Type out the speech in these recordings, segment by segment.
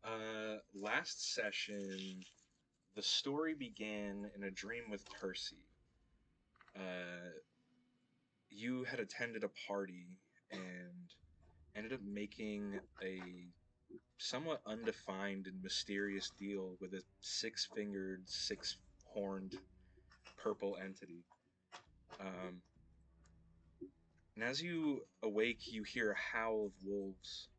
boys? Last session, the story began in a dream with Percy. You had attended a party and ended up making a somewhat undefined and mysterious deal with a six-fingered, six-horned purple entity. Um, and as you awake, you hear a howl of wolves,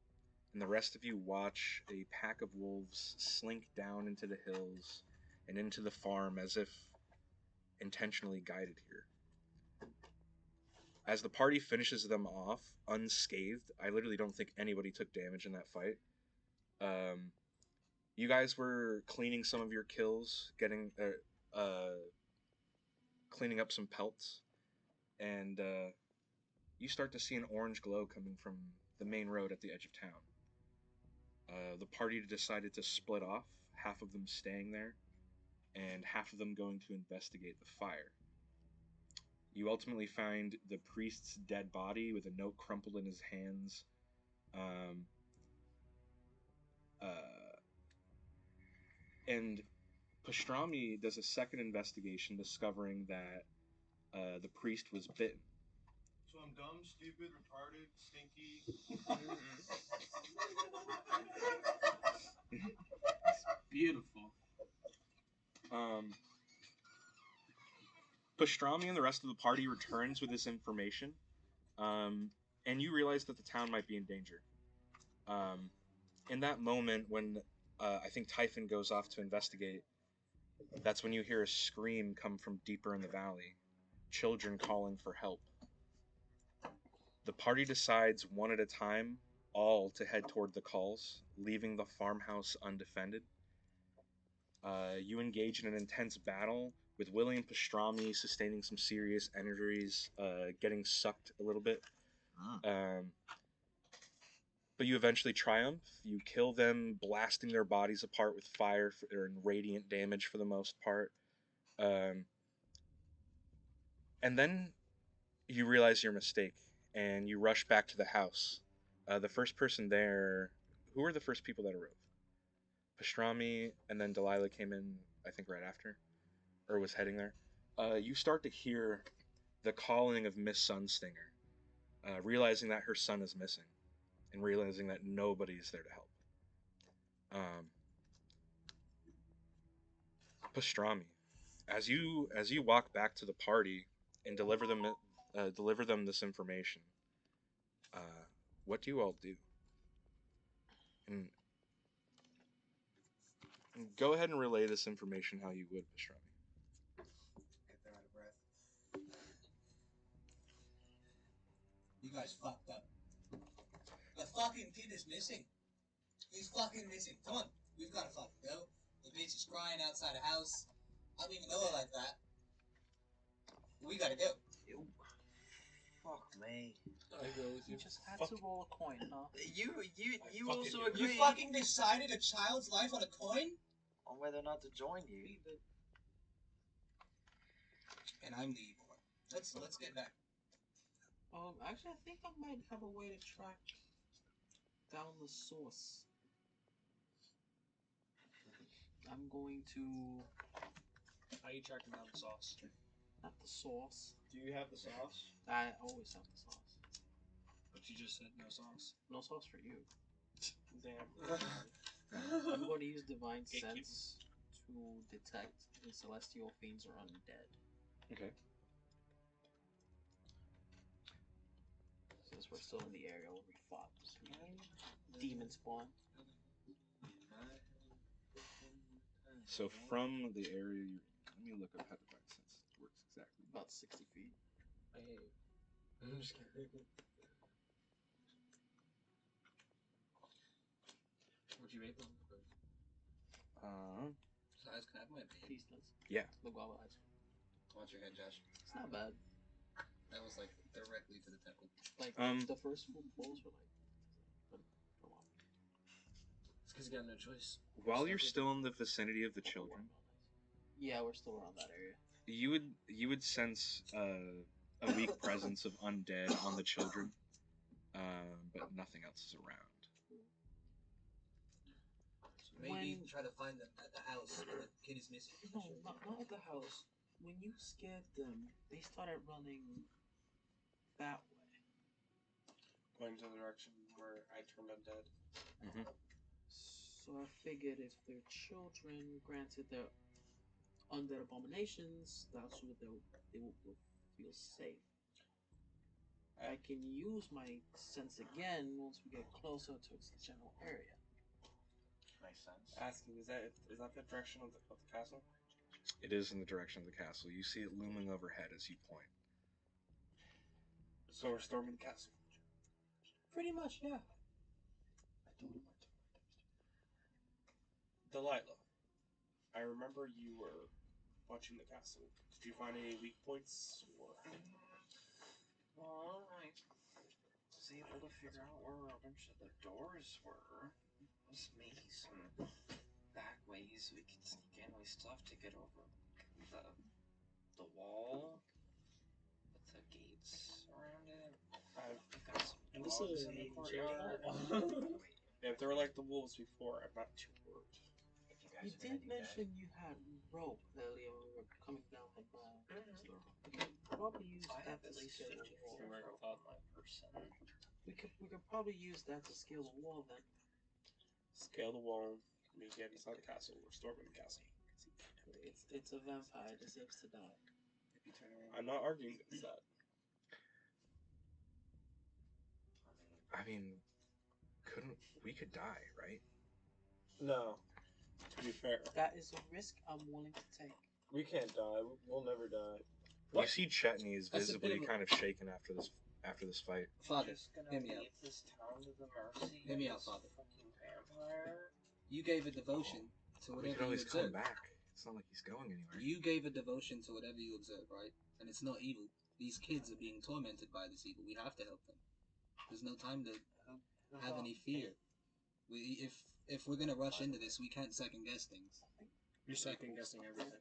and the rest of you watch a pack of wolves slink down into the hills and into the farm as if intentionally guided here. As the party finishes them off unscathed, I literally don't think anybody took damage in that fight. You guys were cleaning some of your kills, cleaning up some pelts, and you start to see an orange glow coming from the main road at the edge of town. The party decided to split off, half of them staying there, and half of them going to investigate the fire. You ultimately find the priest's dead body with a note crumpled in his hands. Um, and Pastrami does a second investigation, discovering that the priest was bitten. So I'm dumb, stupid, retarded, stinky. Beautiful. Pastrami and the rest of the party returns with this information, and you realize that the town might be in danger. In that moment, when I think Typhon goes off to investigate, that's when you hear a scream come from deeper in the valley, children calling for help. The party decides one at a time, all to head toward the calls, leaving the farmhouse undefended. You engage in an intense battle, with William Pastrami sustaining some serious injuries, getting sucked a little bit. But you eventually triumph. You kill them, blasting their bodies apart with fire and radiant damage for the most part. And then you realize your mistake, and you rush back to the house. The first person there... Who were the first people that arrived? Pastrami, and then Delilah came in, I think, right after. Or was heading there. You start to hear the calling of Miss Sunstinger, realizing that her son is missing, and realizing that nobody's there to help. Pastrami, as you walk back to the party and deliver them this information, what do you all do? And go ahead and relay this information how you would, Pastrami. If they're out of breath. You guys fucked up. The fucking kid is missing. He's fucking missing. Come on, we've gotta fucking go. The bitch is crying outside a house. I don't even know her like that. We gotta go. Ew. Fuck me. I go with you. You just had to roll a coin, huh? You also do. agree. You fucking decided a child's life on a coin? On whether or not to join you. And I'm the evil one. Let's get back. Actually, I think I might have a way to track down the source. I'm going to... How are you tracking down the sauce? Not the sauce. Do you have the sauce? I always have the sauce. But you just said no sauce. No sauce for you. Damn. I'm going to use Divine Gatekeeper. Sense to detect the celestial fiends are undead. Okay. Since we're still in the area where we fought this demon spawn. So from the area you're in, let me look up how Divine Sense works exactly. About 60 feet. I'm just kidding. Would you rate them? Size, can I have my opinion? Please does. Yeah. The guava eyes. Watch your head, Josh. It's not bad. That was like directly to the temple. Like the first four bowls were like a lot. It's because you got no choice. While you're still in the vicinity of the children, Yeah, we're still around that area. you would sense a weak presence of undead on the children, but nothing else is around. Maybe When- try to find them at the house when the kid is missing. No, not at the house. When you scared them, they started running that way. Going to the direction where I turned undead. So I figured if they're children, granted they're undead abominations, that's where they will feel safe. I can use my sense again once we get closer towards the general area. Makes sense. Asking, is that the direction of the castle? It is in the direction of the castle. You see it looming overhead as you point. So we're storming the castle. Pretty much, yeah. Delilah, I remember you were watching the castle. Did you find any weak points? Or... Well, I was able to figure out where a bunch of the doors were. There's maybe some back ways we could sneak in. We still have to get over the wall with the gates around it. We've got some dogs in the courtyard. If they were like the wolves before, I'm not too worried. If you You guys are did gonna do mention you had rope earlier when we were coming down the ground. We could probably use that, I that have to at least scale 50 the feet wall. of rope on my person. We could probably use that to scale the wall then. Scale the wall. We get inside the castle. We're storming the castle. It's a vampire. It deserves to die. I'm not arguing against that. I mean, we could die, right? No. To be fair, That is a risk I'm willing to take. we can't die. We'll never die. You see Chetney is That's a bit visibly of a- kind of shaken after this fight. Father, Just gonna hear me out. leave this town to the mercy Hear me of out, this Father. fucking vampire. You gave a devotion to We whatever can you always come observed. back. It's not like he's going anywhere. You gave a devotion to whatever you observe, right? And it's not evil. These kids are being tormented by this evil. We have to help them. There's no time to have any fear. If we're gonna rush into this, we can't second guess things. You're second guessing everything.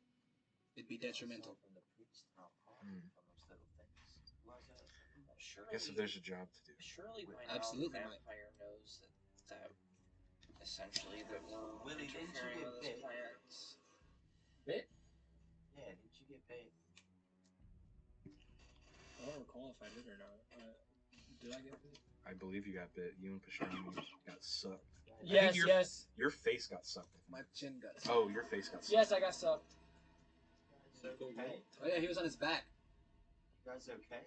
It'd be detrimental. From the priest, not Hmm. from those little things. I guess if there's a job to do. Surely by Absolutely, now the Mike. vampire knows that essentially that we're Willie, didn't you interfering get with his bit? plans. Bit? Yeah, didn't you get bit? I don't recall if I did or not. Did I get bit? I believe you got bit. You and Pastrami got sucked. Yes, your- yes. Your face got sucked. My chin got sucked. Oh, your face got sucked. Yes, I got sucked. Okay. Oh yeah, he was on his back. You guys okay?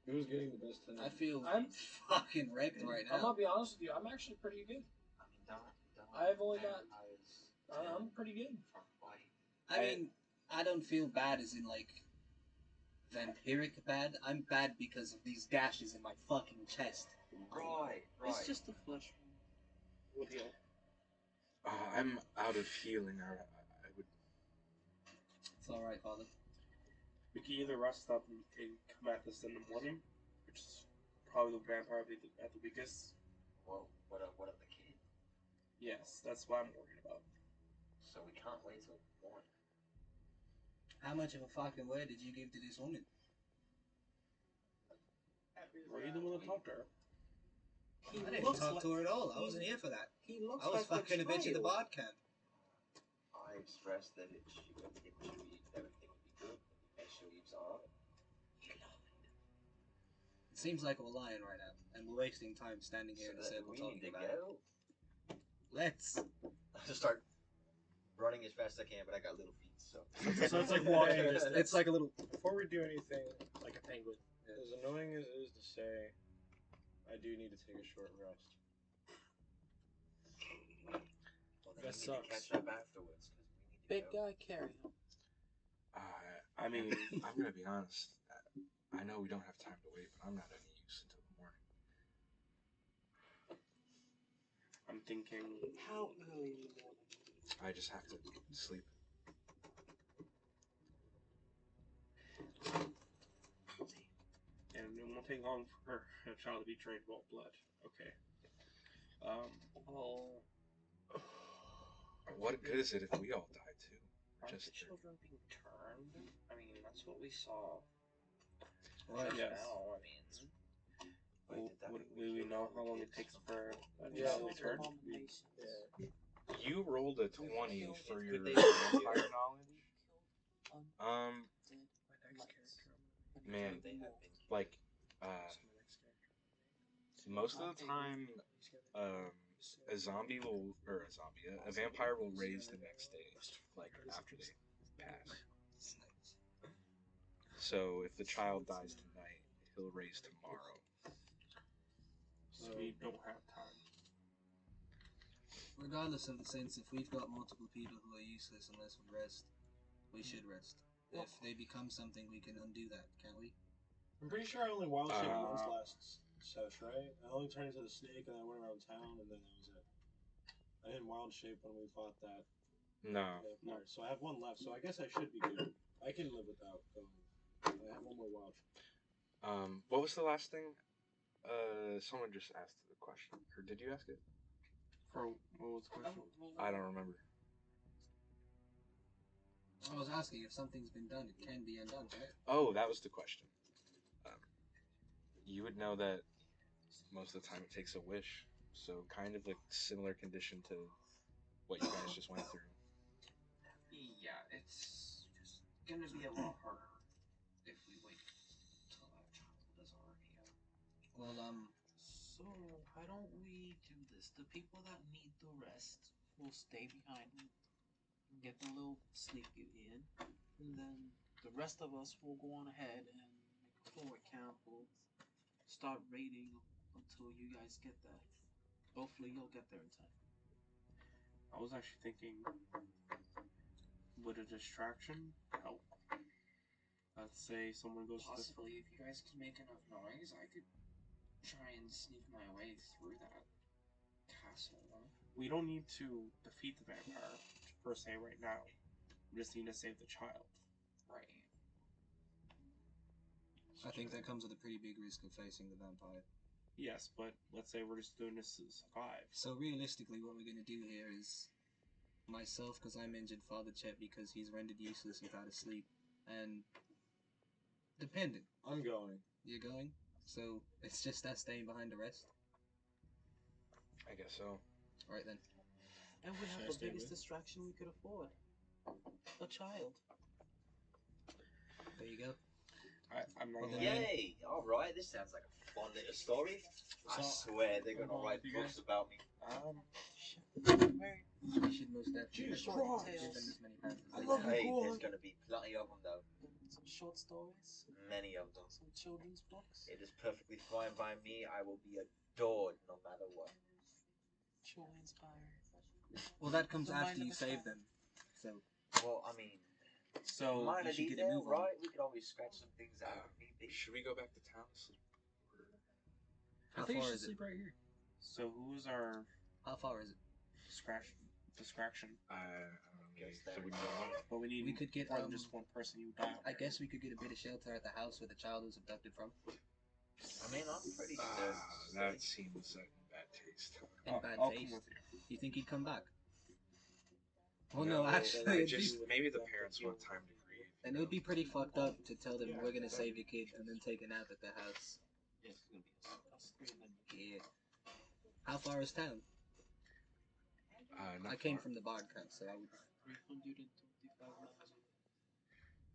Who's getting the best I feel I'm- fucking wrecked right I'm now. gonna be honest with you. I'm actually pretty good. I mean, don't I've only got- vampires I'm pretty good. from white. I mean, I don't feel bad as in like vampiric bad. I'm bad because of these gashes in my fucking chest. Right. It's just a flesh wound. We'll deal. I'm out of healing. I would. It's all right, Father. We can either rest up and come at this in the morning, which is probably the vampire at the weakest. Well, what of the kid? Yes, that's what I'm worried about. So we can't wait till morning. How much of a fucking word did you give to this woman? Were you the one that talked to her? He I didn't looks talk like, to her at all. I wasn't here for that. he looks I was like fucking a bitch at the child. bod camp. I expressed that everything would be good. Make sure leaves on. It seems like we're lying right now, and we're wasting time standing here in a circle we talking need to about it. go. Let's. I just start running as fast as I can, but I got little feet, so. So it's like walking It's, distance. it's like a little. Before we do anything, like a penguin. as annoying as it is to say, I do need to take a short rest. Well, then That we sucks. need to catch up afterwards, because we need to Big go. guy, carry him. I mean, I'm gonna be honest. I know we don't have time to wait, but I'm not any use until the morning. I'm thinking. How early in the morning? I just have to sleep. And it won't take long for a child to be trained well blood. Okay. Oh, What good is it if we all die too? aren't Just the children being turned? I mean, that's what we saw Right. just Yes. now. I mean, Wait, did that Would mean we killed know all the how long it kids? takes for a Yeah. child to be turned? Abominations. Yeah. You rolled a 20 for your Good day. vampire knowledge. Man, like, most of the time, a zombie will, or a zombie, a vampire will raise the next day, like after they pass. So if the child dies tonight, he'll raise tomorrow. So we don't have time. Regardless of the sense, if we've got multiple people who are useless unless we rest, we should rest. If they become something, we can undo that, can't we? I'm pretty sure I only wild shaped once Uh, last sesh, right? I only turned into the snake and I went around town and then that was it. I didn't wild shape when we fought that. No. Vampire. So I have one left, so I guess I should be good. I can live without going. I have one more wild shape. What was the last thing? Someone just asked the question, or did you ask it? For what was the question? I don't remember. I was asking if something's been done, it can be undone, right? Oh, that was the question. You would know that most of the time it takes a wish, so kind of like similar condition to what you guys just went through. Yeah, it's gonna be a lot harder if we wait till that child is already out. Well, So why don't we do this? The people that need the rest will stay behind and get the little sleep in, and then the rest of us will go on ahead and make a forward camp. We'll start raiding until you guys get there. Hopefully, you'll get there in time. I was actually thinking, would a distraction help? Let's say someone goes Possibly, if you guys can make enough noise, I could try and sneak my way through that castle. We don't need to defeat the vampire per se right now. We just need to save the child. Right. I think that comes with a pretty big risk of facing the vampire. Yes, but let's say we're just doing this to survive. So realistically, what we're going to do here is myself, because I'm injured, Father Chet, because he's rendered useless without a sleep, and dependent. I'm going. You're going? So it's just us staying behind the rest? I guess so. Right then. And we have Should I the stay biggest with? distraction we could afford. A child. There you go. I'm not Well, gonna. then- Yay! Alright, this sounds like a fun little story. I So- swear they're gonna write you books guys- about me. Very You should most definitely Jesus short Christ. give them as many pounds as I they love can. you. Hey, Go there's on. gonna be plenty of them though. some short stories, Many of them. some children's books, It is perfectly fine by me. I will be adored no matter what. truly inspiring. Well, that comes The mind after of you a save child. them. So, Well, I mean, So minor should get a detail, move on. right? We could always scratch some things out if need be. Should we go back to town to sleep? how I think you far should is it? sleep right here. So who's our How far is it? distraction? I don't know. Guess So that- we need But we need We could get, more than just one person you die. I guess we could get a bit of shelter at the house where the child was abducted from. I mean, I'm pretty that seems like bad taste. In bad I'll taste. come with you. You think he'd come back? Well, no, actually, I it'd just be, maybe the parents want time to grieve. and it would be pretty fucked up to tell them we're gonna save your kid and then take a nap at the house. Yes, it's gonna be us three, and then Yeah. How far is town? Not I came far. from the Bard Camp, so I would. 325 miles.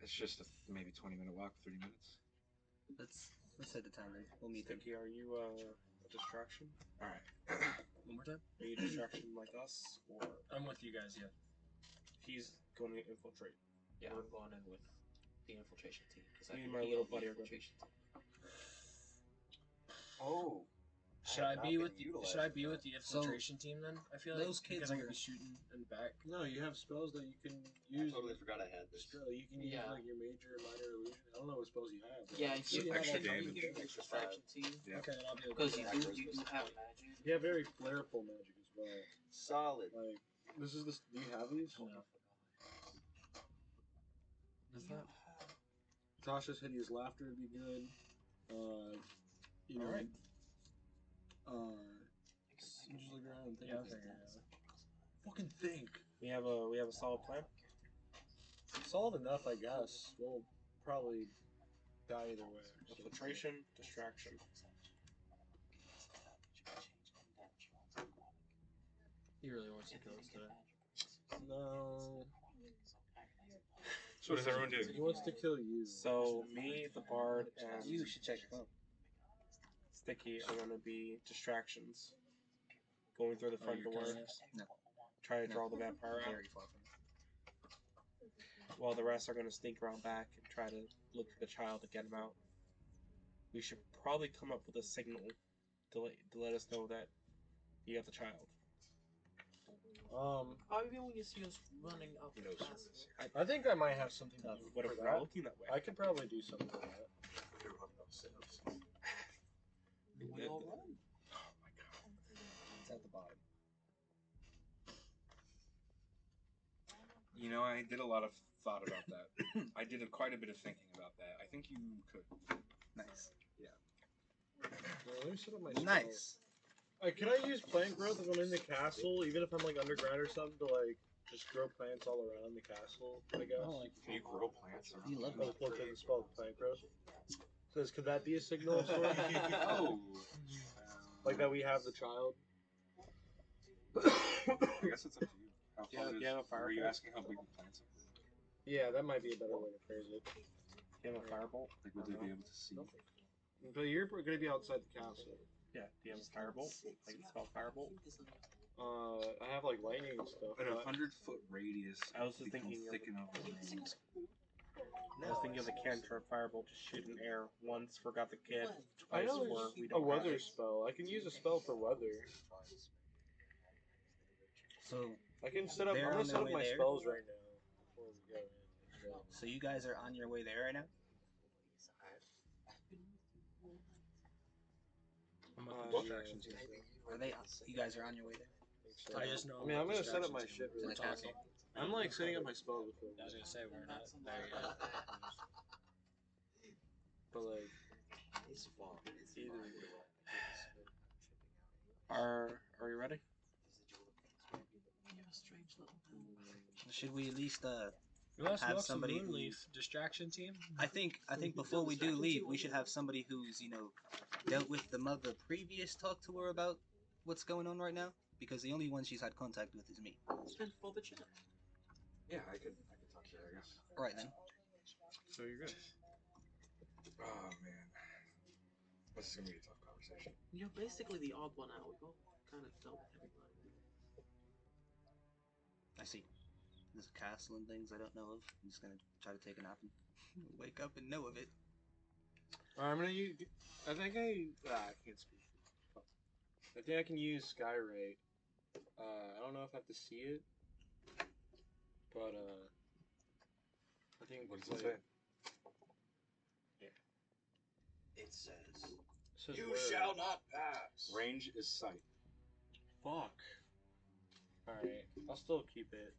It's just a maybe 20-minute walk, 30 minutes. Let's head to town then. We'll meet them. Sticky, are you a distraction? All right. One more time. Are you a distraction like us, or I'm with you guys, yeah. he's going to infiltrate? Yeah, I'm going in with the infiltration team. 'Cause I Me and can my heal little the buddy are going to. infiltration team. Oh. Should I have be not with been the utilized infiltration team then? I feel like those kids because I'm were- gonna be shooting in the back. No, you have spells that you can use. forgot I had this. You can use Yeah. like your major, minor illusion. I don't know what spells you have. but- Yeah, if you you extra have all damage. the you give your distraction team, Yeah. Okay, then I'll be able because to you do that. do have magic. You have very flairful magic as well. Solid. Like this is the. Do you have these? No. Is that? Tasha's hideous laughter would be good. You know. Alright. Just look around and think. Fucking think. We have a solid plan. Solid enough, I guess. We'll probably die either way. Infiltration, distraction. He really wants to kill us today. No. So what does everyone do? He wants to kill you. So me, the bard, and You should check your phone. Sticky are gonna be distractions. Going through the Oh, front you're door, killing us? No. try to draw the vampire out. Very far from it. While the rest are gonna sneak around back and try to look for the child to get him out. We should probably come up with a signal to let us know that you got the child. How even when you see us running up He knows. fast? I think I might have something to do What for if we're not that. looking that way? I could probably do something for that. We all run. Oh my god. It's at the bottom. You know, I did a lot of thought about that. I did quite a bit of thinking about that. I think you could. Nice. Let me set up my spell. Nice. Can I use plant growth if I'm in the castle, even if I'm like underground or something, to like just grow plants all around the castle? I guess. Can you grow plants? You love I it. was looking at the spell plant growth. Says, could that be a signal of sorts? Oh. Like that we have the child? I guess it's up to you. How Yeah, far do you have a are you firebolt? asking how big the plants are? Yeah, that might be a better way to phrase it. Do you have a firebolt? Like, would they be able to see? But you're going to be outside the castle. Yeah. Do you have a firebolt? Like the spell firebolt? I have like lightning and stuff. At a but- 100-foot radius, I was just become thinking of thick enough to rings. I was thinking of the cantrip firebolt, just shoot in air once, forgot the kid, I twice know for there's we a don't have weather it. spell. I can use a spell for weather. So, I can set up. They're I'm on gonna their set up way my there? spells right now before we go in. so you guys are on your way there right now? Distractions. Are they? You guys are on your way there? So, I just know. I mean, I'm gonna set up distractions my and shit. To Really the castle? I'm like setting up my spells before. I was gonna say we're not there yet. But like, It's fun. It's either. Are we ready? You have a strange little Should we at least You want to have smoke some somebody who- Moonleaf distraction team? I think before we do leave, we should have somebody who's dealt with the mother previous, talk to her about what's going on right now, because the only one she's had contact with is me. And for the chat. Yeah, I could talk to her, I guess. All right then. So you're good. Oh man, this is gonna be a tough conversation. You're basically the odd one out. We've all kind of dealt with everybody. I see. There's a castle and things I don't know of. I'm just gonna try to take a nap and wake up and know of it. I'm gonna use. I think I can't speak. I think I can use Skyrite. I don't know if I have to see it, but I think. What does it say? It says, Says "You where- shall not pass." Range is sight. Fuck. Alright, I'll still keep it.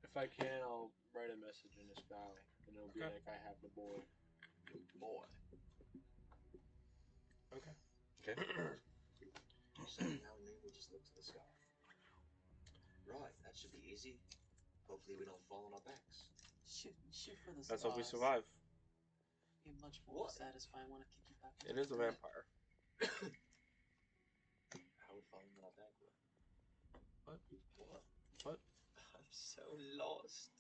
If I can, I'll write a message in the sky, and it'll be Okay. like I have the boy. Boy. Okay. So now and then we just look to the sky. Right, that should be easy. Hopefully we don't fall on our backs. Shoot for the Let's hope we stars. survive. Be much more What? satisfying when I kick you back. It is a vampire. How would falling on our back work? What? What? What? I'm so lost.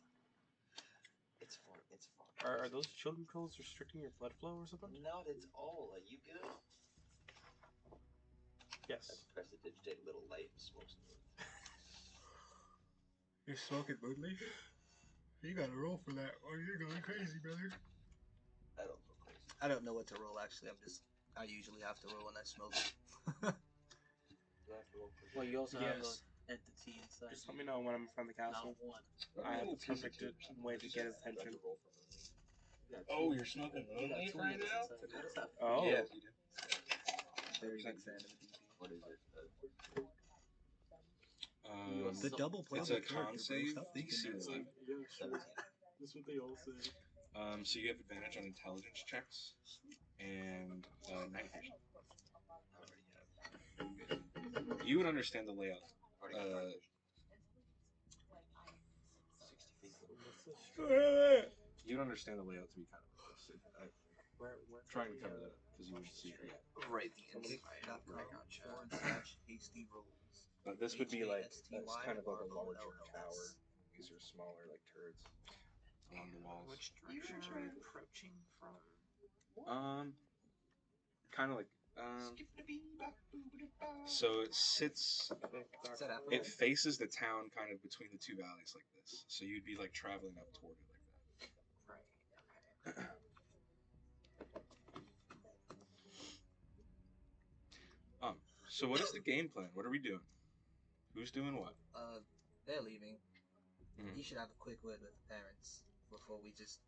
It's fun. It's fun. Are those children pills restricting your blood flow or something? Not at all. Are you good? Yes. I press the digitated little light and smoke some wood. You're smoking Moonleaf? You gotta roll for that, or you're going crazy, brother. I don't go crazy. I don't know what to roll actually. I usually have to roll when I smoke. Do I have to roll for Well, you also have Yes. an entity inside. Just let me know when I'm in front of the castle. Not one. I have the perfect way to get his attention. Oh, you're smoking You got Moonleaf two right units now? inside. How does that feel? Oh. Yes, you do. Very big fan of the DP. what is it? The double play. It's a con save. DC 11. Yeah, sure. That's what they all say. So you have advantage on intelligence checks and night vision. I already have. You would understand the layout. Already got Uh, night vision. 60 feet. You'd understand the layout to be kind of like this. I'm trying to cover that up because you wouldn't see it yet. Right. The end. HastyRolls. But this would be like that's HASTY kind of like a or larger OLLS? tower. These are smaller, like turrets along the walls. Which direction are we approaching from? Kind of like So it sits. Is that It faces the town, kind of between the two valleys, like this. So you'd be like traveling up toward it like that. Right. Okay. So what is the game plan? What are we doing? Who's doing what? They're leaving. Mhm. You should have a quick word with the parents before we just,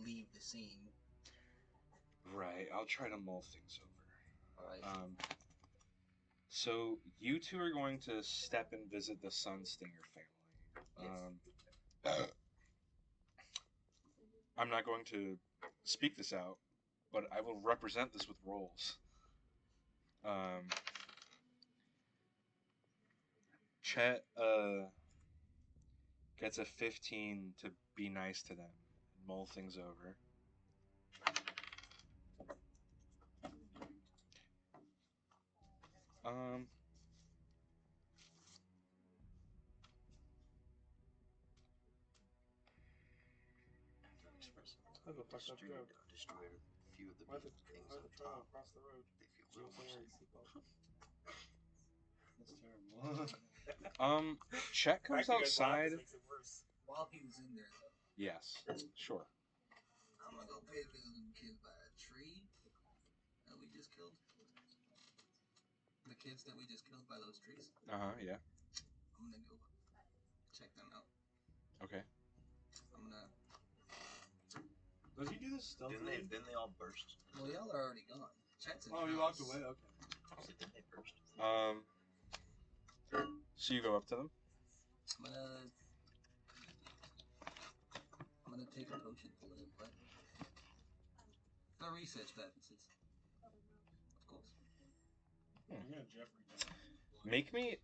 leave the scene. Right. I'll try to mull things over. All right. So you two are going to step and visit the Sunstinger family. Yes. I'm not going to speak this out, but I will represent this with roles. Chet gets a 15 to be nice to them and mull things over. I'll go fuck up Joe. Destroyed a few of the Why big the things why at the the trail top. across the road? They feel You real don't much see like That's terrible. Chet comes outside. Makes it worse. While he was in there, though, Yes, sure. I'm gonna go pay a visit to them kids by a tree that we just killed. The kids that we just killed by those trees. Yeah. I'm gonna go check them out. Okay. I'm gonna. Does he do this stealthily? Didn't they all burst? Well, y'all are already gone. Chet's in Oh, the he house. walked away. Okay. So didn't they burst? So you go up to them. I'm gonna take a potion for them, but for research purposes, of course. I'm gonna Jeffrey down. Make me,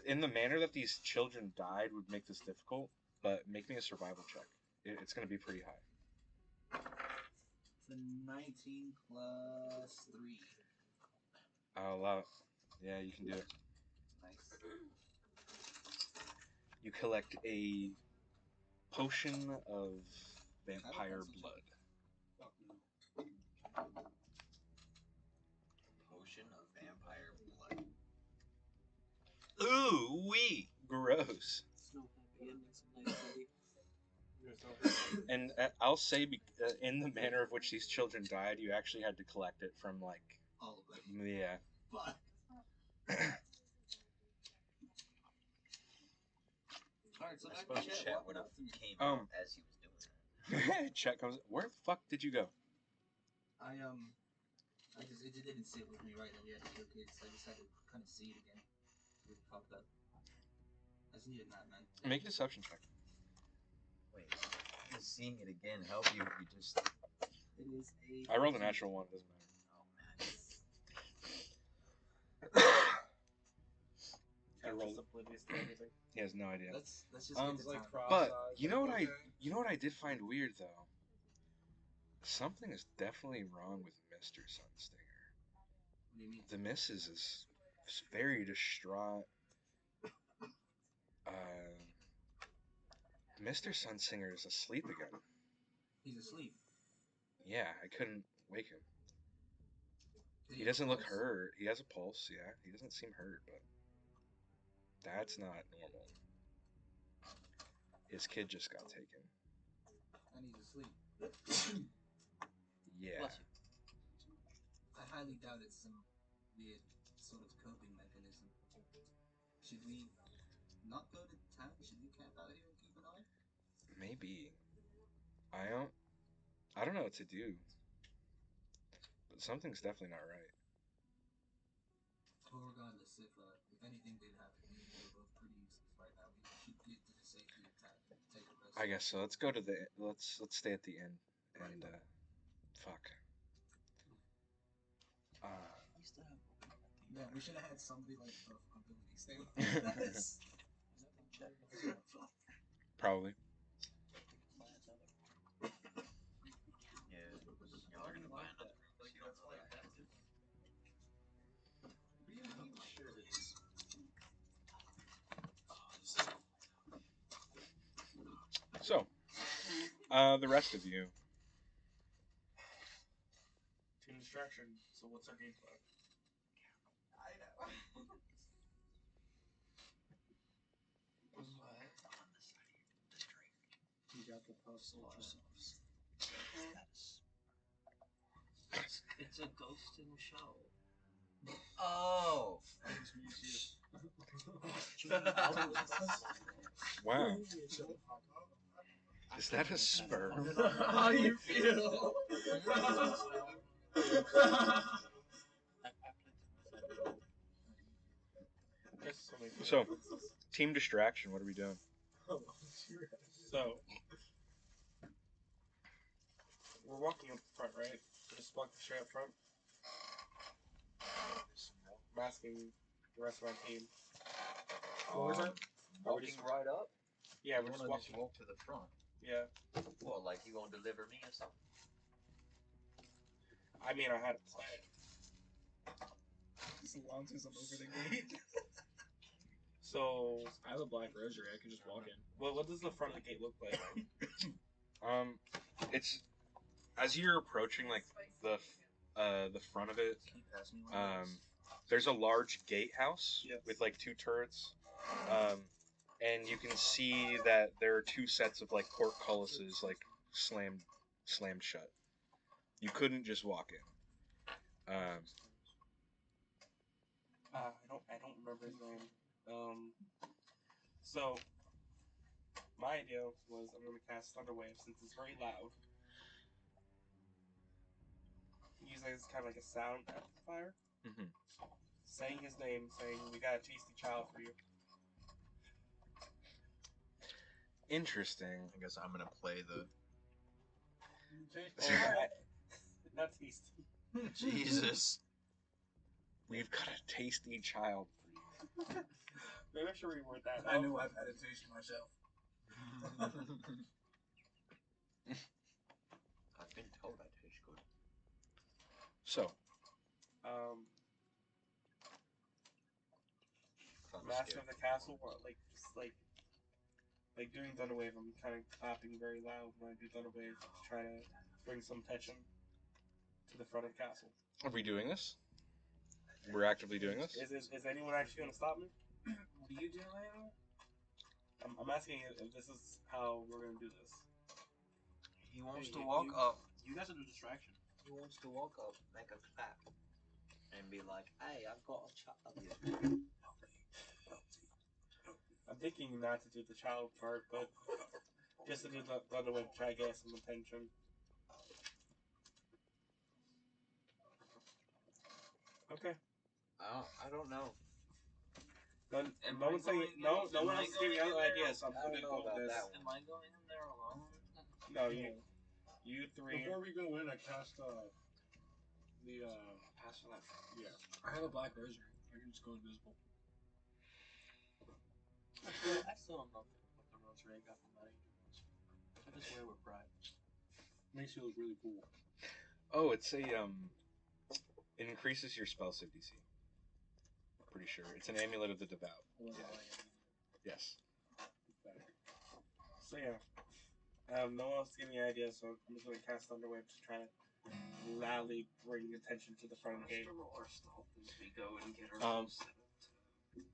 in the manner that these children died would make this difficult, but make me a survival check. It's going to be pretty high. It's a 19 plus 3. I'll allow it. Yeah, you can do it. Nice. You collect a potion of vampire blood. Fuck no. Potion of vampire blood. Ooh, wee! Gross. It's no happy ending, some nice lady. And I'll say, in the manner of which these children died, you actually had to collect it from, like... All of them. Yeah. Fuck. Alright, so I back suppose to Chet. Chet What would have else do you- came out as he was doing that. Chet comes... Where the fuck did you go? It didn't sit with me right that we had to kill kids. I just had to kind of see it again. It was fucked up. I just needed that, man. Make a deception check. Wait, just seeing it again help you? You just. It is a. I rolled a natural one. Doesn't matter. Oh man. I rolled. Just oblivious to everything. He has no idea. Let's just get to like town. cross-eyed. But you know what Okay. you know what I did find weird though? Something is definitely wrong with Mr. Sunstinger. What do you mean? The missus is very distraught. Mr. Sunstinger is asleep again. He's asleep. Yeah, I couldn't wake him. Did He doesn't look pulse? hurt. He has a pulse, yeah. He doesn't seem hurt, but that's not normal. His kid just got taken. And he's asleep. Yeah. Bless you. I highly doubt it's some weird sort of coping mechanism. Should we not go to town? Should we camp out here and keep an eye? Maybe. I don't know what to do. But something's definitely not right. Well, regardless, if anything did happen, we're both pretty useless right now. We should get to the safety of town and take a rest. I guess so. Let's go to the let's stay at the inn and fuck. Yeah, we should have had somebody like ability stay with us. Probably. Yeah, y'all are gonna buy another room, so you don't know that. So, the rest of you. Team distraction. So what's our game plan? I know. You got the puff soldier sauce. It's a ghost in the shell. Oh. Wow. Is that a sperm? How do you feel? So, team distraction. What are we doing? So we're walking up front, right? Just walking straight up front. I'm asking the rest of my team. What was it? Walking right up? Yeah, You we're just wanna walking. walk to the front. Yeah. What, like you gonna deliver me or something? I mean, I had a plan. Just launches him over the gate. So I have a black rosary. I can just walk in. what does the front of the gate look like? It's as you're approaching like the front of it. Can you pass me one? There's a large gatehouse Yes. with like 2 turrets, and you can see that there are 2 sets of like portcullises like slammed shut. You couldn't just walk in. I don't remember his name. So my idea was I'm gonna cast Thunder Wave since it's very loud. Use it as kind of like a sound amplifier. Mhm. Saying his name, saying we got a tasty child for you. Interesting. I guess I'm gonna play the. Not tasty. Jesus. We've got a tasty child for you. Maybe I should reword that. I know I've had a taste myself. I've been told that tastes good. So, Master of the castle, like doing Thunder Wave. I'm kind of clapping very loud when I do Thunder Wave to try to bring some tension to the front of the castle. are we doing this? We're actively doing this? Is anyone actually going to stop me? What are you doing? I'm asking if this is how we're going to do this. He wants to Hey, walk up. You guys are the distraction. He wants to walk up, make a clap, and be like, "Hey, I've got a child." I'm thinking not to do the child part, but just to do the Thunder Wave, try to get some attention. Okay. I don't know. No one's saying no one else is giving out ideas, so I'm I don't going to know go with about this. that one. Am I going in there alone? No, you 3. Before we go in, I cast the Pass for that. yeah. I have a black rosary. I can just go invisible. I still don't know what the rosary I got from that angel. I just wear it with pride. Makes you look really cool. Oh, it's a it increases your spell save DC. Pretty sure it's an amulet of the devout. Yes. So yeah, no one else is giving me ideas, so I'm just going to cast Thunder Wave to try to loudly bring attention to the front of the gate. Roll our stealth as we go and get our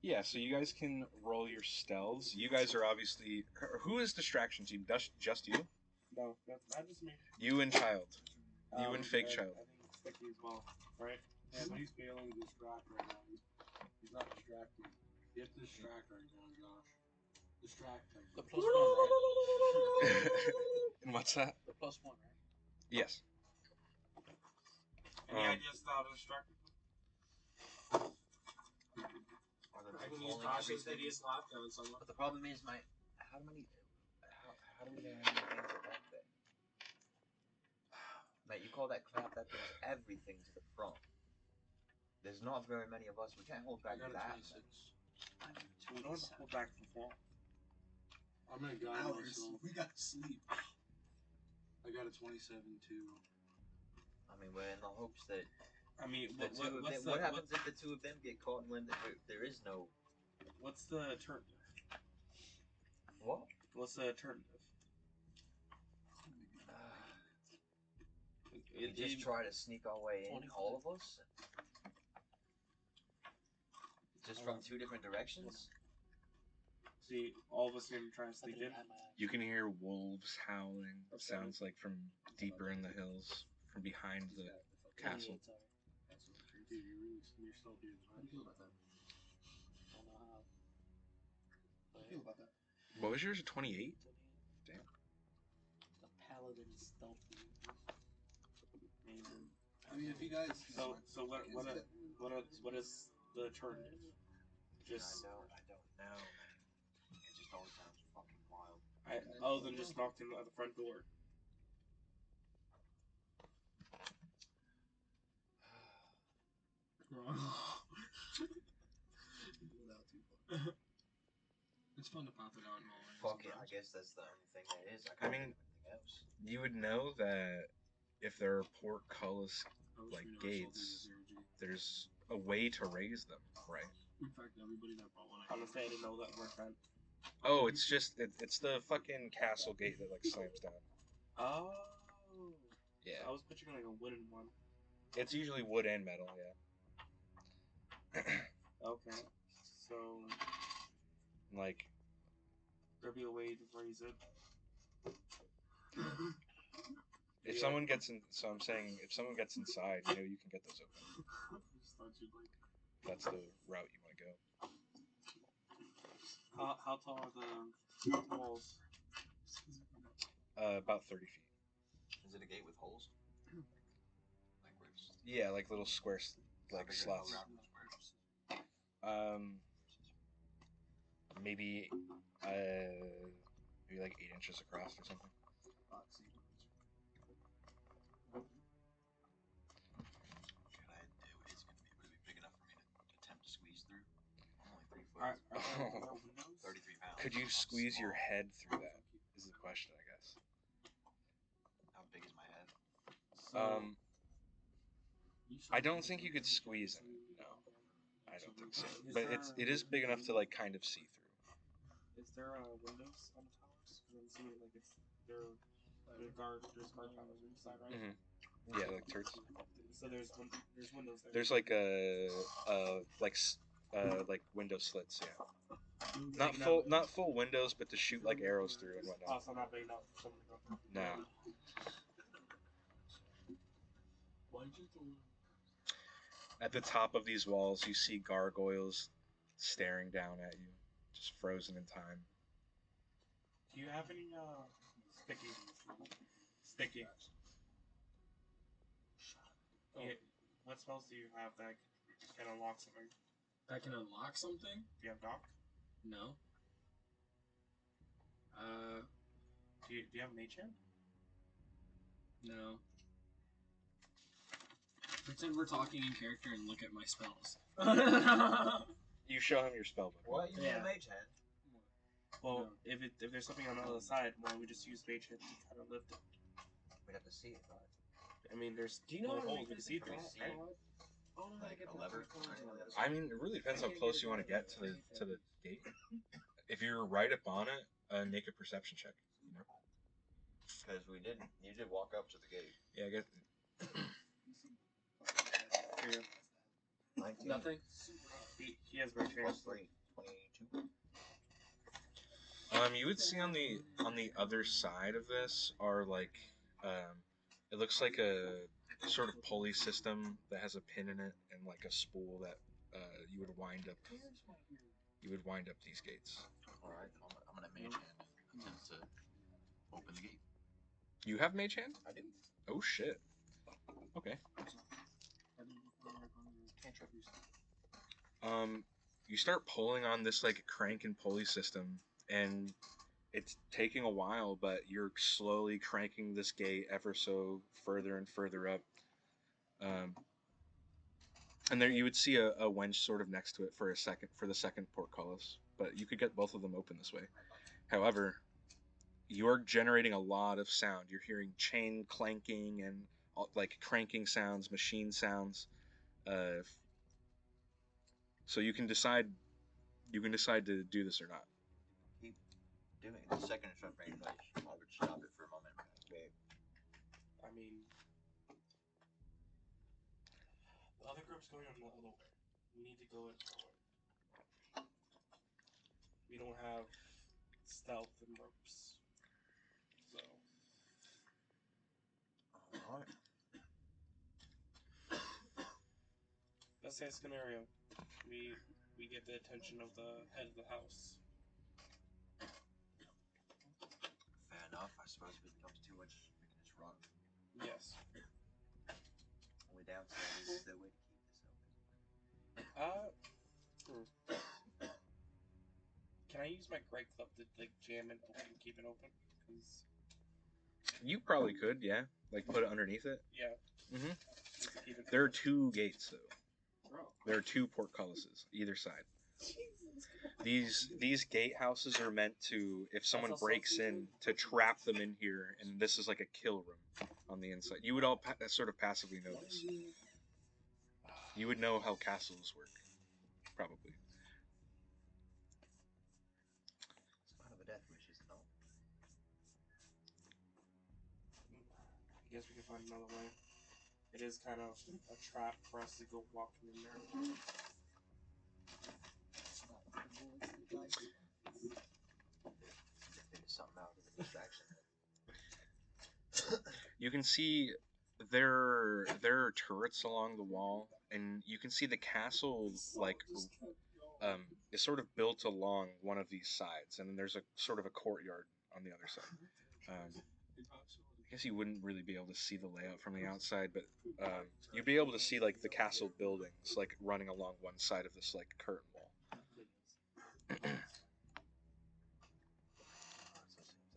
Yeah, so you guys can roll your stealths. You guys are obviously who is distraction team? Just you? No, that's not just me. You and child. You and fake child. I think it's Sticky as well, right? Yeah, but he's failing to distract right now. He's not distracting. Get distract right now, Josh. Distract him. The +1, right? And what's that? The +1, right? Yes. Any ideas on how to distract people? I can use cautious hideous laughter on someone. But the problem is, how do we get how many things at that thing? Mate, you call that clap? That brings everything to the front. There's not very many of us. We can't hold back I got a that. 26. We don't hold back from 4. I'm gonna guide Hours. myself. We gotta sleep. I got a 27 too. I mean, we're in the hopes that I mean, the two of them. What happens if the two of them get caught when there is no? What's the alternative? What? What's the alternative? We just try to sneak our way in, all of us? Just from 2 different directions? See, all of us can try to sneak in. You can hear wolves howling. It sounds like from deeper in the hills, from behind the castle. Dude, you're still here. How do you feel about that? Don't know how. How do you feel about that? What was yours? 28? Damn. The paladin stealthy. Amazing. I mean, if you guys. So what is the alternative? Just I don't know, man. It just all sounds fucking wild. other than just knocking at the front door. It's fun to pop it out and all. Fuck it, I guess that's the only thing that is. I can't think of anything else. You would know that if there are portcullis like gates, there's a way to raise them, right? In fact, everybody that bought one. Honestly, I didn't know that word meant. Oh, it's just it's the fucking castle gate that like slams down. Oh. Yeah. I was picturing like a wooden one. It's usually wood and metal, yeah. Okay. So Like there'll be a way to raise it. if someone gets in, so I'm saying if someone gets inside, you know you can get those open. Just thought you'd like. That's the route you want to go. How tall are the walls? About 30 feet. Is it a gate with holes? Like where it's... Yeah, like little square, how like big are slots. those squares? Maybe maybe like 8 inches across or something. Should I do it? It's gonna be, would it be big enough for me to attempt to squeeze through? I'm only 3 foot. Are there windows? 33 pounds. Could you I'm squeeze your small. head through that? Is the question, I guess. How big is my head? I don't think you could squeeze in it. No, I don't think so. But it is big enough to like kind of see through. Is there windows on the towers? Because I'm assuming like if there's guard towers on the side, right? Mm-hmm. Yeah, like turrets. So there's windows there. There's like like window slits. Yeah. Not full windows, but to shoot like arrows through and whatnot. Also not big enough for someone to go through. No. At the top of these walls, you see gargoyles staring down at you, just frozen in time. Do you have any sticky? Yeah. What spells do you have that can unlock something? I can unlock something? Do you have knock? No. Do you have mage hand? No. Pretend we're talking in character and look at my spells. You show him your spellbook. What? You Yeah. need a mage hand? Well, if there's something on the other side, well, we just use mage hand to kind of lift it. We'd have to see it, right? I mean, there's Do you know little how to holes make we can see Can we through, see right? it? Oh, no, Like a lever? Or anything on the other I side? mean, it really depends how close you want to get to the gate. If you're right up on it, make a perception check. You know? Because you did walk up to the gate. Yeah, I guess. Here. 19. Nothing? He has mage hand. Plus 3. 22. You would see on the other side of this are like, it looks like a sort of pulley system that has a pin in it and like a spool that you would wind up these gates. Alright, I'm gonna mage hand attempt to open the gate. You have mage hand? I do. Oh shit. Okay. Cantrip. You start pulling on this like crank and pulley system, and it's taking a while, but you're slowly cranking this gate ever so further and further up. And there you would see a wench sort of next to it for the second portcullis, but you could get both of them open this way. However, you're generating a lot of sound. You're hearing chain clanking and like cranking sounds, machine sounds. So you can decide to do this or not. Keep doing it. The second it's up range, I would stop it for a moment. Okay. I mean, door's going on the other way. We need to go in our way. We don't have stealth and ropes. So. Alright. Best case scenario, we get the attention of the head of the house. Fair enough. I suppose if it becomes too much, we can just run. Yes. Way downstairs is the way to keep this open. Can I use my great club to like jam and open, keep it open? 'Cause You probably could, yeah. Like put it underneath it. yeah. Mm-hmm. Just to keep it There are closed. 2 gates though. Bro. There are 2 portcullises either side. These gatehouses are meant to, if someone breaks in, to trap them in here, and this is like a kill room on the inside. You would all sort of passively know this. You would know how castles work, probably. It's kind of a death wish, isn't it? I guess we can find another way. It is kind of a trap for us to go walking in there. Figure something out as a distraction. You can see there are turrets along the wall, and you can see the castle is sort of built along one of these sides, and then there's a sort of a courtyard on the other side. I guess you wouldn't really be able to see the layout from the outside, but you'd be able to see like the castle buildings like running along one side of this like curtain wall. So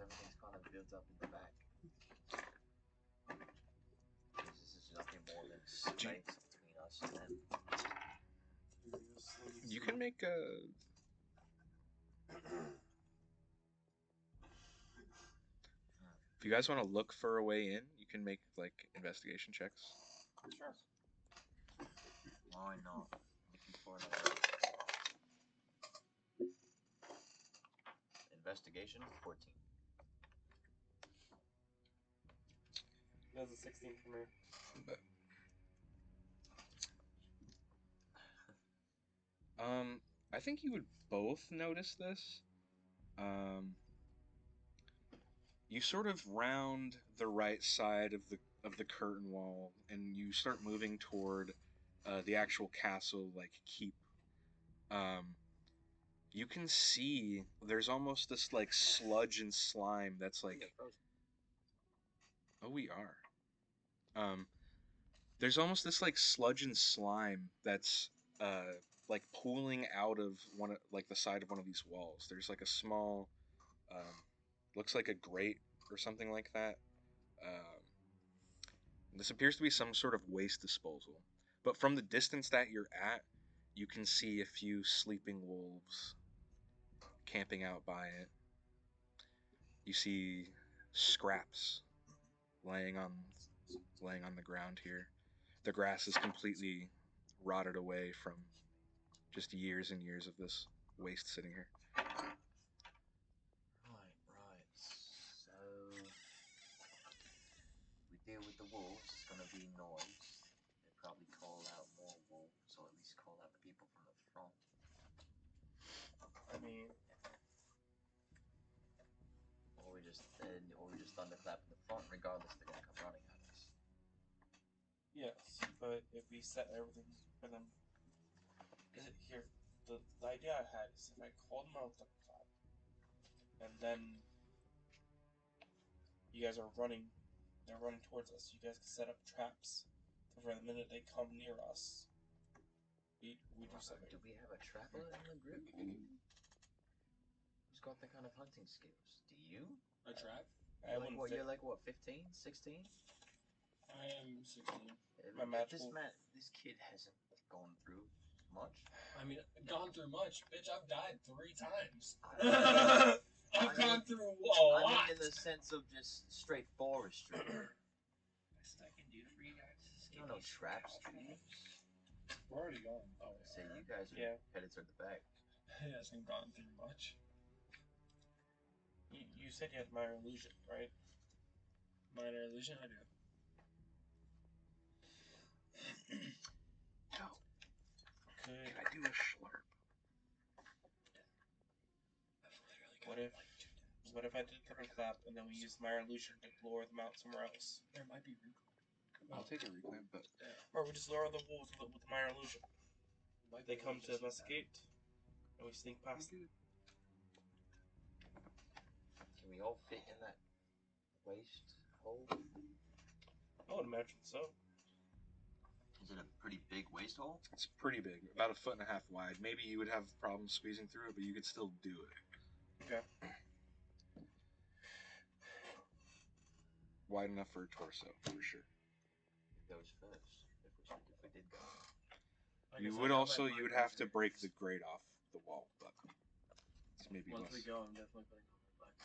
everything's kind of built up in the back. This is nothing more than space between us and them. You can make a. If you guys want to look for a way in, you can make like investigation checks. Sure. Why not? Looking for another. Investigation 14. That's a 16 for me. I think you would both notice this. You sort of round the right side of the curtain wall, and you start moving toward the actual castle like keep. You can see there's almost this like sludge and slime that's like. Oh, we are. There's almost this like sludge and slime that's like pooling out of like the side of one of these walls. There's like a small, looks like a grate or something like that. This appears to be some sort of waste disposal. But from the distance that you're at, you can see a few sleeping wolves camping out by it. You see scraps laying on the ground here. The grass is completely rotted away from just years and years of this waste sitting here. Right. So we deal with the wolves. It's gonna be noise. They probably call out more wolves, or at least call out the people from the front. I mean, Or we just thunderclap in the front. Regardless, they're gonna come running at us. yes, but if we set everything for them, here, the idea I had is if I called them out the cloud, and then you guys are running, they're running towards us. You guys can set up traps, so for the minute they come near us, we do something. Do we have a trapper in the group? Who's got that kind of hunting skills? Do you? A trap? You're like what, 15, 16? I am 16. This kid hasn't gone through much. I mean, gone through much. Bitch, I've died 3 times. I've gone through a I lot. mean, in the sense of just straight forestry. Best I can do for you guys is You don't know traps, do you? We're already gone. Oh, Say you guys are Yeah. headed toward the back. He hasn't gone through much. You said you had minor illusion, right? Minor illusion, I do. could. Can I do a slurp? What if I did thunderclap and then we used my illusion to lure them out somewhere else? There might be recall. I'll take a reclaim, but Or we just lure the wolves with my illusion. They come to investigate, and we sneak past them. Can we all fit in that waste hole? I would imagine so. Is it a pretty big waste hole? it's pretty big, about 1.5 feet wide. Maybe you would have problems squeezing through it, but you could still do it. Okay. Wide enough for a torso, for sure. Who goes first? If we did go. You would have to break the grate off the wall, but it's maybe Once less. we go, I'm definitely putting on my black.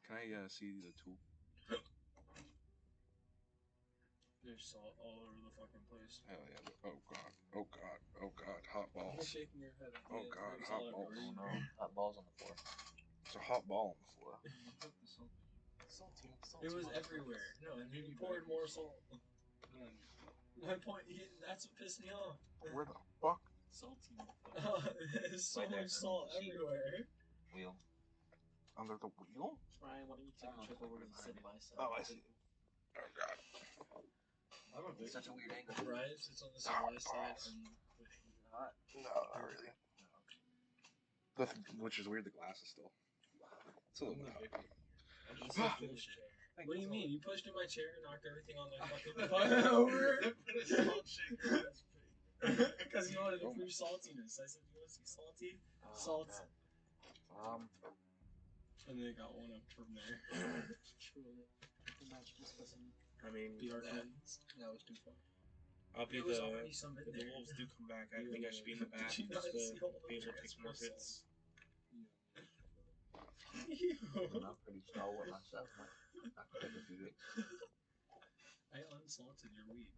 Can I see the tool? There's salt all over the fucking place. Hell yeah. Oh god. Oh god. Oh god. Hot You're balls. shaking your head. Oh god. Hot balls. Oh no, hot balls on the floor. It's a hot ball on the floor. It was everywhere. No, and then you poured more salt. My point, that's what pissed me off. Where the fuck? Salty. There's so Right there. much salt everywhere. Wheel. Under the wheel? Ryan, why don't you take a trip over to the city by side? Oh, I see. Oh god. I'm a big Such a weird angle. Brian sits on the supply side and No, not really. Which is weird, the glass is still. It's a little bit hot. What do you mean? You pushed in my chair and knocked everything on the fucking over. Because you wanted to prove saltiness. I said, you want to see salty? Salt. And they got one up from there. Truly. A magical specimen. I mean, That was too far. I'll be There was already some in if the there. wolves do come back, I think I should be in the back Did you just not to see all the be able to take more transfer hits. I'm pretty stalwart myself, man. I could take a few hits. I unsalted your weed.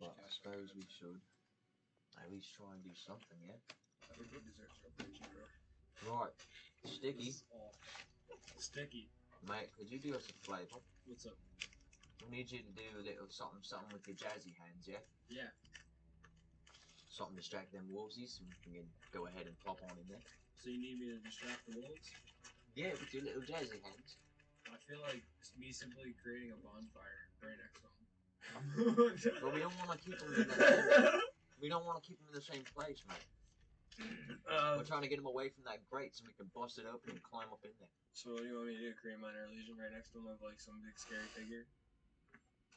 But I suppose we should at least try and do something, yeah? Everybody deserves a bridge, bro. Right. Sticky. Sticky. Mate, could you do us a favour? What's up? We need you to do a little something with your jazzy hands, yeah? Yeah. Something to distract them wolvesies so we can go ahead and pop on in there. So you need me to distract the wolves? Yeah, with your little jazzy hands. I feel like it's me simply creating a bonfire right next to them. But we don't want to keep them in that same, we don't want to keep them in the same place, mate. We're trying to get them away from that grate so we can bust it open and climb up in there. So what do you want me to do? Create minor illusion right next to them of like some big scary figure?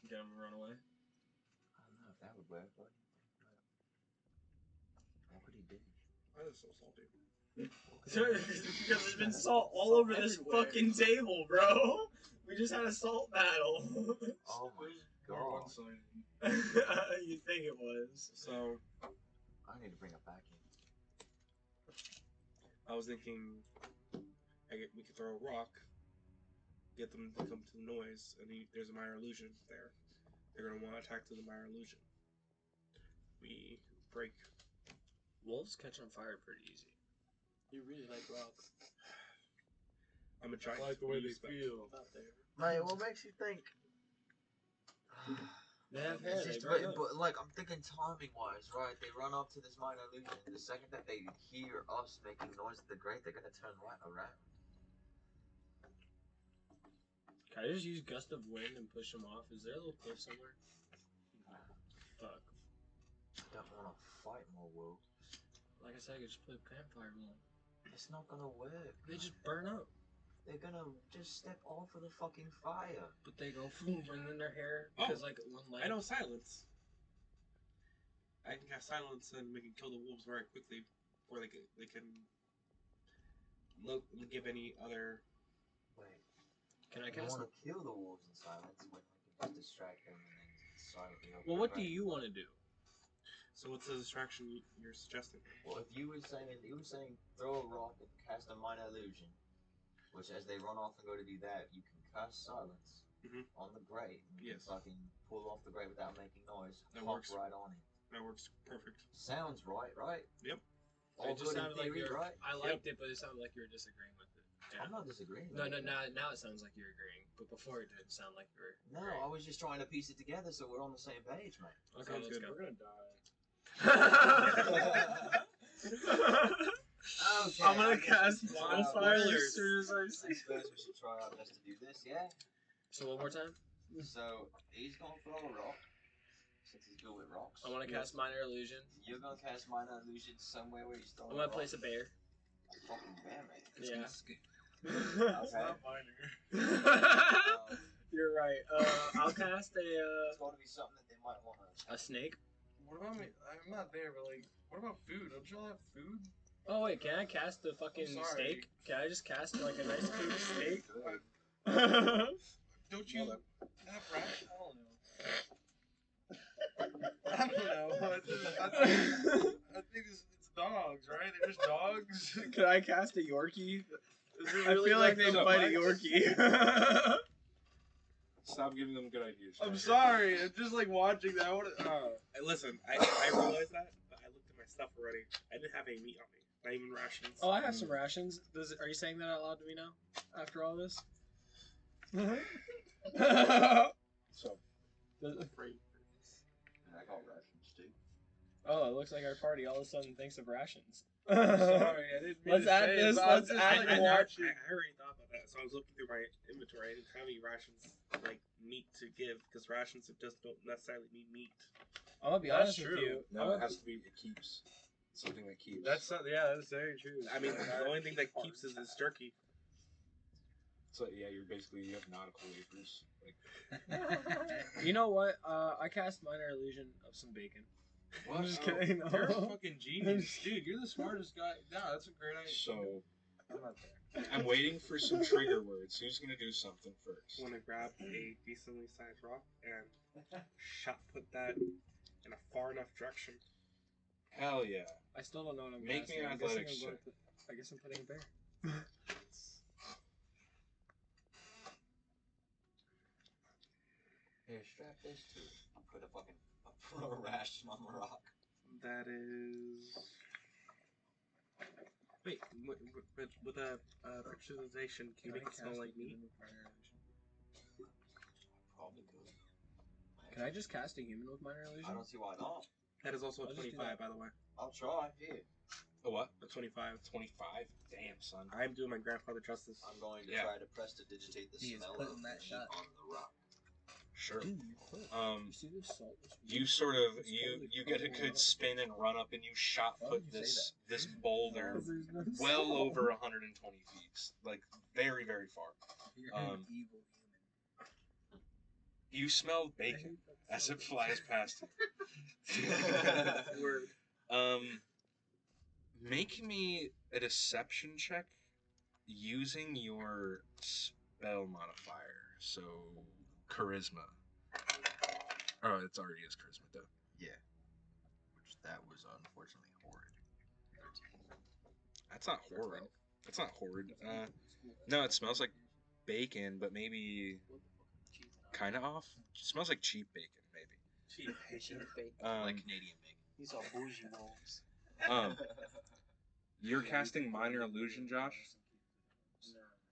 Get them to run away? I don't know if that would work, but they're pretty big. Why is it so salty? Because there's been salt all over this fucking table, bro. We just had a salt battle. Oh my Or god. you think it was? So I need to bring it back in. I was thinking, we could throw a rock, get them to come to the noise, and there's a minor illusion there. They're gonna want to attack to the minor illusion. We break. Wolves catch on fire pretty easy. You really like rock. I'm a giant. I like the way they respect. feel. Out there. Mate, what makes you think? They have It's hair, just, they burn up. but like I'm thinking timing wise, right? They run up to this minor illusion. The second that they hear us making noise at the grate, they're gonna turn right around. Can I just use gust of wind and push them off? Is there a little cliff somewhere? Fuck. I don't want to fight more wolves. Like I said, I could just play campfire with them. It's not gonna work. They just burn up. They're gonna just step off of the fucking fire. But they go boom, and then their hair, because like one leg. I know silence. I can cast silence and we can kill the wolves very quickly before they can give any other. Wait. Can I I cast? want to kill the wolves in silence when I can just distract them and then silently open Well, the what do grate. you want to do? So what's the distraction you're suggesting? Well, if you were saying throw a rock and cast a minor illusion, which as they run off and go to do that, you can cast silence on the grate. And you Yes. can fucking pull off the grate without making noise. That Hop works. right on it. That works perfect. Sounds right? Yep. All It just good in sounded like theory, you're. right? I liked it, but it sounded like you were disagreeing with it. I'm not disagreeing. No, now it sounds like you're agreeing, but before it did sound like you were. No, I was just trying to piece it together so we're on the same page, man. Okay, Sounds let's good. go. We're gonna die. Okay, I'm gonna I guess cast we should try bonfire out as this. soon as I I see. suppose we should try our best to do this, yeah? So one more time. So, he's gonna throw a rock, since he's good with rocks. I want to cast minor illusion. You're gonna cast minor illusion somewhere where he's throwing I'm a gonna rock. place a bear. Fucking bear, man. Yeah. It's Okay. not minor. You're right. I'll cast It's gotta be something that they might wanna... a snake. What about me? I'm not there, but like, what about food? Don't y'all have food? Oh wait, can I cast the fucking I'm sorry. steak? Can I just cast like a nice cute steak? Don't you have rash? I don't know. I think it's dogs, right? They're just dogs. Can I cast a Yorkie? I really feel like like they those fight a bites? Yorkie. Stop giving them good ideas. I'm Jack. sorry. It's just like watching that. Listen, I realized that, but I looked at my stuff already. I didn't have any meat on me. Not even rations. Oh, I have some rations. Are you saying that out loud to me now? After all this? So, I got rations too. Oh, it looks like our party all of a sudden thinks of rations. Sorry, I didn't mean Let's to add say this, it, but I'm let's just add like more. watching. I already thought about that, so I was looking through my inventory. I didn't have any rations, like meat to give, because rations just don't necessarily mean meat. I'm gonna be That's honest true. with you. no, it has to be. It keeps something that keeps. That's very true. I mean, the only thing that keeps is this jerky. So yeah, you have nautical wafers. Like, You know what? I cast minor illusion of some bacon. What? I'm just kidding. No. You're a fucking genius, dude. You're the smartest guy. No, that's a great idea. so I'm not there. I'm waiting for some trigger words. Who's gonna do something first? I'm gonna grab a decently sized rock and put that in a far enough direction. Hell yeah! I still don't know what I'm Make me casting. an I'm guessing athletics I'm going check. to- I guess I'm putting a bear. Here, strap this to it. Put a fucking ration on the rock. That is. Wait, with a picturization, can you make it smell like meat? Probably could. Can I just cast a human with minor I illusion? don't see why not. That is also a I'll just do 25, that. by the way. I'll try. Here. A what? A 25. 25. Damn, son. I'm doing my grandfather justice. I'm going to Yeah. try to prestidigitate the He is smell putting of that meat shot. on the rock. Sure. Dude, you could. You see this salt? You sort of It's you totally you get a purple good up. spin and run up and you shot Why put would you say this this boulder Because there's no well salt. over 120 feet, like very very far. You're Um, an evil human. You smell bacon as it flies past you. Word. Make me a deception check using your spell modifier. So charisma. Oh, it's already is charisma though. Yeah. Which that was unfortunately horrid. 13. That's not horrid. That's not horrid. No, it smells like bacon, but maybe kind of off. It smells like cheap bacon, maybe. Like Canadian bacon. These are bougie wolves. You're casting minor illusion, Josh.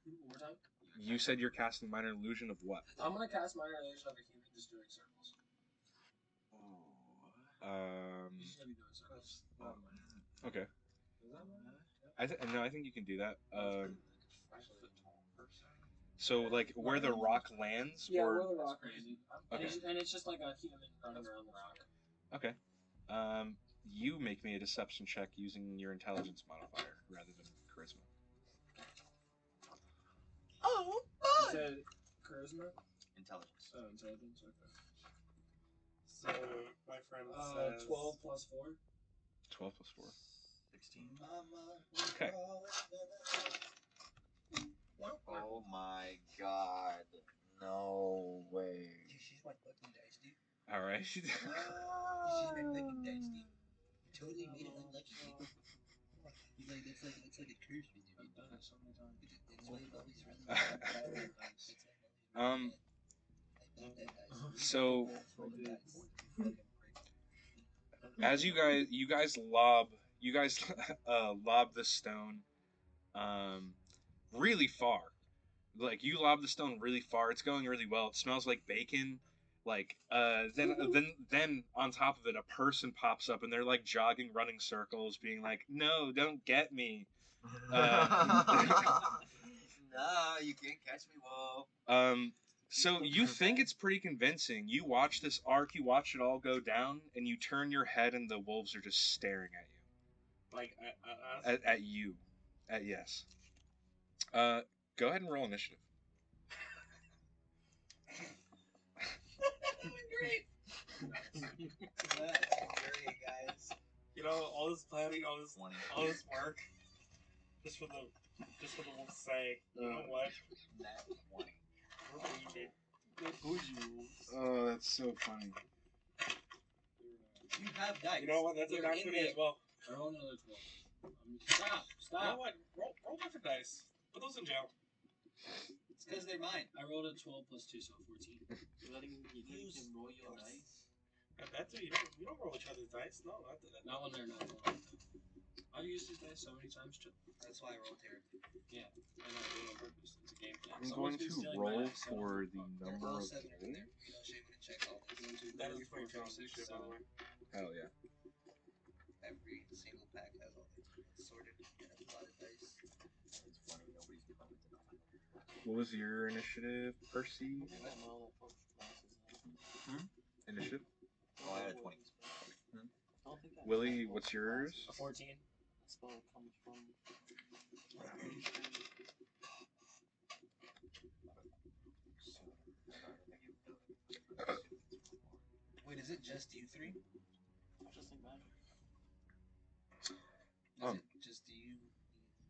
One more time? You said you're casting minor illusion of what? I'm gonna cast minor illusion of a human just doing circles. He's gonna be doing circles. Okay. Is that right? No, I think you can do that. So like where the rock lands, Yeah, or where the rock is. Okay. And it's just like a human running around the rock. okay. You make me a deception check using your intelligence modifier rather than charisma. Oh, you said charisma? Intelligence. Oh, intelligence, okay. So my friend says 12 plus 4. 12 plus 4. 16. Okay. Oh my god. No way. She's my fucking dice, dude. All right. She's my fucking dice, dude. You totally made it unlucky. He's like, it's like a curse with you. I've done it so many times. It's why you've always really So as you guys lob the stone, really far. Like you lob the stone really far. It's going really well. It smells like bacon. Like then on top of it, a person pops up and they're like jogging, running circles, being like, "No, don't get me." Nah, you can't catch me, Whoa. So you think it's pretty convincing. You watch this arc, you watch it all go down, and you turn your head, and the wolves are just staring at you. Like At you. Yes. Go ahead and roll initiative. Great. That's great, guys. you know, all this planning, all this work, just for the one to say, you know what? Nat 20. We're bougie. Oh, that's so funny. You have dice. You know what? That's a You're nat in 20 there. as well. I roll another 12. Stop! You know what? Roll different dice. Put those in jail. It's because they're mine. I rolled a 12 plus 2, so 14. You letting him roll your dice? That's it. You don't roll each other's dice. No, Not when they're not rolling. I've used these dice so many times, Chip. That's why I rolled terribly. Yeah, I know, I do it on purpose. It's a game thing. I'm Someone's going been to stealing roll my dice, so I for don't the fuck. number Roll of 7 over there. wolves. You know, Shane would check all this. 1, 2, That 3, is 4, 5, 6, shit, by the way. Hell yeah. Every single pack has all the sorted and a lot of dice. It's funny, nobody's commented on it. What was your initiative, Percy? I think I know that folks glasses. Initiative? Oh, I had a 20. I don't think I Willie, know what's folks' yours? A glasses. 14. That spell comes from. Wait, is it just you three? Just think magic. Is it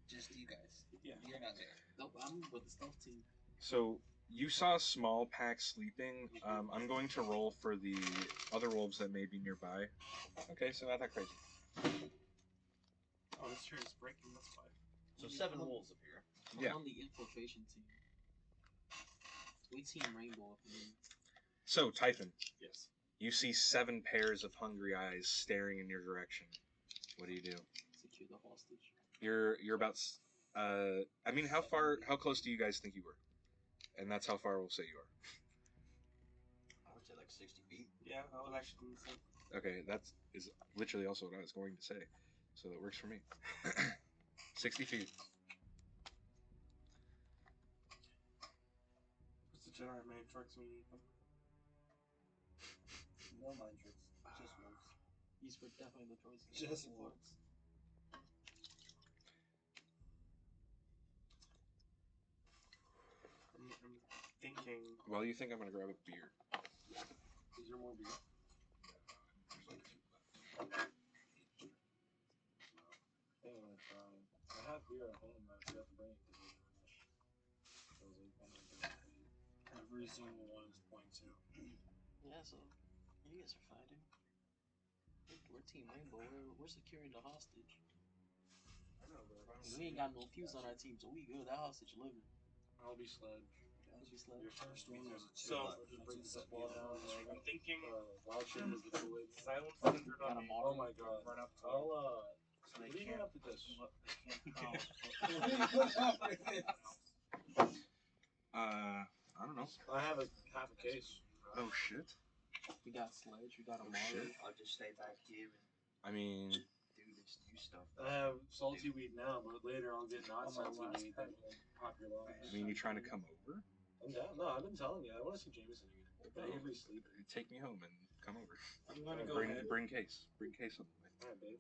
just you guys? Yeah. You're not there. Nope, I'm with the stealth team. So you saw a small pack sleeping. I'm going to roll for the other wolves that may be nearby. Okay, so not that crazy. Oh, this tree is breaking. That's why. So 7 wolves appear. I'm Yeah. on the infiltration team. We team rainbow up in. So, Typhon, Yes. you see 7 pairs of hungry eyes staring in your direction. What do you do? Secure the hostage. You're about. I mean, how close do you guys think you were? And that's how far we'll say you are. I would say like 60 feet. Yeah, I was actually going to say. Okay, that's is literally also what I was going to say. So that works for me. 60 feet. What's the general main trucks we need? No mind tricks. Just wolves. These were definitely the choices. Just wolves. I'm thinking. While you think, I'm gonna grab a beer. Is there more beer? I think I'm gonna try. I have beer at home, but I forgot to bring it because it was finished. So I was like, oh my god. Every single one is 0.2. Yeah, so you guys are fighting. We're team rainbow. We're securing the hostage. I know, but if I'm We ain't got no fuse on our team, so we good. That hostage living. I'll be Sledge. That'll be sledge. Your first one was a 2. So, just bring this wall down. I'm thinking. Wild shape is the fluid. Silence centered Got on a me. Oh my god. Run up to I'll, So what they do you can't. get up with this? I don't know. I have a half a case. Oh shit. We got sledge. We got a Oh, Mari. shit. I'll just stay back here and I mean, do this new stuff. I have salty weed now, but later I'll get not salty weed that will popularize. you trying to come over? I'm down. No, I've been telling you. I want to see Jameson again. I Avery sleeping. Take me home and come over. I'm gonna go ahead. Bring case. Bring case on the way. Alright, babe.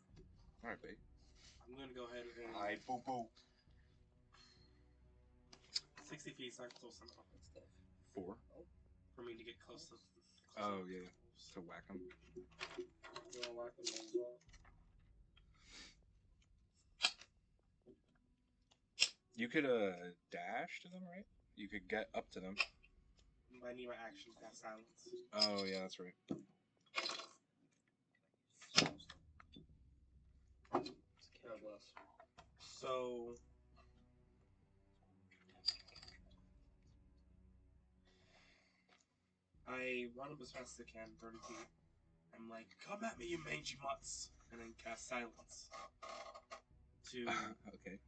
All right, babe. I'm gonna go ahead and. Alright, boo boo. 60 feet is not close enough 4. for me to get close to. Oh yeah. To whack them. You want to whack the names off? You could dash to them, right? You could get up to them. I need my action to cast silence. Oh yeah, that's right. God bless. So. I run up as fast as I can, 30 feet. I'm like, come at me, you mangy mutts! And then cast silence. To Okay.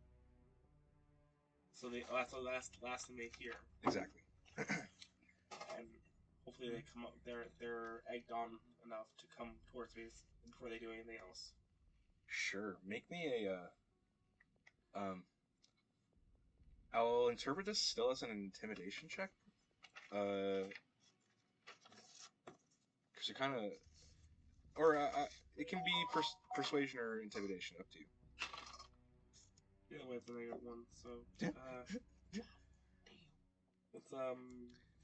So that's the last thing they hear, Exactly. and hopefully they come up. They're egged on enough to come towards me before they do anything else. Sure. Make me a I'll interpret this still as an intimidation check. Because you kind of, or it can be persuasion or intimidation, up to you. Yeah, with the -1, so it's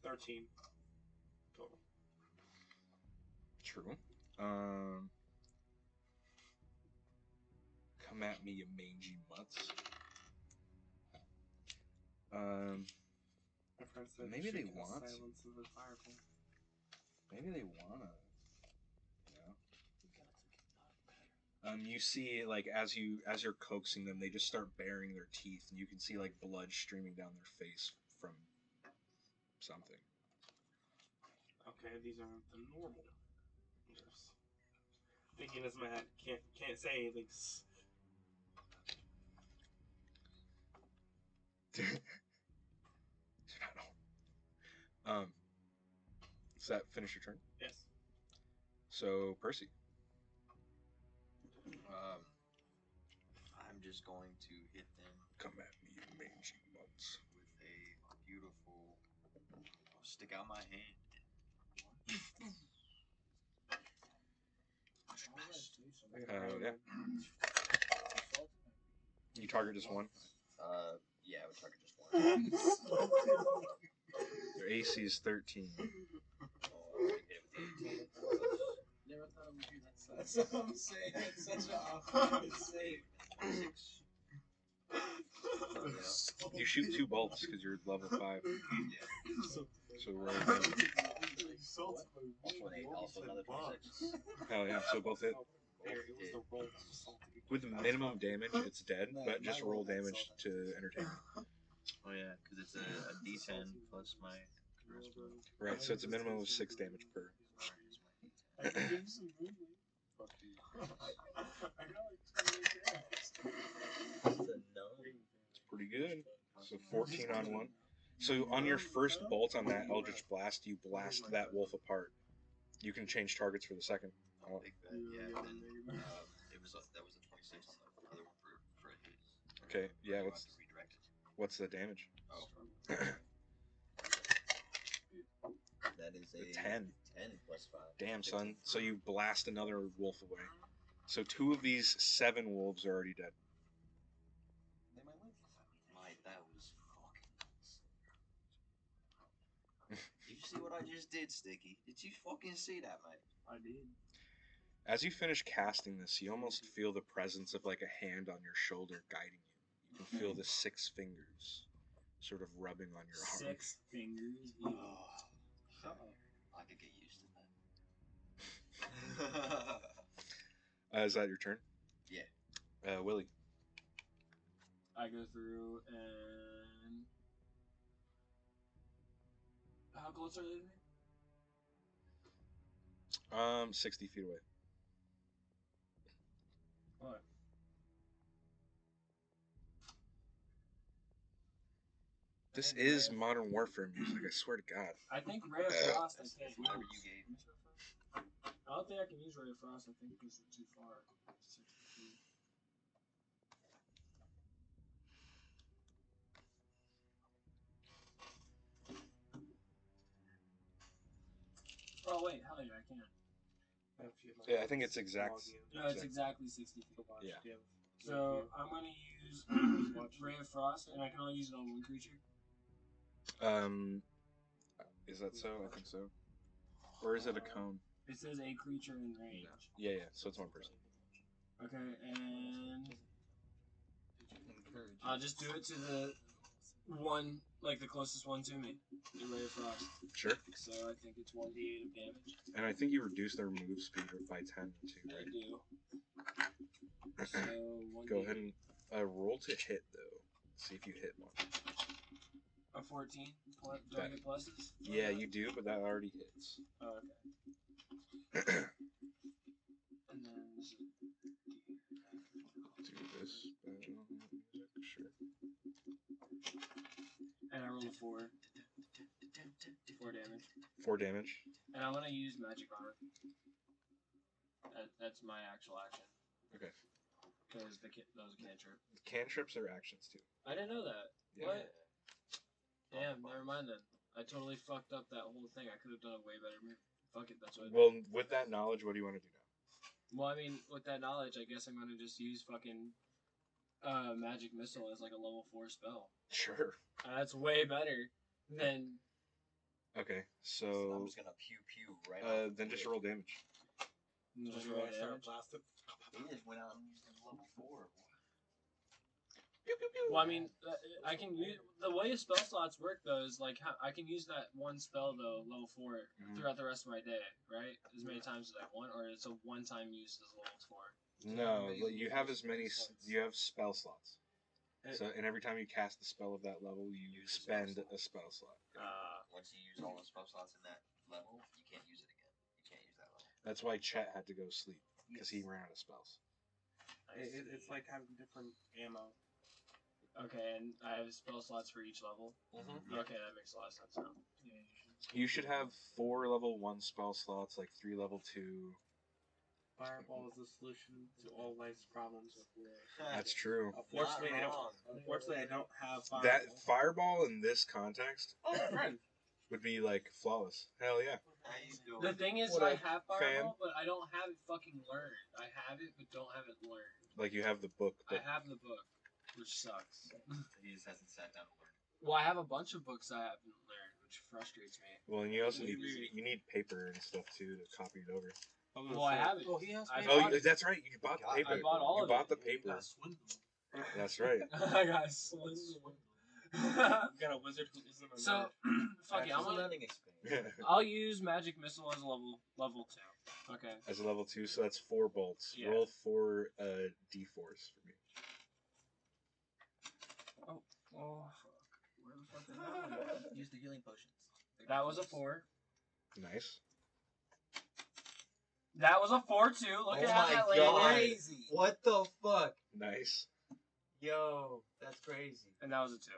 13 total. True. Come at me, you mangy mutts. My friend said Maybe they shoot the want. silence of the fireball. Maybe they wanna. You see, like as you're coaxing them, they just start baring their teeth, and you can see like blood streaming down their face from something. Okay, these aren't the normal nurse. Thinking as my head, can't say anything. Does that finish your turn? Yes. So Percy. I'm just going to hit them. Come at me, you mangy mutts. With a beautiful. I'll stick out my hand. Yeah. You target just one? Yeah, I would target just one. Your AC is 13. Never thought I would do that. That's what I'm saying. It's such an awkward save. You shoot 2 bolts because you're level 5. Yeah. So roll again. Also another 26. Hell yeah, so both hit. There, it was the roll salty. With minimum damage, it's dead, but just roll damage to entertain. Oh yeah, because it's a D10 plus my charisma. Right, so it's a minimum of 6 damage per. I can give you some movement. Fuck you. I got like 2 It's pretty good. So 14 on one. So on your first bolt on that Eldritch Blast, you blast that wolf apart. You can change targets for the second. I'll take that. Yeah, and then that was a 26 on the other one for a hit. Okay, yeah. Or do I have to redirect it? What's the damage? Oh. That is a 10. 10 plus 5. Damn, son. So you blast another wolf away. So 2 of these 7 wolves are already dead. They might live. That was fucking nice. Did you see what I just did, Sticky? Did you fucking see that, mate? I did. As you finish casting this, you almost feel the presence of like a hand on your shoulder guiding you. You can feel the 6 fingers sort of rubbing on your arm. 6 fingers. Shut up. I could get used to that. Is that your turn? Yeah. Willie. I go through and how close are they to me? 60 feet away. What? This is Modern Warfare music, I swear to God. I think Ray of Frost I can't whatever use. you gave. I don't think I can use Ray of Frost. I think because it's too far. 60 feet. Oh wait, hell yeah, I can. Yeah, I think it's exact. No, it's exactly 60 feet. Yeah. So I'm gonna use Ray of Frost, and I can only use it on one creature. Is that so? I think so. Or is it a cone? It says a creature in range. Yeah, yeah. So it's one person. Okay, and I'll just do it to the one, like the closest one to me. The Ray of Frost. Sure. So I think it's 1d8 of damage. And I think you reduce their move speed by 10 too, I right? do. So 1d8. Go ahead and roll to hit though. See if you hit one. A 14. Do I get pluses? Yeah, you do, but that already hits. Oh, okay. And then this is Do this. Sure. I rolled a 4. 4 damage. 4 damage. And I'm gonna use magic armor. That's my actual action. Okay. Because that was a cantrip. Cantrips are actions too. I didn't know that. Yeah. What? Damn, never mind then. I totally fucked up that whole thing. I could have done a way better move. Fuck it, that's what. Well, with that knowledge, what do you want to do now? Well, I mean, with that knowledge, I guess I'm gonna just use fucking magic missile as like a level 4 spell. Sure. That's way better than. Okay, I'm so just gonna pew pew right off. then just roll damage. Just Roll roll extra damage. blasted. He just went out and used his level 4. Well, I mean, I can use the way spell slots work though is like I can use that one spell though, level 4, throughout the rest of my day, right? As many times as I want, or it's a one-time use as level 4. No, you have as many. You have spell slots. So, and every time you cast a spell of that level, you spend a spell slot. Once you use all the spell slots in that level, you can't use it again. You can't use that level. That's why Chet had to go sleep because he ran out of spells. It's like having different ammo. Okay, and I have spell slots for each level. Mhm. Okay, that makes a lot of sense now. Yeah, You should have 4 level 1 spell slots, like 3 level 2. Fireball is the solution to all life's problems. That's true. Unfortunately, I wrong. don't have fireball. That fireball in this context Oh, friend. would be like flawless. Hell yeah. How you doing? The thing is, What I up, have fam? fireball, but I don't have it fucking learned. I have it, but don't have it learned. Like you have the book, I but have the book, which sucks. He just hasn't sat down and learned. Well, I have a bunch of books I haven't learned, which frustrates me. well, and you also You need paper and stuff too to copy it over. Well, I have it. Oh, he has. I Oh, bought it. that's right. You bought the paper. I bought all you of bought it. the paper. Got swindled. That's right. I got swindled. You got a wizard who isn't a So, nerd. fuck it. I'm It's a gonna. learning experience. I'll use magic missile as a level 2. Okay. As a level 2, so that's 4 bolts. Yeah. Roll 4 d4s for me. Oh, fuck. Where the fuck did that one go? Use the healing potions. That was a 4. Nice. That was a 4 too. Look Oh at how my that God. landed. Crazy. What the fuck? Nice. Yo, that's crazy. And that was a 2.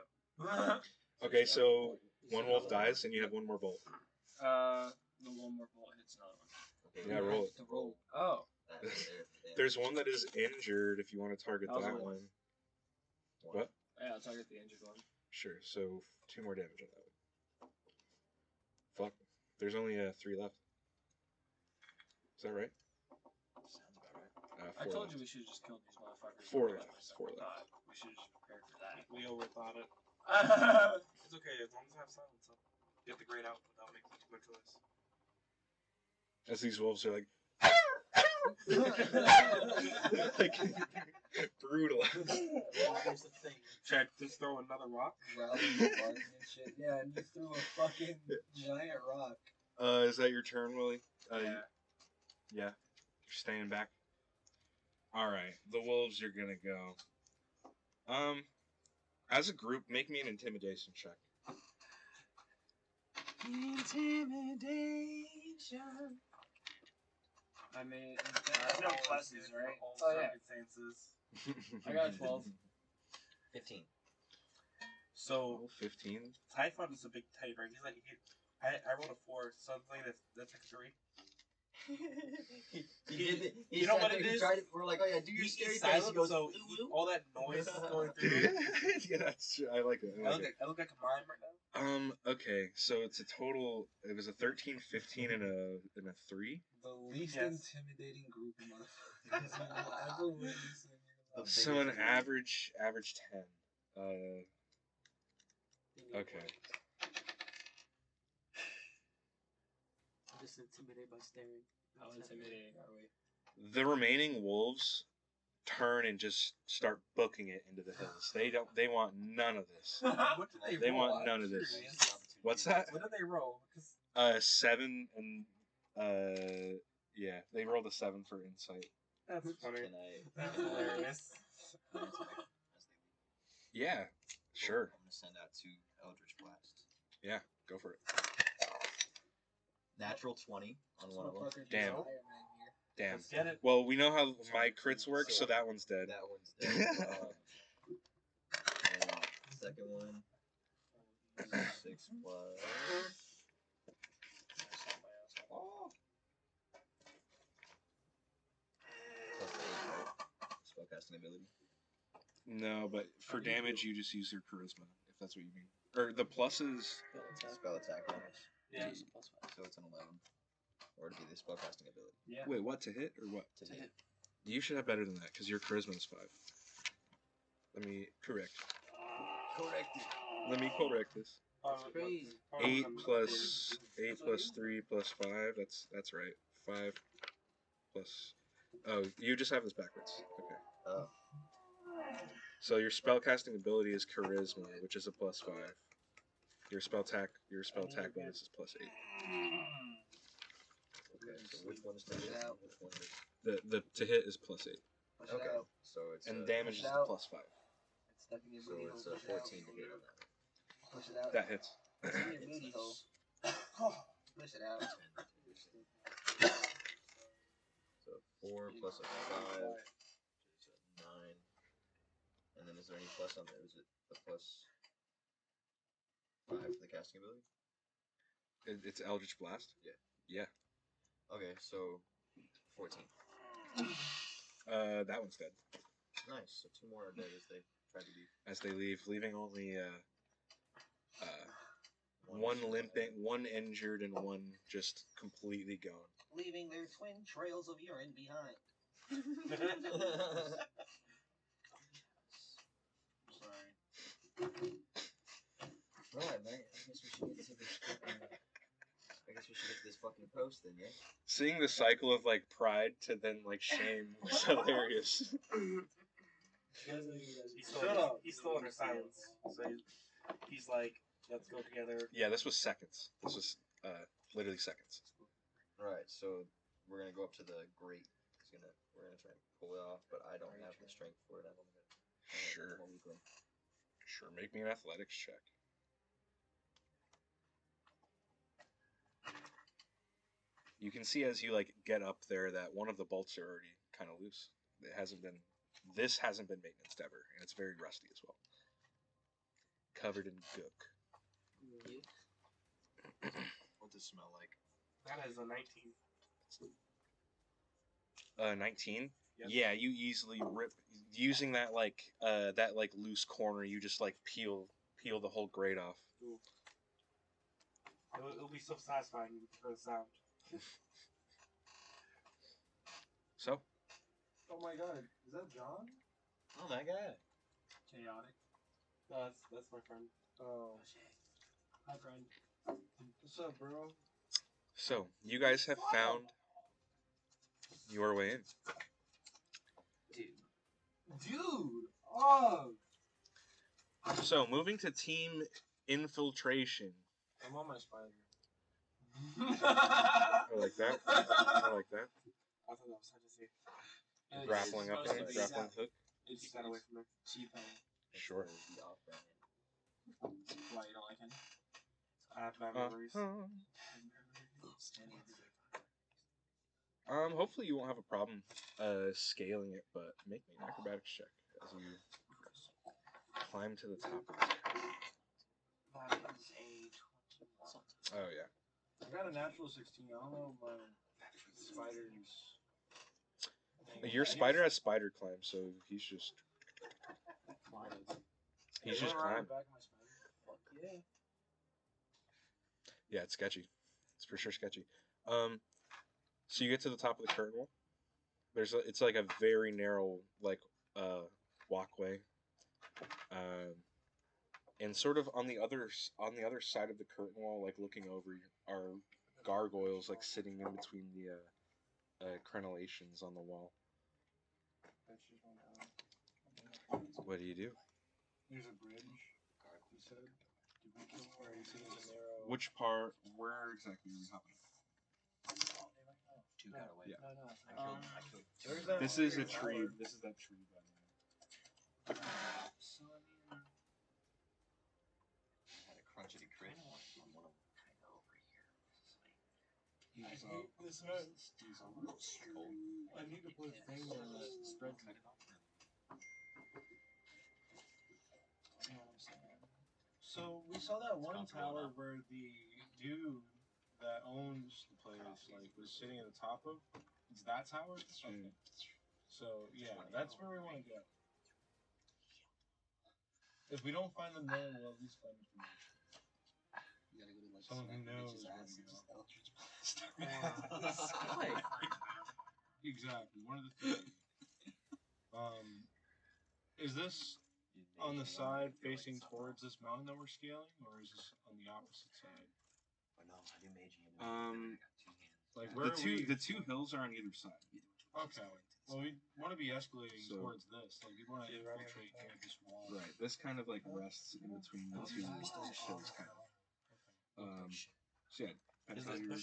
Okay, so one wolf dies and you have 1 more bolt. The one more bullet hits another one. Okay, Yeah, we roll have it. to roll Oh. that right there for damage. There's one that is injured if you want to target That was that a one. One. What? Yeah, I'll target the injured one. Sure, so 2 more damage on that one. Fuck. There's only 3 left. Is that right? Sounds about right. 4 I told left. you we should have just killed these motherfuckers. 4 Like left. I 4 left. thought. We should have just prepared for that. We overthought it. It's okay as long as I have silence up. Get the great output without making too much noise. As these wolves are like, like brutal. Here's the thing. Should I just throw another rock? Growling and barking and shit. Yeah, and you threw a fucking giant rock. Is that your turn, Willie? Yeah. Yeah. You're staying back. All right, the wolves are gonna go. As a group, make me an intimidation check. Intimidation. I made. No pluses, right? All Oh, yeah. circumstances. I got a 12. 15. So 15. Typhon is a big type, right? He's like, I rolled a 4, so it's like that's like a 3. He did it. He You know sat what there, it he is? tried it. We're like, oh yeah, do your He's scary face. silent, He goes, so all that noise is going through him. Yeah, that's true. I like it. I like it. I look like a mime right now. Okay, so it's a total. It was a 13, 15, and a 3. The least Yes. intimidating group of motherfuckers you will ever witness in your life. So an average 10. Okay. I'm just intimidated by staring. How intimidating are we? The remaining wolves turn and just start booking it into the hills. They want none of this. What did They roll? want none of this. What's that? What did they roll? 'Cause 7 and yeah, they rolled a 7 for insight. that's funny. Can I? That's hilarious. Can I attack as they leave? Yeah, sure. I'm gonna send out 2 Eldritch Blasts. Yeah, go for it. Natural 20 on one of them. Motherfucker, Damn. Iron Man here. Damn. Let's get it. Well, we know how my crits work, so that one's dead. That one's dead. And second one. 6 plus. Oh. Plus 8, right? Spellcasting ability. No, but for damage, you just use your charisma, if that's what you mean. Or the pluses. Spell attack bonus. Yeah. So it's an 11. Or to be the spellcasting ability. Yeah. Wait, what, to hit or what? To hit. You should have better than that, because your charisma is 5. Let me correct. Let me correct this. Crazy. 8 plus 3 plus 5. That's right. 5 plus. Oh, you just have this backwards. Okay. Oh. So your spellcasting ability is charisma, which is a plus 5. Your spell attack bonus is plus 8. Okay, so which one is to hit? Which one is... The to hit is plus 8. Okay, so it's... And damage is the plus 5. So it's 14 to hit on that. Push it out. That hits. It's in your booty hole. Push it out. So 4 plus a 5, so 9. And then is there any plus on there? Is it a plus 5 for the casting ability? It's Eldritch Blast? Yeah. Yeah. Okay, so 14. That one's dead. Nice. So 2 more are dead as they try to leave. As they leave, leaving only one limping, one injured, and one just completely gone. Leaving their twin trails of urine behind. Sorry. Right, mate. I guess we should get to this fucking post then, yeah? Seeing the cycle of like pride to then like shame was hilarious. He's still under silence. So he's like, let's go together. Yeah, this was seconds. This was literally seconds. Right, so we're gonna go up to the grate. We're gonna try and pull it off, but I don't have the strength for it. Sure. Sure, make me an athletics check. You can see as you like get up there that one of the bolts are already kind of loose. This hasn't been maintained ever, and it's very rusty as well. Covered in gook. What does it smell like? That is a 19. 19? Yep. Yeah, you easily rip using that loose corner. You just like peel the whole grate off. Ooh. It'll be so satisfying for the sound. So, Oh my god, is that John? Oh my god. Chaotic. No, that's my friend. Oh. Hi, friend. What's up, bro? so you guys have found your way in. Dude! Oh! So moving to team infiltration. I'm on my spider. I like that. I like that. I thought that was hard to see. Grappling up there, grappling hook. Keep that away from me. Cheap. Sure. Why you don't like him? I have bad memories. Hopefully you won't have a problem scaling it, but make me an acrobatics check as you climb to the top of the tower. That is a 21. Oh yeah. I got a natural 16. I don't know my spiders. Your spider has spider climb, so he's just climbing. Back of my spider. Fuck yeah. Yeah, it's sketchy. It's for sure sketchy. So you get to the top of the curtain wall. It's like a very narrow walkway. And sort of on the other side of the curtain wall, like looking over, are gargoyles like sitting in between the crenellations on the wall. What do you do? There's a bridge. You said. Did we kill where you see the narrow? Which part? Where exactly are we hopping? 2 got away. Yeah. No. I killed 2. Where's that? This is a tree. This is that tree. By the way. So I mean, I had a crunchity crit on one of them, kind of over here. I hate this hut. I need to put a thing on that spread. you know what I'm saying? So we saw that one tower where the dude that owns the place like was sitting at the top of. It's that tower. Okay. So yeah, that's where we want to go. If we don't find them there, we'll at least find information. You gotta go to like Someone who smack the knows bitch's where ass to and go. just Eldritch Blast. Exactly. One of the three. Is this on the side facing towards this mountain that we're scaling, or is this on the opposite side? Like where the two hills are on either side. Okay. Well, we want to be escalating So- towards this. Like we want to infiltrate near this wall. Right. This kind of like rests in between the two hills, kind of. So yeah, depends how you're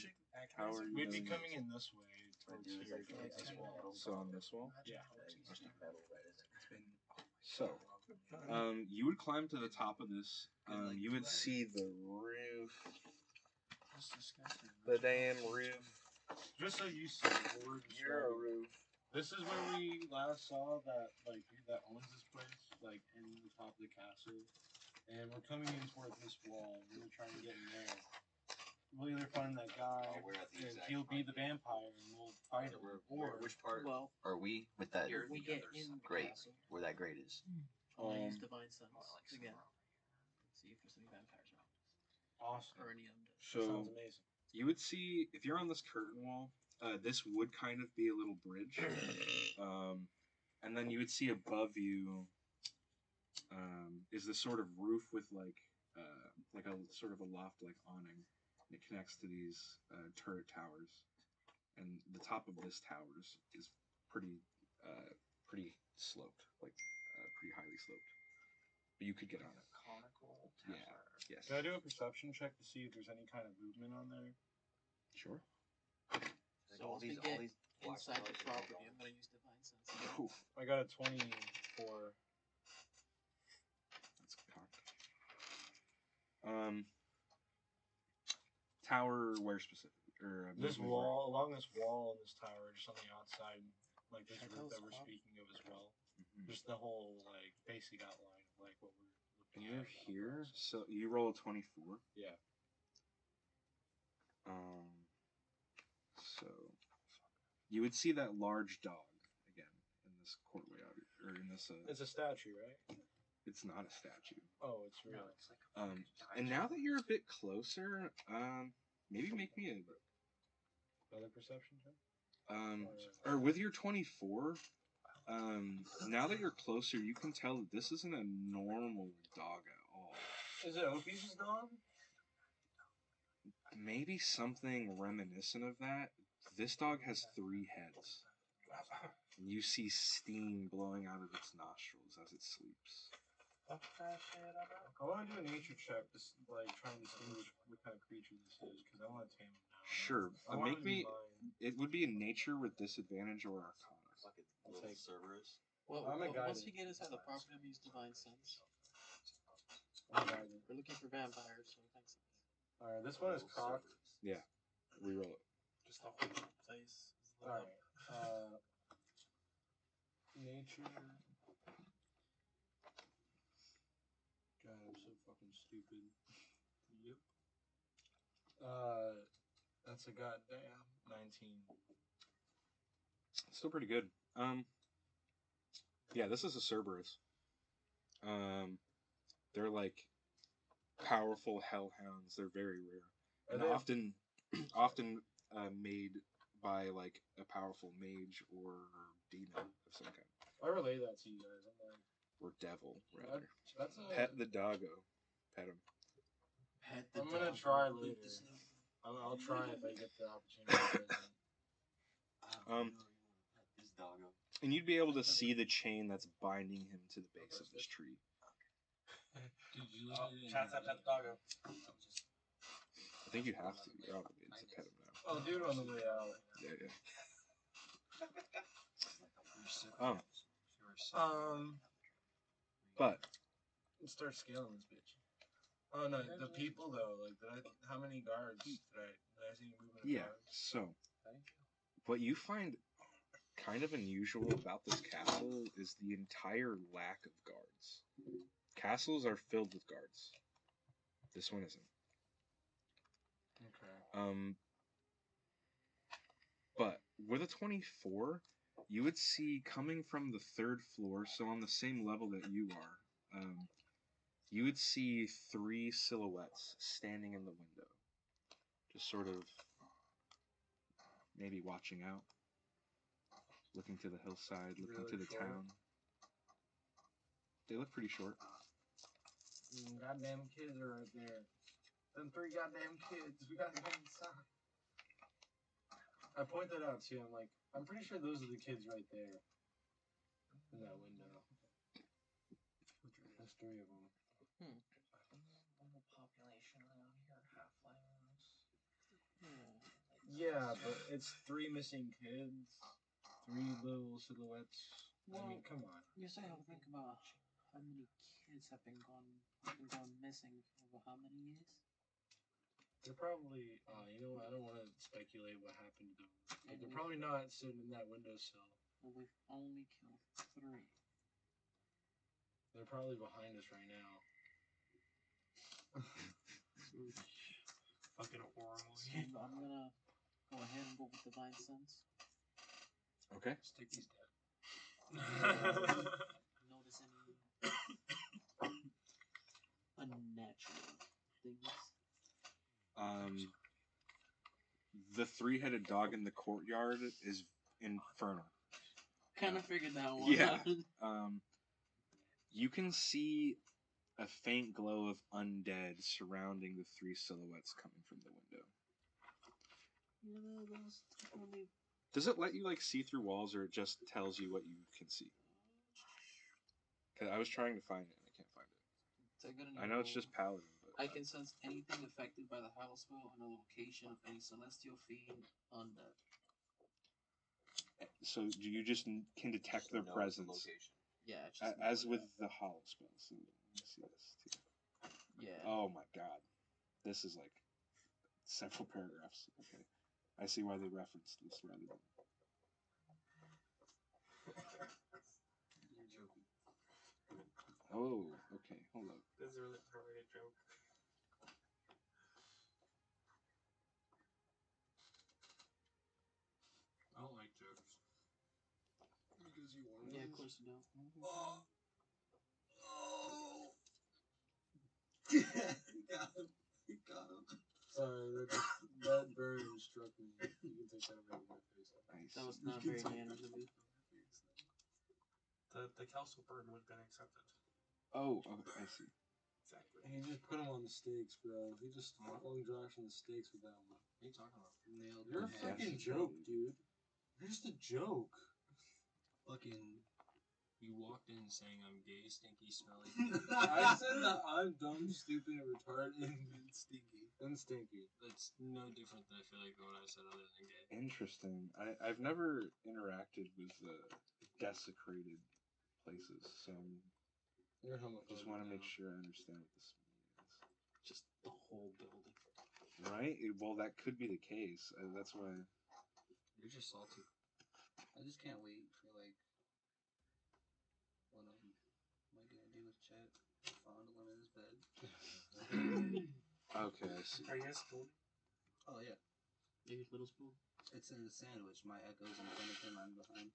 how are you We'd be doing coming this? in this way towards here, towards this wall. So on this wall. Yeah. So, you would climb to the top of this. You would see the roof, the damn roof. Just so you see, we're describing- roof. This is where we last saw that like dude that owns this place, like in the top of the castle, and we're coming in towards this wall. We're trying to get in there. We'll either find that guy, and he'll be the vampire, and we'll fight him, or Which part Well, are we with that? we get in the Great. castle. Where that grate is. I'll use divine sense again. See if there's any vampires around awesome. or any undead. That sounds So amazing. you would see if you're on this curtain wall. This would kind of be a little bridge, and then you would see above you is this sort of roof with like a sort of a loft like awning. It connects to these turret towers, and the top of this towers is pretty sloped, like pretty highly sloped. But you could get on it. Conical Yeah. Yes. Can I do a perception check to see if there's any kind of movement on there? Sure. So once we get inside the property, I'm gonna use divine sense. Oof, I got a 24. that's cocked. Tower where specific or This movement wall, along this wall and this tower, just on the outside, like this Check roof those that we're out. speaking of as well. where? Mhm. Just the whole like basic outline of like what we're And looking you're at. here, so you roll a 24. Yeah. So you would see that large dog again in this courtway out or in this. It's a statue, right? It's not a statue. Oh, it's real. And now that you're a bit closer, maybe make me Another perception check? or with your 24. Now that you're closer, you can tell that this isn't a normal dog at all. Is it Opie's dog? Maybe something reminiscent of that. This dog has 3 heads. And you see steam blowing out of its nostrils as it sleeps. I want to do a nature check, just like trying to distinguish what kind of creature this is, because I want to tame him now. Sure. I want Make it to be me. mine. It would be a nature with disadvantage or arcana. I'll take Cerberus. Well, I'm a guy once that- we get inside the property, I'm gonna use divine sense. Alright, We're looking for vampires, so divine sense. this one is cocked. Reroll it. Just the whole place. is lit up. Alright. Nature. God, I'm so fucking stupid. Yep. That's a goddamn 19. Still pretty good. Yeah, this is a Cerberus. They're like powerful hellhounds. They're very rare, Are and they- often made by like a powerful mage or demon of some kind, I relay that to you guys. I'm like, or devil rather. that's a. Pet the doggo. Pet him. Pet the I'm gonna dog, try live later. to see. I'll try if I get the opportunity. His doggo. And you'd be able to see the chain that's binding him to the base of this tree. Shots at that doggo. I think you have to. You're obligated to pet him now. I'll do it on the way out. Yeah. But Let's start scaling this bitch. Oh no, the people though, like how many guards did I see you moving? yeah, so what you find kind of unusual about this castle is the entire lack of guards. Castles are filled with guards. This one isn't. Okay. But with a 24, you would see coming from the 3rd floor, so on the same level that you are, you would see 3 silhouettes standing in the window, just sort of maybe watching out, looking to the hillside, looking Really to the short? town. They look pretty short. Goddamn kids are right there. Them 3 goddamn kids. We gotta go inside. I point that out too. I'm like, I'm pretty sure those are the kids right there. In that window. There's 3 of them. Little population around here, half-lines. Yeah, but it's 3 missing kids. 3 little silhouettes. I mean, come on. You say I think about how many kids have been gone missing over how many years? They're probably, you know what, I don't want to speculate what happened to them. But they're probably not sitting in that windowsill. Well, we've only killed 3. They're probably behind us right now. Fucking horrible. So I'm gonna go ahead and go with Divine Sense. Okay. Sticky's dead. Notice any unnatural things? The 3-headed dog in the courtyard is infernal. Kind of figured that one. Yeah. You can see a faint glow of undead surrounding the 3 silhouettes coming from the window. You know, those totally... Does it let you like see through walls, or it just tells you what you can see? Cause I was trying to find it and I can't find it. I know it's just paladin, but I can sense anything affected by the howl spell and the location of any celestial fiend undead. so you just can detect their presence, Yeah, it's just as with the hollow spell. So let me see this too. yeah. Oh my god, this is like several paragraphs. Okay, I see why they referenced this rather than. Oh, okay, hold up. This is a really hard joke. I don't like jokes. Because you want Yeah, of course you don't. Oh. He got him. He got him. Sorry, that burn struck me. You can take that away from my face. That was not very generous of you. The Kelso burn would have been accepted. Oh, okay, I see. Exactly. He just put him on the stakes, bro. He just flung Josh on the stakes with that one. What are you talking about? Nailed You're a my fucking ass. joke, dude. You're just a joke. Fucking. You walked in saying I'm gay, stinky, smelly. I said that I'm dumb, stupid, and retarded, and stinky. And stinky. That's no different than I feel like what I said other than gay. Interesting. I've never interacted with desecrated places, so You're I homophobic. just want to now. make sure I understand what this means. Just the whole building. Right? Well, that could be the case. That's why. You're just salty. I just can't wait for like what am I gonna do with Chet? Fondle him in his bed. Okay, I see. Are you guys cool? Oh yeah, Maybe little spoon. it's in the sandwich. My echo's in front of him. I'm behind.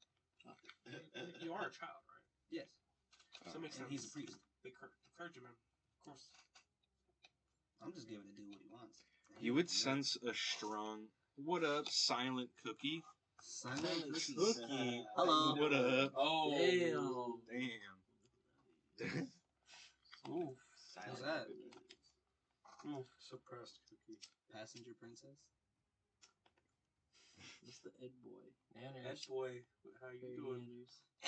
You are a child, right? Yes, So it makes and sense. he's a priest. The clergyman, of course. I'm just giving it to do what he wants. You would sense a strong "What up, silent cookie?" Silent Cookie. Hello. What up? Oh, Damn. Ooh, Who's that? ooh, suppressed cookie. Passenger princess. That's the Ed boy. Ed boy, how you doing?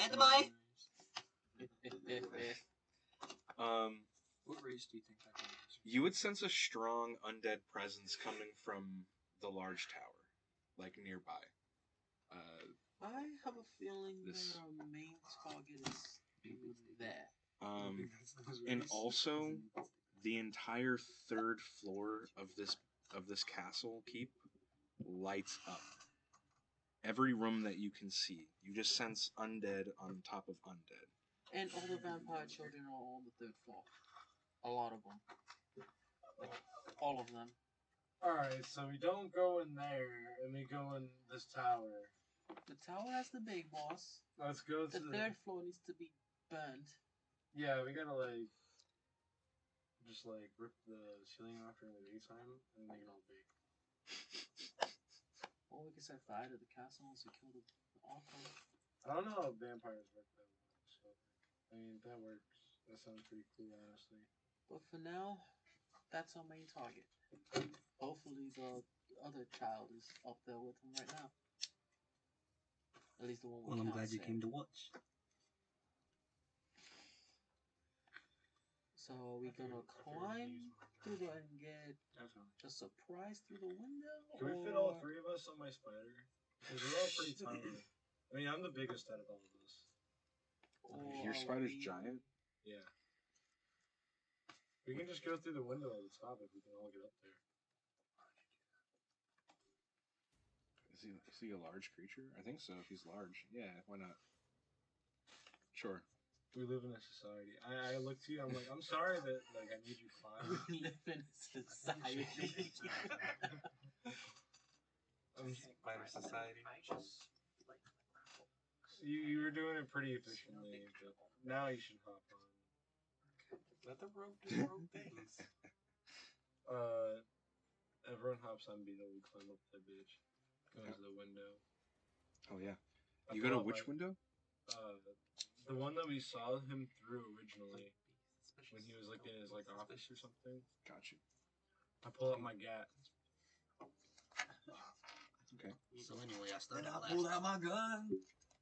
And the boy. What race do you think that is? You would sense a strong undead presence coming from the large tower, like nearby. I have a feeling This- that our main target is there. And also, the entire 3rd floor of this castle keep lights up. Every room that you can see, you just sense undead on top of undead. And all the vampire children are on the 3rd floor. A lot of them. All of them. Alright, so we don't go in there, and we go in this tower. The tower has the big boss. Let's go to The third floor needs to be burnt. Yeah, we gotta, like, just, like, rip the ceiling off during the daytime and make it all big. Or we can set fire to the castle once we kill the Archon. I don't know how vampires work that well, so, I mean, that works. That sounds pretty cool, honestly. But for now, that's our main target. Hopefully the other child is up there with him right now. At least the one we Well, I'm can't glad you save. came to watch. So are we gonna climb through the and get a surprise through the window? Can we fit all three of us on my spider? Because we're all pretty tiny. I mean, I'm the biggest out of all of us. Or Your are spider's we- giant. Yeah. We can just go through the window at the top if we can all get up there. Is he a large creature? I think so. If he's large, yeah. Why not? Sure. We live in a society. I look to you. I'm like, I'm sorry that like I made you climb. We live in a society. Spider society. You were doing it pretty efficiently, but now you should hop on. Let the rope do rope things. Everyone hops on Beetle. We climb up that bitch. Go into the window. Oh yeah. I You go to pull out which my- window? The one that we saw him through originally, when he was like in his like office or something. Gotcha. I pull out my gat. Okay. So anyway, I started I pulled out my gun.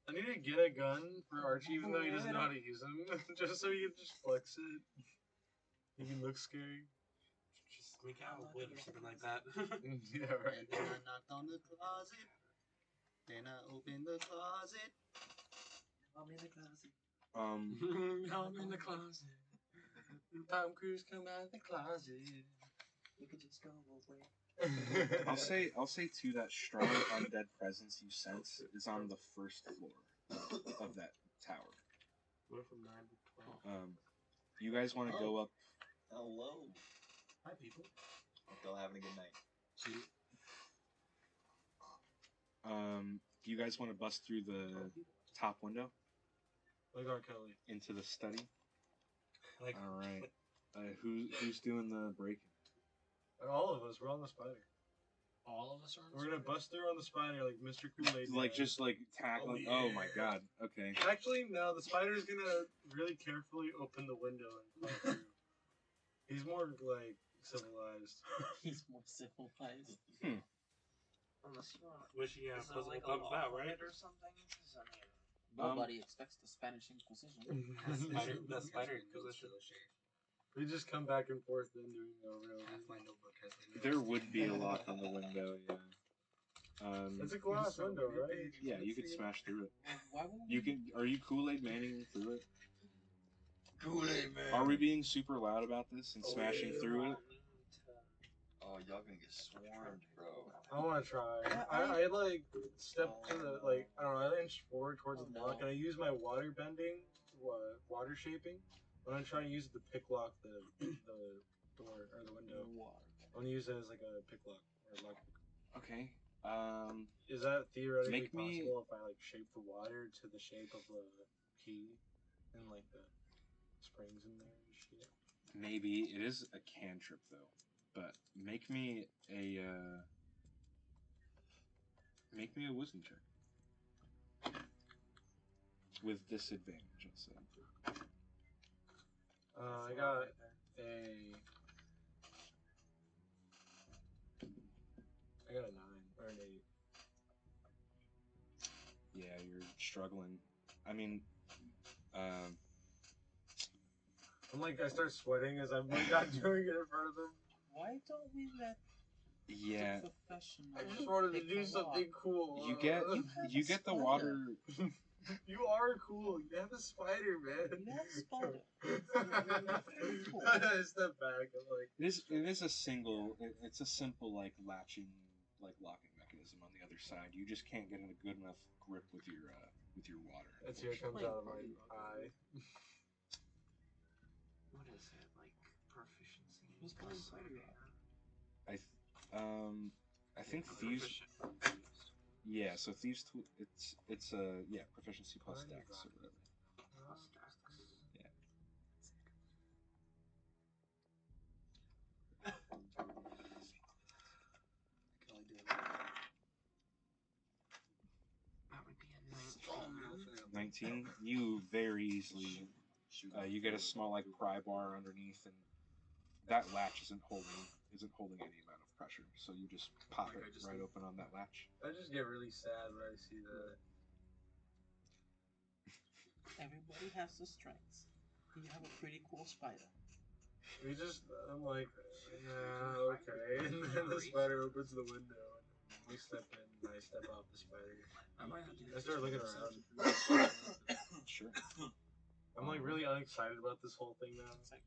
I need to get a gun for Archie, even though he doesn't know how to use them, just so he can just flex it. He can look scary. Just make out wood or something like that. Yeah, right. And then I knocked on the closet. Then I opened the closet. I'm in the closet. Um. I'm in the closet. Tom Cruise come out of the closet. We could just go away. I'll say too that strong undead presence you sense is on the first floor of that tower. We're from 9 to 12. You guys want to go up? Hello. Hi, people. Still having a good night. Do you guys want to bust through the top window Like R. Kelly. into the study? Like, All right. Who's doing the breaking? All of us, we're on the spider. All of us are on the spider? We're gonna bust through on the spider like Mr. Kool-Aid. Like Man. just like tackling. Oh, Oh, yeah. my god. Okay. Actually, no, the spider's gonna really carefully open the window and climb through. He's more, like, civilized. He's more civilized. Unless you want wish he had is there puzzle like a thumbs law out, right? or something? 'Cause I mean, Nobody expects the Spanish Inquisition. The spider inquisition. We just come back and forth then doing it over and over. Half my notebook has the notes. There would be a lock on the window. Yeah. It's a glass window, right? Yeah, you could smash through it. Why would You can. Are you Kool-Aid Manning through it? Kool-Aid man. Are we being super loud about this and smashing through it? Oh, y'all gonna get swarmed, bro. I wanna try. I like, step to the, like, I don't know, I inch forward towards the block, and I use my water bending, water shaping. I'm gonna try and use it to pick lock the door, or the window. I'm gonna use it as like a pick lock, or lock. Okay. Is that theoretically Make me- possible if I like shape the water to the shape of the key and like the springs in there and shit? Maybe it is a cantrip though, but make me a wisdom check with disadvantage. I'll say. I got a. I got a 9 or an 8. Yeah, you're struggling. I mean, I'm like, I start sweating as I'm like not doing it in front of them. Why don't we let yeah. the professional? I just wanted to pick do the something lock? cool. You get the water. You are cool. You have a spider, man. You have a spider. I step back. I'm like, It is a single. It's a simple like latching, like locking mechanism on the other side. You just can't get in a good enough grip with your water. that's here comes out of my eye. What is it? Like proficiency? was playing party rock. I think thieves. Yeah, so thieves. It's yeah, proficiency plus dex or whatever. Yeah. I can only do it. That would be a 19. You very easily. You get a small like pry bar underneath, and that latch isn't holding any amount of pressure. So you just pop it right open on that latch. I just get really sad when I see that. Everybody has their strengths. You have a pretty cool spider. I'm like, yeah, okay. And then the spider opens the window, and we step in, and I step off the spider. I start looking around. Sure. I'm like really unexcited about this whole thing now. It's like,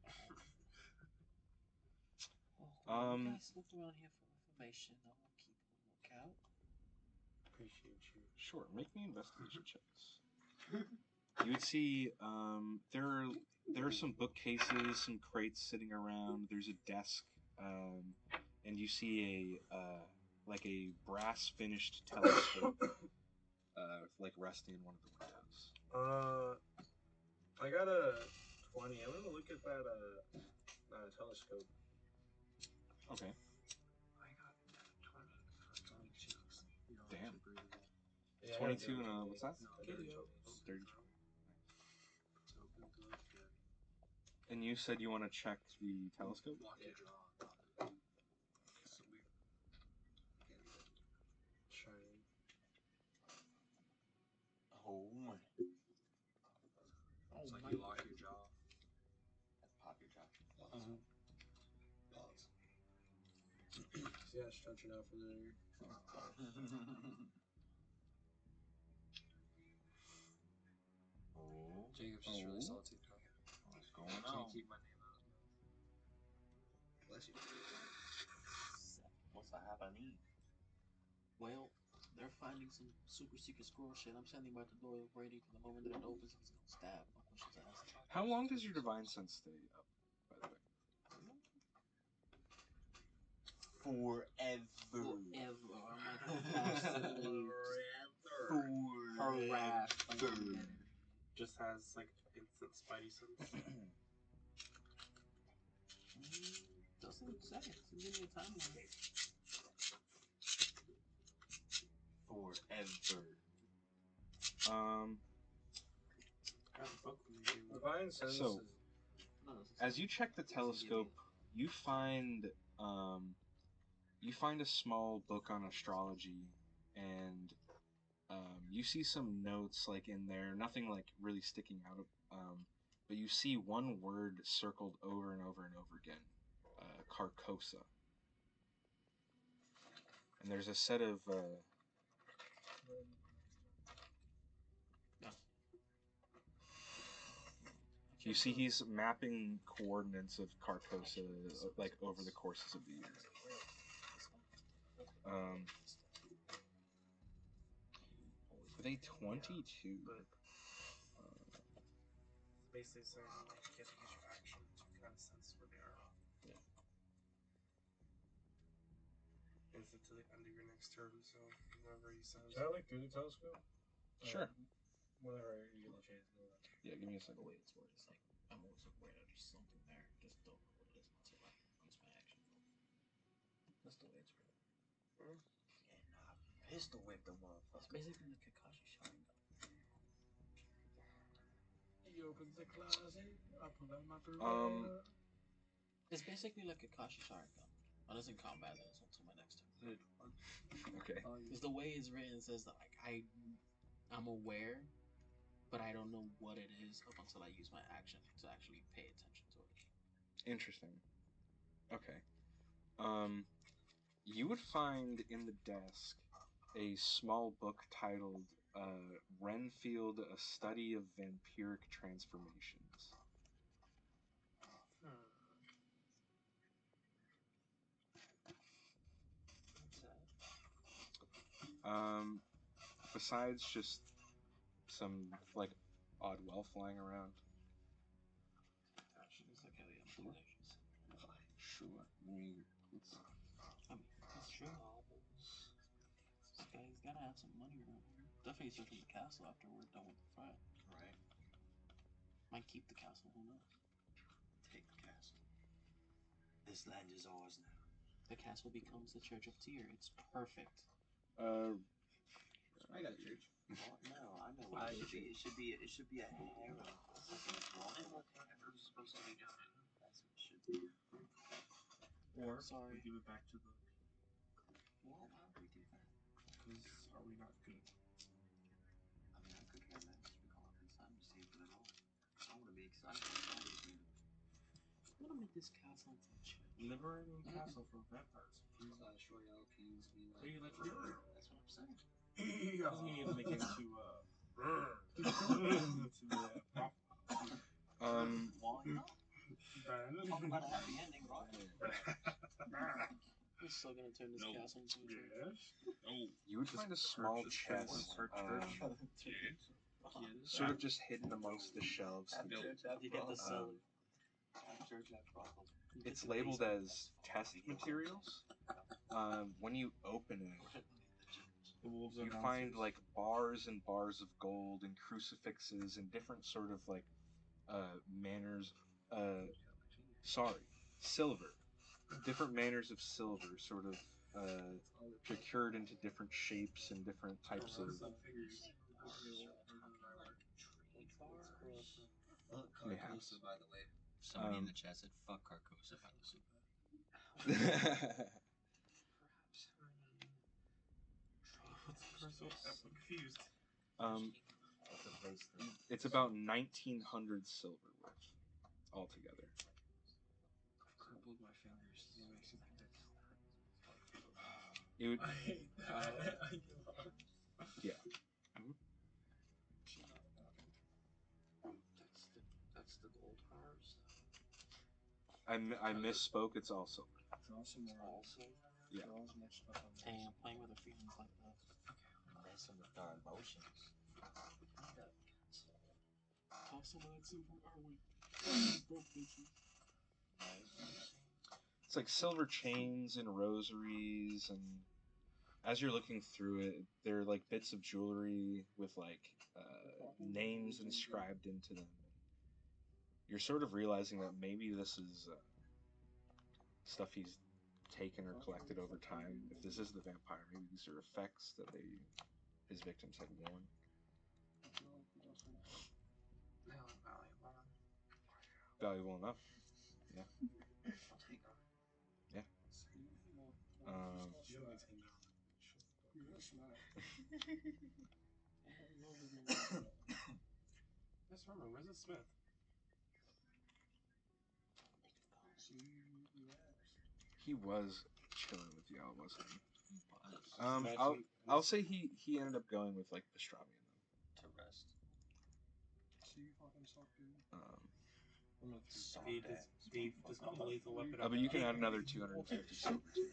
you guys look around here for information. I will keep a lookout. Appreciate you. Sure. Make me investigation checks. You would see there are some bookcases, some crates sitting around. There's a desk, and you see a like a brass finished telescope, like resting in one of the windows. I got a 20. I'm gonna look at that telescope. Okay. I got 22. Damn. Yeah, 22 and what's that? 30. And you said you want to check the telescope? Shiny. Oh my. It's like you lock your jaw. Pop your jaw. Pause. Yeah, stretching out for the. Oh. Jacob's just really salty. What's going Can't on? keep my name out of his mouth. Bless you. What's happening? Well, they're finding some super secret scroll shit. I'm standing by the door ready for the moment that it opens. He's gonna stab. No questions asked. How long does your divine sense stay up, by the way? Forever. I'm like constantly harassed by the enemy. Just has like instant spidey sense. Doesn't say. Doesn't give me a timeline. Forever. Got a book from the game. Divine sense So, is. as you check the telescope, you find a small book on astrology, and you see some notes like in there, nothing like really sticking out, but you see one word circled over and over and over again, Carcosa. And there's a set of you see he's mapping coordinates of Carcosa like over the courses of the year. With a 22. Basically saying like, you have to use your action to kind of sense where they are. Yeah. Instant to the end of your next turn, so whenever he says. Can I look through the telescope? Sure. Whenever you get a chance. Yeah, give me a second. The way it's worded is like, I'm always aware that there's something there. Just don't know what it is until I use my action. That's the way it's worded. And I pistol whip the It's motherfucker. basically the Kakashi Sharingan. He opens the closet. I pull out my It's basically like a Kakashi Sharingan. Unless in combat, then it's until my next turn. Okay. Because the way it's written says that like I'm aware, but I don't know what it is up until I use my action to actually pay attention to it. Interesting. Okay. You would find in the desk a small book titled Renfield, A Study of Vampiric Transformations. Besides just some like odd wealth lying around. Sure. I mean, it's Sure. This guy's gotta have some money around here. Definitely searching the castle after we're done with the fight. Right. Might keep the castle, who knows? Take the castle. This land is ours now. The castle becomes the Church of Tyr. It's perfect. I got a church. Oh, no, I know what it should be. It should be a harem. Who's supposed to be doing it? That's what it should be. or Sorry. we give it back to the. Well, why would we do that? Because are we not good? I mean, I could care less. We call it time to save for the role. I want to be excited about this man. I'm gonna make this castle into a church. Liberating castle for vampires. Clash Royale Kings be What do you like for sure? That's what I'm saying. Doesn't mean you have to make it into Why not? Talk about a happy ending, bro. We're still gonna turn this castle into a church. Oh, You would find a small chest, sort of just hidden amongst the shelves. You get the cellar. It's labeled as test materials. When you open it, you find like bars and bars of gold and crucifixes and different sort of like manners. Silver. Different manners of silver, sort of procured into different shapes and different types of. Carcosa, by the way. Somebody in the chat said, "Fuck Carcosa." confused. It's about 1,900 silver worth altogether. My fingers. It would, I hate that. yeah. That's the gold bars. I misspoke. It's all silver. It's also more. Also. Yeah. Hey, I'm playing with her feelings like that. Messing with our emotions. Toss some of that silver our way. Broke bitches. It's like silver chains and rosaries, and as you're looking through it, there are like bits of jewelry with like names inscribed into them. You're sort of realizing that maybe this is stuff he's taken or collected over time. If this is the vampire, maybe these are effects that his victims had worn. Valuable enough. Yeah. Yeah. Yes, remember, where's the Smith? He was chilling with y'all, wasn't he? I'll say he ended up going with like pastrami and them To rest. Steve just got the lethal weapon. But you can add another 250 silver to that.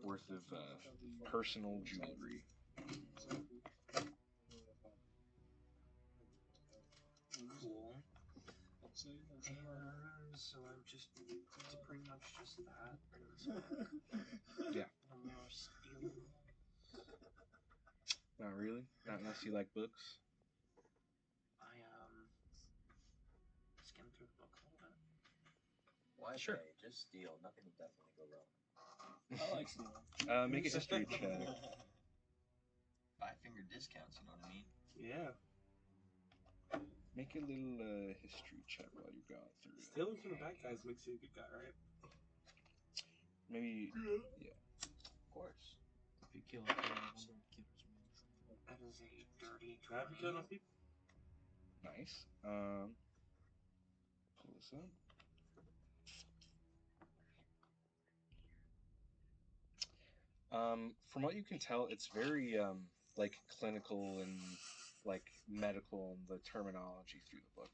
Worth of personal jewelry. Cool. So I'm just pretty much just that. Yeah. I'm more stealing. Not really. Not unless you like books. I skimmed through the book a little bit. Why? Sure. Just steal. Nothing will definitely go wrong. I like stealing. Make a history check. 5-finger discounts. You know what I mean? Yeah. Make a little history check while you're going through it. Stealing from the bad guys makes you a good guy, right? Maybe, yeah. Of course. If you kill a number of killers, man. That is a dirty. Have you killed enough people? Nice. Pull this up. From what you can tell, it's very like clinical and like medical in the terminology through the book.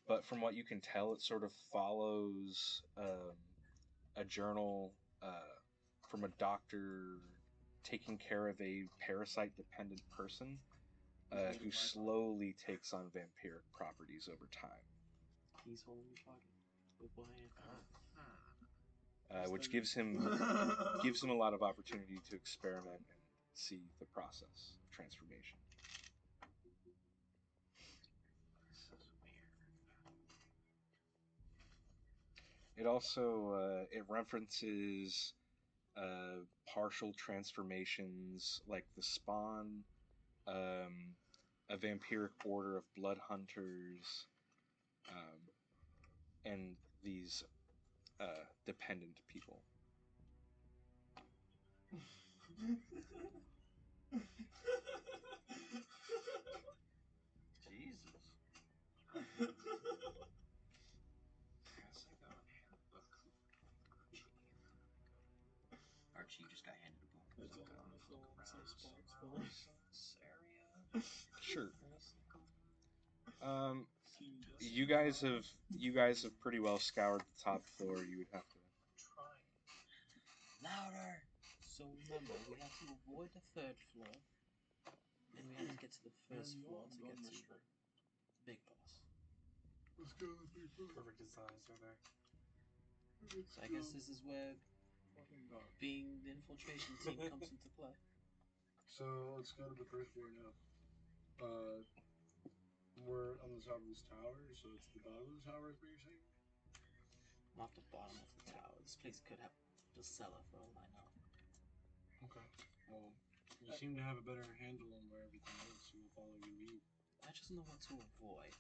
But from what you can tell, it sort of follows a journal from a doctor taking care of a parasite-dependent person who slowly takes on vampiric properties over time, He's holding your pocket with one hand. which gives him a lot of opportunity to experiment and see the process of transformation. It also it references partial transformations like the spawn, a vampiric order of blood hunters, and these dependent people. Jesus. Archie just got handed a book. It's all on the floor. Some sparks falling. Sure. You guys have pretty well scoured the top floor. You would have to. Louder! So remember, we have to avoid the third floor, and we have to get to the first floor to get to the big boss. Let's go to the big boss. Perfect designs are there. So I guess this is where being the infiltration team comes into play. So let's go to the first floor now. We're on the top of this tower, so it's the bottom of the tower, is what you're saying? Not the bottom of the tower. This place could have the cellar for all I know. Okay. Well, you seem to have a better handle on where everything is, so we'll follow your lead. I just know what to avoid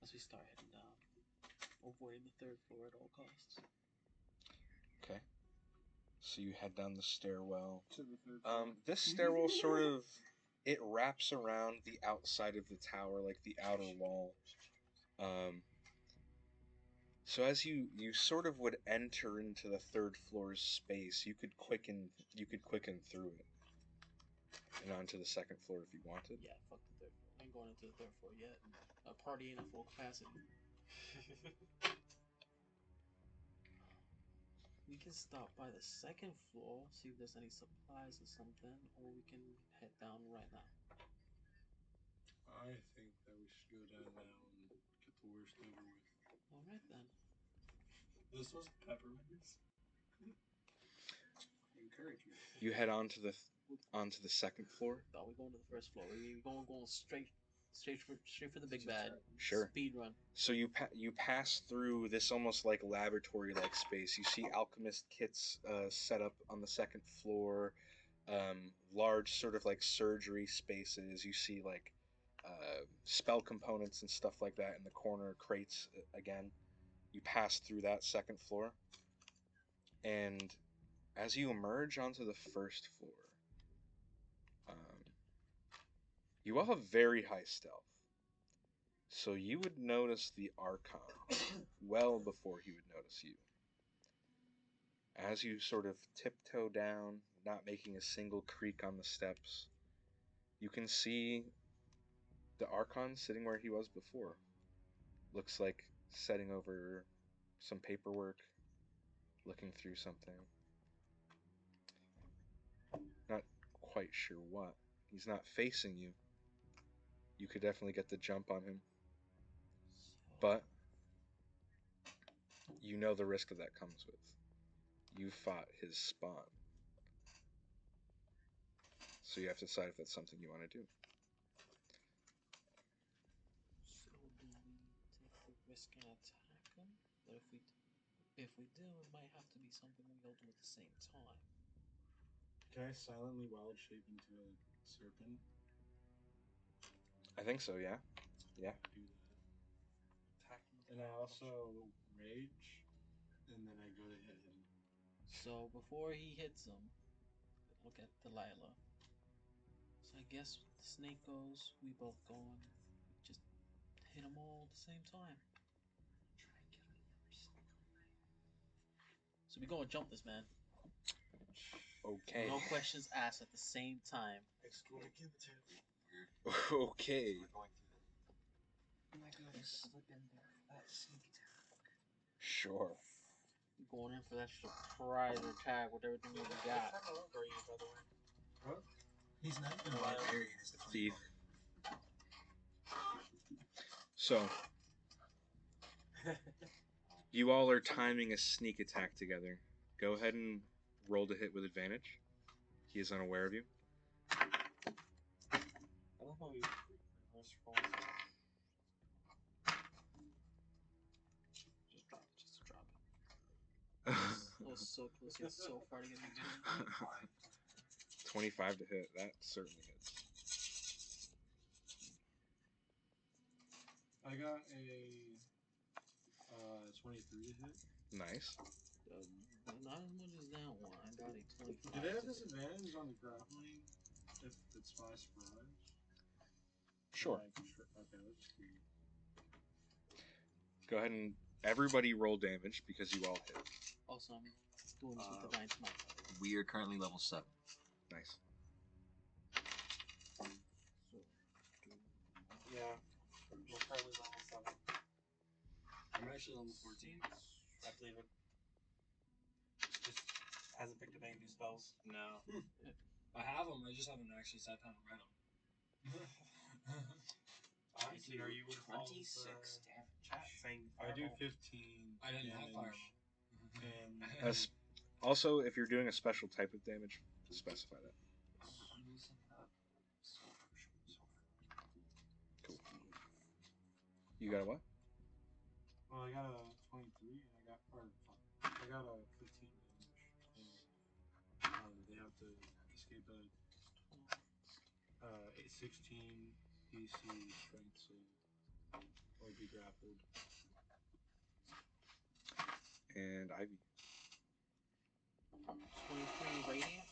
as we start heading down. Avoiding the third floor at all costs. Okay. So you head down the stairwell. To the third floor. This stairwell sort of it wraps around the outside of the tower, like the outer wall. So as you sort of would enter into the third floor's space, you could quicken through it and onto the second floor if you wanted. Yeah, fuck the third floor. I ain't going into the third floor yet. A party in a full capacity. We can stop by the second floor, see if there's any supplies or something, or we can head down right now. I think that we should go down now and get the worst over with. Alright then. This was peppermints. Encourage me. You head onto the second floor. Thought we going to the first floor. We going straight for the big bad. Sure. Speed run. So you pass through this almost like laboratory-like space. You see alchemist kits set up on the second floor, large sort of like surgery spaces. You see like spell components and stuff like that in the corner, crates again. You pass through that second floor, and as you emerge onto the first floor, you all have very high stealth. So you would notice the Archon well before he would notice you. As you sort of tiptoe down, not making a single creak on the steps, you can see the Archon sitting where he was before. Looks like setting over some paperwork, looking through something. Not quite sure what. He's not facing you. You could definitely get the jump on him. But you know the risk that comes with. You fought his spawn. So you have to decide if that's something you want to do. So do we take the risk and attack him? But if we do, it might have to be something we all do at the same time. Can I silently wild shape into a serpent? I think so, yeah. Yeah. Do that. And I also rage, and then I go to hit him. So before he hits him, look at Delilah. So I guess the snake goes, we both go and just hit them all at the same time. So we gonna jump this man. Okay. No questions asked at the same time. Okay. Sure. Going in for that surprise attack with everything we got. Huh? He's not even a barbarian. He's a thief. So, you all are timing a sneak attack together. Go ahead and roll to hit with advantage. He is unaware of you. I love how we reverse rolls. Just drop it. Just drop it. I was so close yet so far to getting it. 25 to hit. That certainly hits. I got a 23 to hit. Nice. Not as much as that one. I got a 25. Do they have disadvantage on the grappling if it's my surprise? Sure. Okay, let's see. Go ahead and everybody roll damage because you all hit. Also, I'm doing this with Divine Smite. We are currently level 7. Nice. Yeah. We're currently level 7. I'm actually level 14. I believe it. Just hasn't picked up any new spells. No. I have them, I just haven't actually sat down and read them. Honestly, are you 26 damage. Saying I do fireball? 15. I didn't have damage, fireball. And Also, if you're doing a special type of damage, specify that. Cool. You got a what? well, I got a 23, and I got a 15 damage. And they have to escape a 16 DC strength save or be grappled. And Ivy. 23 radiant.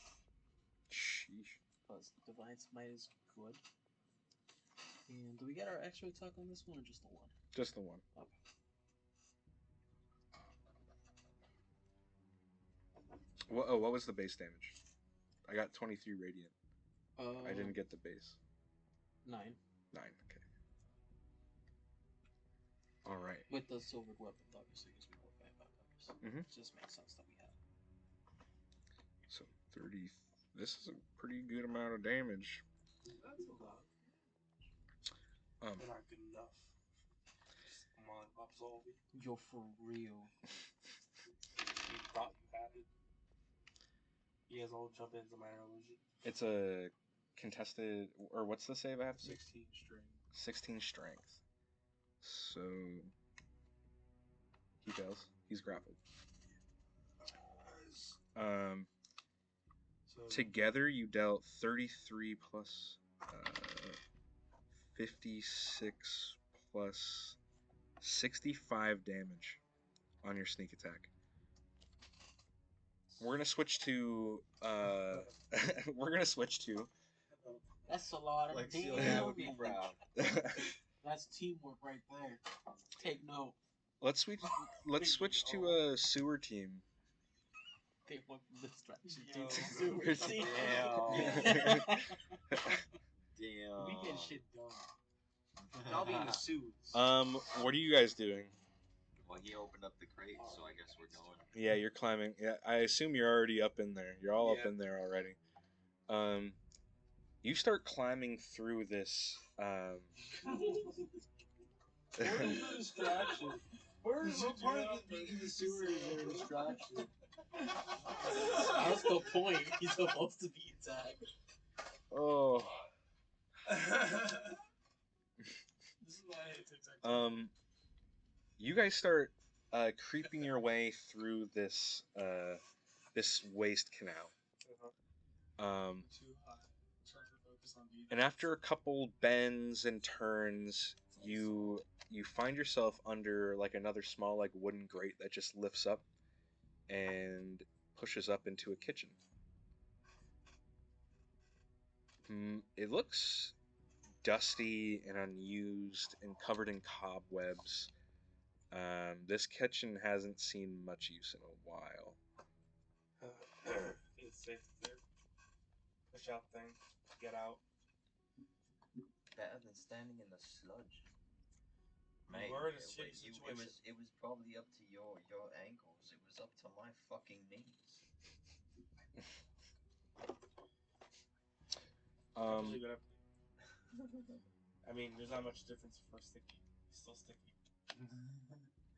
Sheesh. Plus Divine Smite is good. And do we get our extra attack on this one or just the one? Just the one. Okay. What was the base damage? I got 23 radiant. I didn't get the base. 9. 9, okay. Alright. With the silvered weapon, obviously, because we were vampires. Mhm. It just makes sense that we have. So 30. This is a pretty good amount of damage. That's a lot. They're not good enough. Come on, absolve me. Yo, for real. You thought you had it. You guys all jump into minor illusion. It's a contested, or what's the save I have to do? 16 strength. 16 strength. So he fails. He's grappled. So Together you dealt 33 plus 56 plus 65 damage on your sneak attack. We're gonna switch to we're gonna switch to That's a lot of Lexi damage. would be proud. That's teamwork right there. Take note. let's switch to a sewer team. They went from distraction Yo. to sewer team. Damn. We get shit done. I'll be in the suits. What are you guys doing? Well, he opened up the crate, so I guess we're going. Yeah, you're climbing. Yeah, I assume you're already up in there. You're all up in there already. You start climbing through this. what is the distraction? What part of being in the sewer is there a distraction? That's the point. He's supposed to be attacked. Oh. This is why I hate TikTok. You guys start creeping your way through this this waste canal. Too high. Trying to focus on details. And after a couple bends and turns, you find yourself under like another small like wooden grate that just lifts up and pushes up into a kitchen. It looks dusty and unused and covered in cobwebs. This kitchen hasn't seen much use in a while. It's safe there. Push out thing. Get out. Better than standing in the sludge. Mate, We're in a shitty situation. it was probably up to your ankles. It was up to my fucking knees. I'll leave it up. I mean, there's not much difference for sticky. It's still sticky.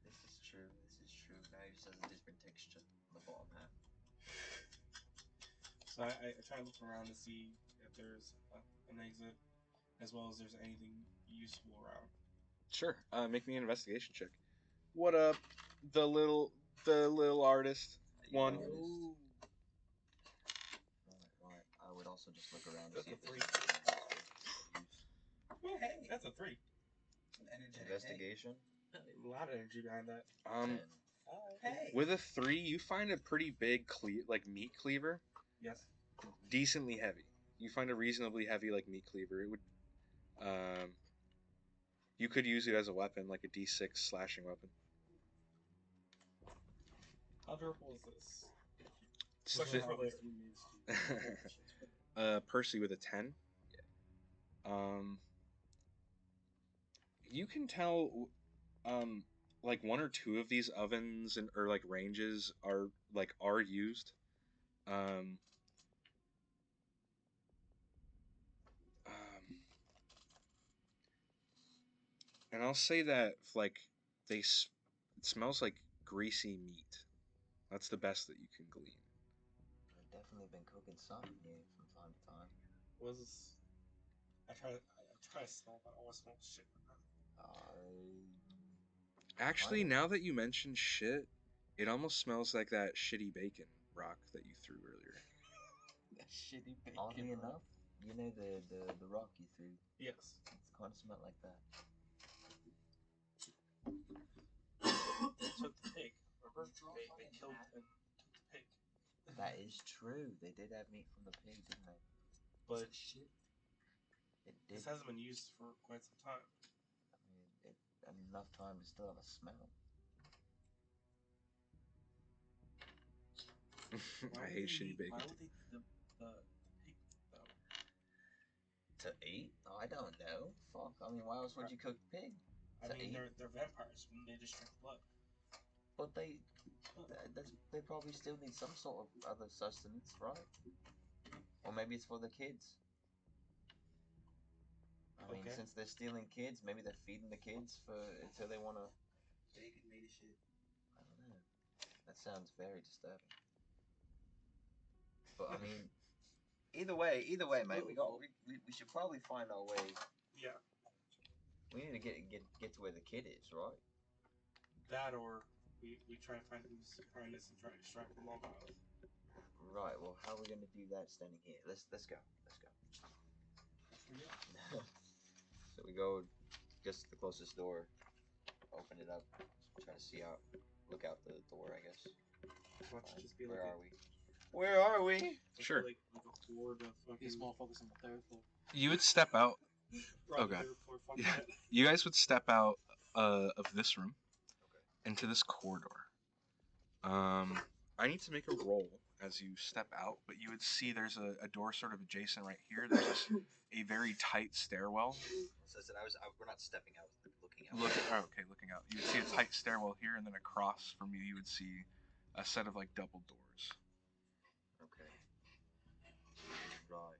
This is true. This is true. Now it just has a different texture on the bottom half. So I try to look around to see if there's an exit, as well as there's anything useful around. Sure. Make me an investigation check. What up, the little artist one? Right. I would also just look around to That's see a if there's three. anything useful. Well, Hey. that's a 3. An energetic Investigation. A lot of energy behind that. And Hey. With a 3, you find a pretty big meat cleaver, Yes. decently heavy. You find a reasonably heavy meat cleaver. It would, you could use it as a weapon, like a D6 slashing weapon. How durable is this? It's Question fit- for later. Percy with a 10. You can tell, one or two of these ovens or ranges are used. Um, and I'll say that it smells like greasy meat. That's the best that you can glean. I've definitely been cooking something here from time to time. I try to smell, but I always smell shit. Actually, now that you mention shit, it almost smells like that shitty bacon rock that you threw earlier. Shitty bacon. Oddly enough, you know the rock you threw. Yes. It's kind of smelled like that. They took the pig. Remember? They killed and took the pig. That is true. They did have meat from the pig, didn't they? But shit. It did. This hasn't been used for quite some time. I mean, enough time to still have a smell. I hate shitty bacon. Why would they eat the pig, though? To eat? Oh, I don't know. Fuck. I mean, why else would you cook pig? I mean, they're vampires. They just drink blood. But they probably still need some sort of other sustenance, right? Or maybe it's for the kids. I mean, since they're stealing kids, maybe they're feeding the kids until they want to. Bacon made of shit. I don't know. That sounds very disturbing. But I mean, either way, mate. We should probably find our way. Yeah. We need to get to where the kid is, right? That, or we try to find who's behind this and try to extract the mom out of it. Right. Well, how are we gonna do that standing here? Let's go. So we go just to the closest door, open it up, try to see out, look out the door, I guess. Where are we? Sure. Like a horde of fucking... These motherfuckers on the third floor. You would step out. Okay. Yeah. You guys would step out of this room into this corridor. I need to make a roll as you step out, but you would see there's a door sort of adjacent right here. There's a very tight stairwell. So we're not stepping out, looking out. Looking out. You would see a tight stairwell here, and then across from you would see a set of double doors. Okay. Right.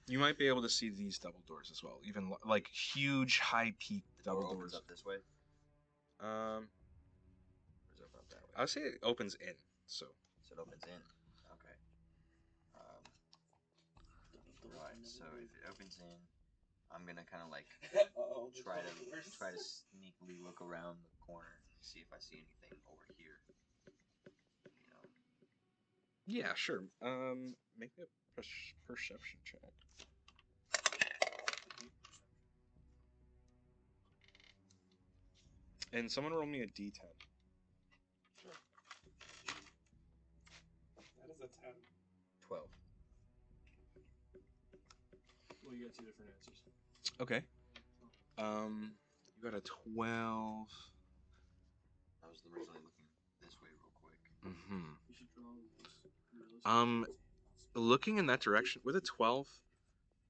You might be able to see these double doors as well, even huge, high-peaked double door doors. opens up this way. Or is it up that way? I would say it opens in. So it opens in. Okay. Right. So if it opens in, I'm gonna kind of try to sneakily look around the corner, see if I see anything over here. You know. Yeah, sure. Make a perception check. And someone roll me a d10. Sure. That is a 10. 12. Well, you got two different answers. Okay. You got a 12. I was originally looking this way real quick. Mm-hmm. You should draw those. Looking in that direction with a 12,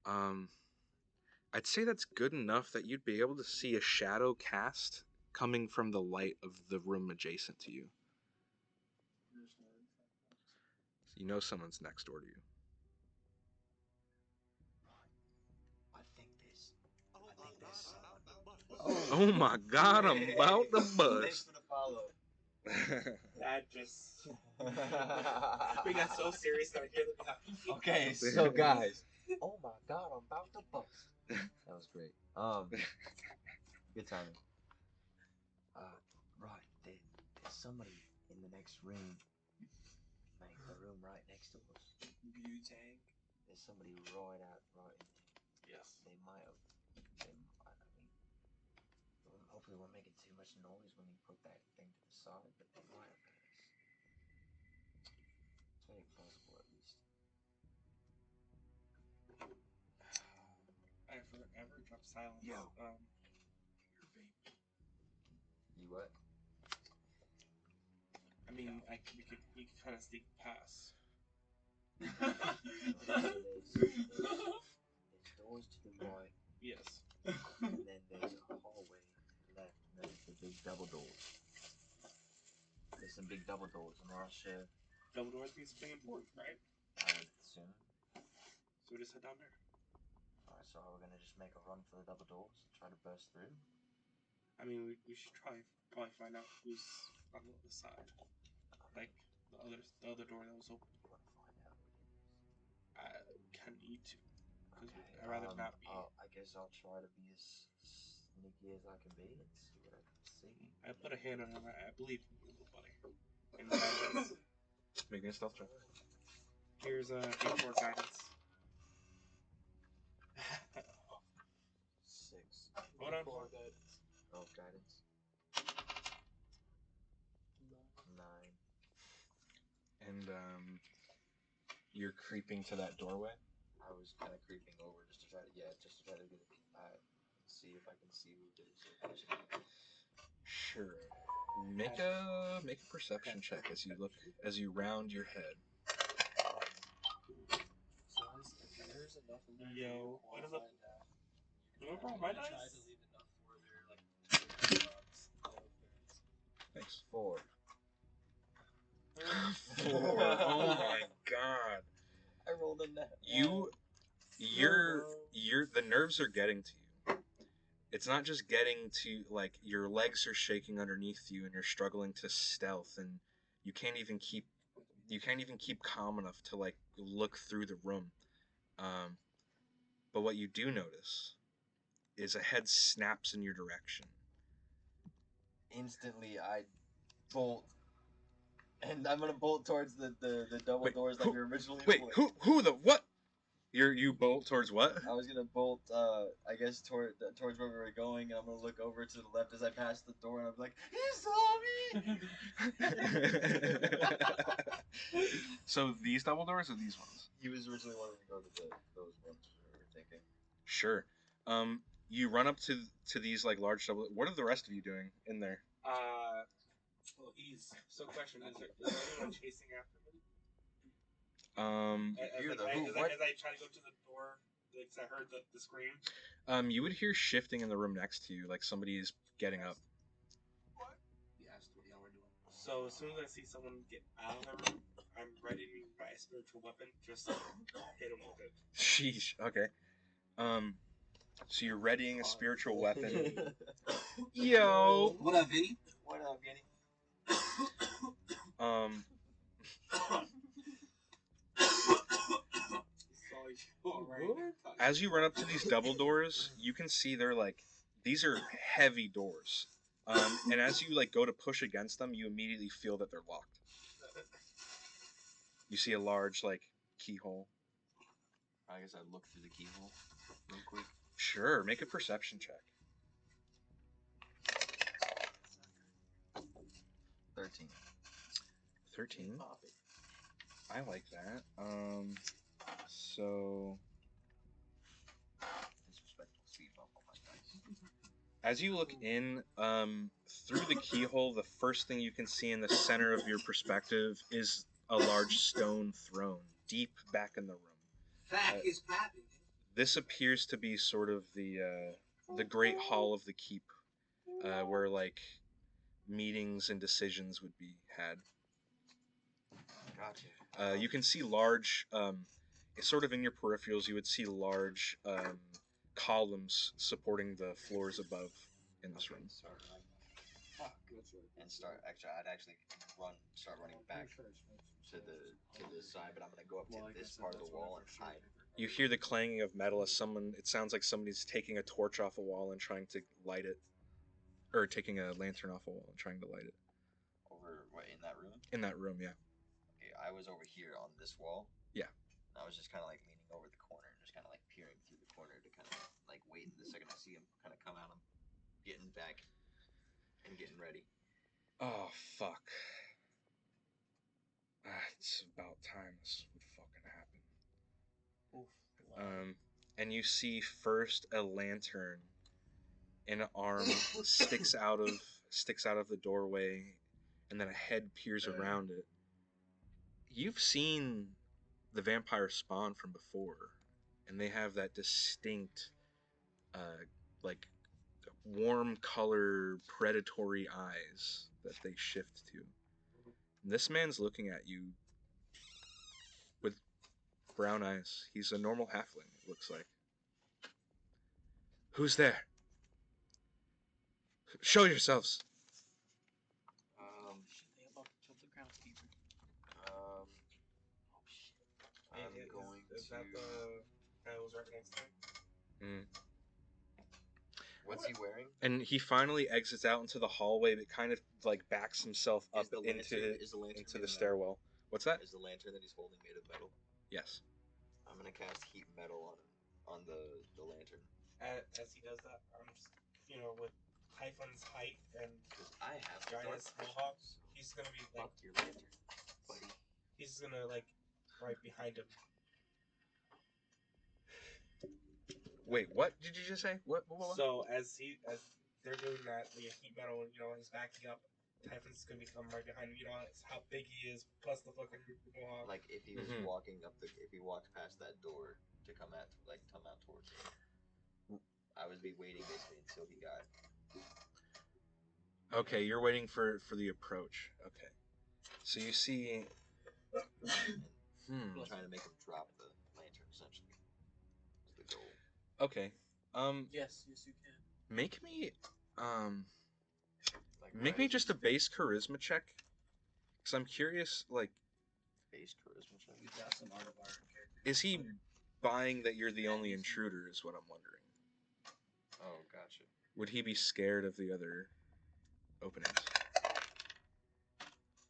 I'd say that's good enough that you'd be able to see a shadow cast coming from the light of the room adjacent to you. You know someone's next door to you. Oh my god, I'm about to Thanks bust. for the follow. That just we got so serious that Okay, so guys. Oh my god, I'm about to bust. That was great. Good timing. Right, there's somebody in the next room. Like the room right next to us. Butane. There's somebody right in there. Yes. They might have. Hopefully, we're making too much noise when we put that thing to the side, but they might have heard us. It's very possible, at least. I forever dropped silence. Yo. Your vape. You what? I mean, we could kind of sneak past. There's doors to the right. Yes. And then there's a hallway left, and then the big double doors. There's some big double doors, and they're all shared. Double doors means something important, right? I would assume. So we just head down there. Alright, so we're gonna just make a run for the double doors and try to burst through. I mean, we should probably find out who's on the other side. Like the other door that was open. You want to find out who it is? I kind of need to. Because Okay, I'd rather not be. I guess I'll try to be as sneaky as I can be and see what I can see. I put a hand on him. I believe in you, little buddy. And Make me a stealth check. here's a for guidance. 6. Hold on. For guidance. Oh, guidance. 9. And you're creeping to that doorway. I was kind of creeping over just to try to get see if I can see who it is. Sure. Make a perception check as you round your head. There's enough in there. Yo, what is up? You want to borrow my dice? Try to leave enough for their Thanks. 4. 4. Oh my god. I rolled a net. The nerves are getting to you. It's not just getting to, like, your legs are shaking underneath you and you're struggling to stealth, and you can't even keep calm enough to, like, look through the room. But what you do notice is a head snaps in your direction. Instantly, I bolt. And I'm gonna bolt towards the double doors that we originally Who the what? You bolt towards what? I was gonna bolt, I guess towards where we were going, and I'm gonna look over to the left as I pass the door, and I'm like, he saw me. So these double doors or these ones? He was originally wanting to go to those ones we were thinking. Sure. You run up to these like large double. What are the rest of you doing in there? Well, so question is there anyone chasing after me? As I try to go to the door, because I heard the scream. You would hear shifting in the room next to you, like somebody is getting up. What? Yeah, we're doing. So as soon as I see someone get out of the room, I'm ready to buy a spiritual weapon, just to hit him with it. Sheesh. Okay. So you're readying a spiritual weapon. Yo. What up, Vinny? What up, Vinny? As you run up to these double doors, you can see these are heavy doors. And as you like go to push against them, you immediately feel that they're locked. You see a large like keyhole. I guess I'd look through the keyhole real quick. Sure, make a perception check. 13. 13? I like that. So Disrespectful speed bump on my dice. as you look in, through the keyhole, the first thing you can see in the center of your perspective is a large stone throne, deep back in the room. Fact is popping. This appears to be sort of the great hall of the keep, where like meetings and decisions would be had. Gotcha. You can see large, sort of in your peripherals, you would see large columns supporting the floors above in this room. So like, fuck. And I'd actually start running back to the side, but I'm gonna go up to this part of the wall and hide. You hear the clanging of metal as it sounds like somebody's taking a torch off a wall and trying to light it. Or taking a lantern off a wall and trying to light it. Over, what, in that room? In that room, yeah. Okay, I was over here on this wall. Yeah. And I was just kind of like leaning over the corner and just kind of like peering through the corner to kind of like wait the second I see him kind of come out. I'm getting back and getting ready. Oh, fuck. It's about time this would fucking happen. Oof. And you see first a lantern, and an arm sticks out of the doorway, and then a head peers around it. You've seen the vampire spawn from before, and they have that distinct, like warm color predatory eyes that they shift to. And this man's looking at you with brown eyes. He's a normal halfling, it looks like. Who's there? Show yourselves. They about to kill the groundskeeper. I'm going is to. that the guy who was right next to him? What's he wearing? And he finally exits out into the hallway, but kind of like backs himself up into the stairwell. What's that? Is the lantern that he's holding made of metal? Yes. I'm gonna cast heat metal on the lantern. As he does that, I'm just, with Typhon's height and I have giant's mohawk, he's gonna be like, fuck your lantern, buddy. he's gonna like right behind him. Wait, what did you just say? What? So as they're doing that, the heat metal, he's backing up. Typhon's gonna become right behind him. It's how big he is, plus the fucking mohawk. Like if he was if he walked past that door to come out towards him, I would be waiting basically until he got. Okay, you're waiting for the approach. Okay, so you see. Trying to make him drop the lantern essentially. Is the goal. Okay. Yes, you can. Make me just a base charisma check, because I'm curious. Like, base charisma check. You got some art of our character. Is he buying that you're the only intruder? Is what I'm wondering. Oh, gotcha. Would he be scared of the other openings?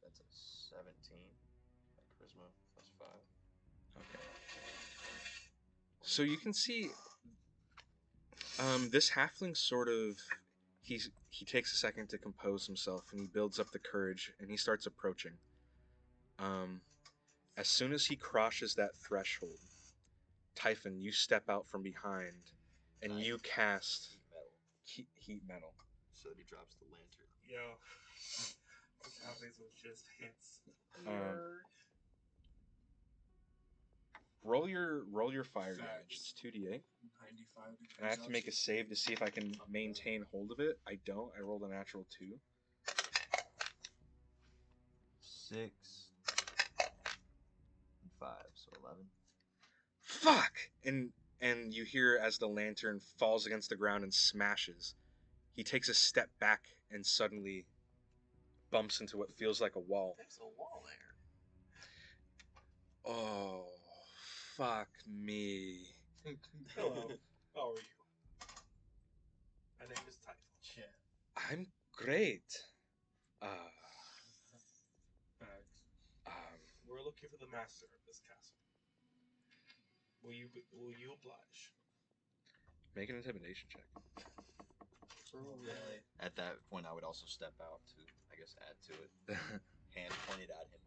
That's a 17. My charisma +5. Okay. So you can see, this halfling sort of, he takes a second to compose himself, and he builds up the courage, and he starts approaching. As soon as he crosses that threshold, Typhon, you step out from behind, and you cast heat metal. So he drops the lantern. Yo, this halflings with just hits. Roll your fire damage. It's 2d8. 95 And I have to make a save to see if I can maintain hold of it. I don't. I rolled a natural 2. 6 and 5, so 11. Fuck! And you hear as the lantern falls against the ground and smashes. He takes a step back and suddenly bumps into what feels like a wall. There's a wall there. Oh, fuck me. Hello. How are you? My name is Typhon. Yeah. I'm great. We're looking for the master of this castle. Will you oblige? Make an intimidation check. Really? At that point, I would also step out to, I guess, add to it. Hand pointed at him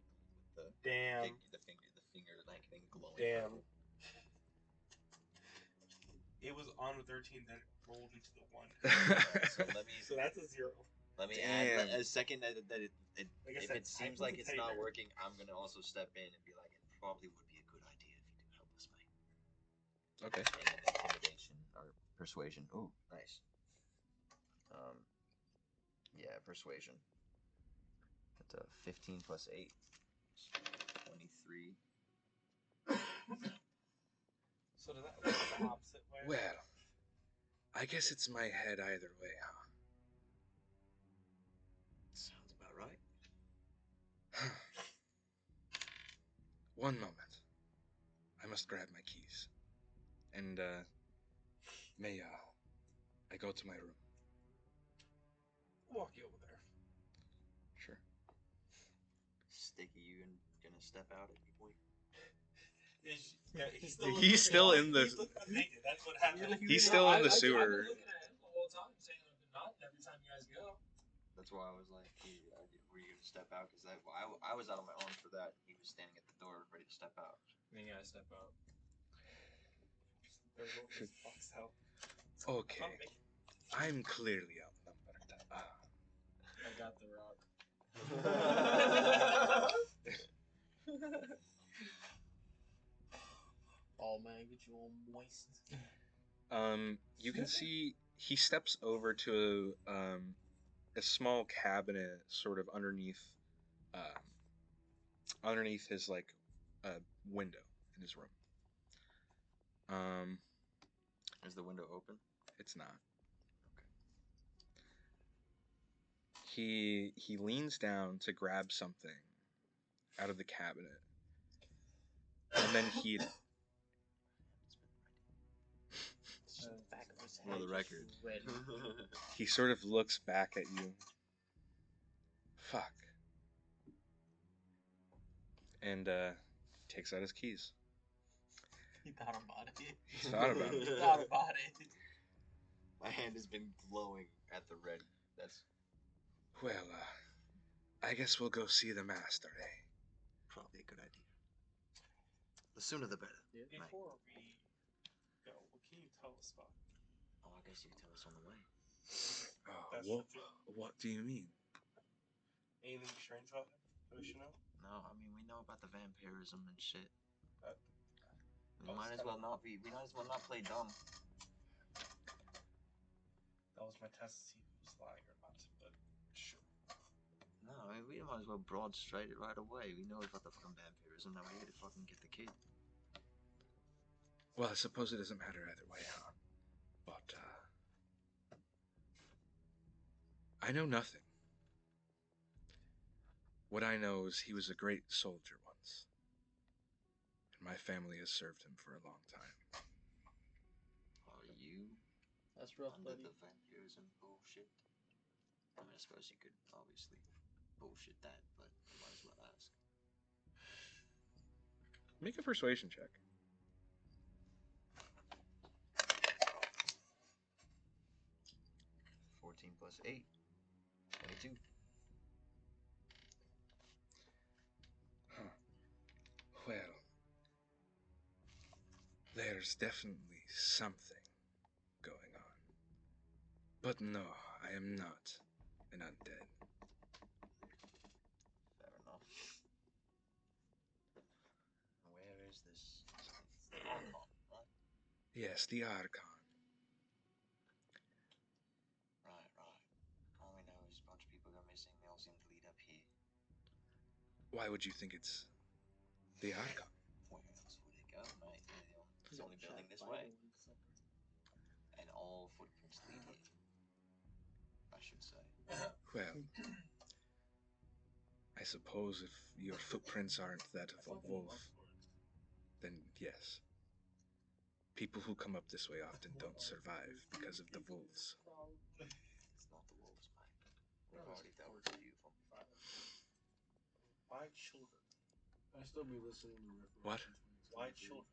with the the finger like thing glowing. Damn. It was on the 13 that rolled into the 1. So that's a 0. Let me add a second that if it seems like it's not working, I'm gonna also step in and be like, it probably would be a good idea if you do help us, mate. Okay. And intimidation or persuasion. Ooh, nice. Yeah, persuasion. That's a 15 plus 8. 23. So does that work the opposite way? Well, I guess it's my head either way, huh? One moment. I must grab my keys. And, may, I go to my room? Walk you over there. Sure. Sticky, you gonna step out at any point? He's still in the. That's what happened. He's still in the sewer. I've been looking at him the whole time, saying I've been nodding every time you guys go. That's why I was like, were you gonna step out? Because I was out on my own for that. He was standing at the door, ready to step out. Then you gotta step out. There goes this fox out. Okay. I'm clearly outnumbered. I got the rock. Oh man, get you all moist. You can see he steps over to a small cabinet, sort of underneath his like window in his room. Is the window open? It's not. Okay. He leans down to grab something out of the cabinet, and then he. For the record. He sort of looks back at you. Fuck. And takes out his keys. He thought about it. He thought about it. He thought about it. My hand has been glowing at the ready. That's Well, I guess we'll go see the master, eh? probably a good idea. The sooner the better. Yeah. Before we go, what can you tell us about? Oh, I guess you can tell us on the way. What do you mean? Anything strange about him that we should know? No, I mean we know about the vampirism and shit. We That might as well not play dumb. That was my test to see if he was lying or not, but sure. No, I mean we might as well broad straight it right away. We know about the fucking vampirism. Now we need to fucking get the kid. Well, I suppose it doesn't matter either way, huh? But, I know nothing. What I know is he was a great soldier once. And my family has served him for a long time. Are you That's rough, under buddy. the vampirism bullshit? I mean, I suppose you could obviously bullshit that, but you might as well ask. Make a persuasion check. 14 plus 8. 22. Huh. Well, there's definitely something going on. But no, I am not an undead. Fair enough. Where is this? It's the Archon, right? Yes, the Archon. Right. All we know is a bunch of people go missing. They all seem to lead up here. Why would you think it's the Archon? Where else would it go, mate? It's only building this way. And all footprints lead here. I should say. Well, I suppose if your footprints aren't that of a wolf, then yes. People who come up this way often don't survive because of the wolves. It's not the wolves, mate. We've already dealt with a few of them. Why children? I still be listening to references. What? Why children?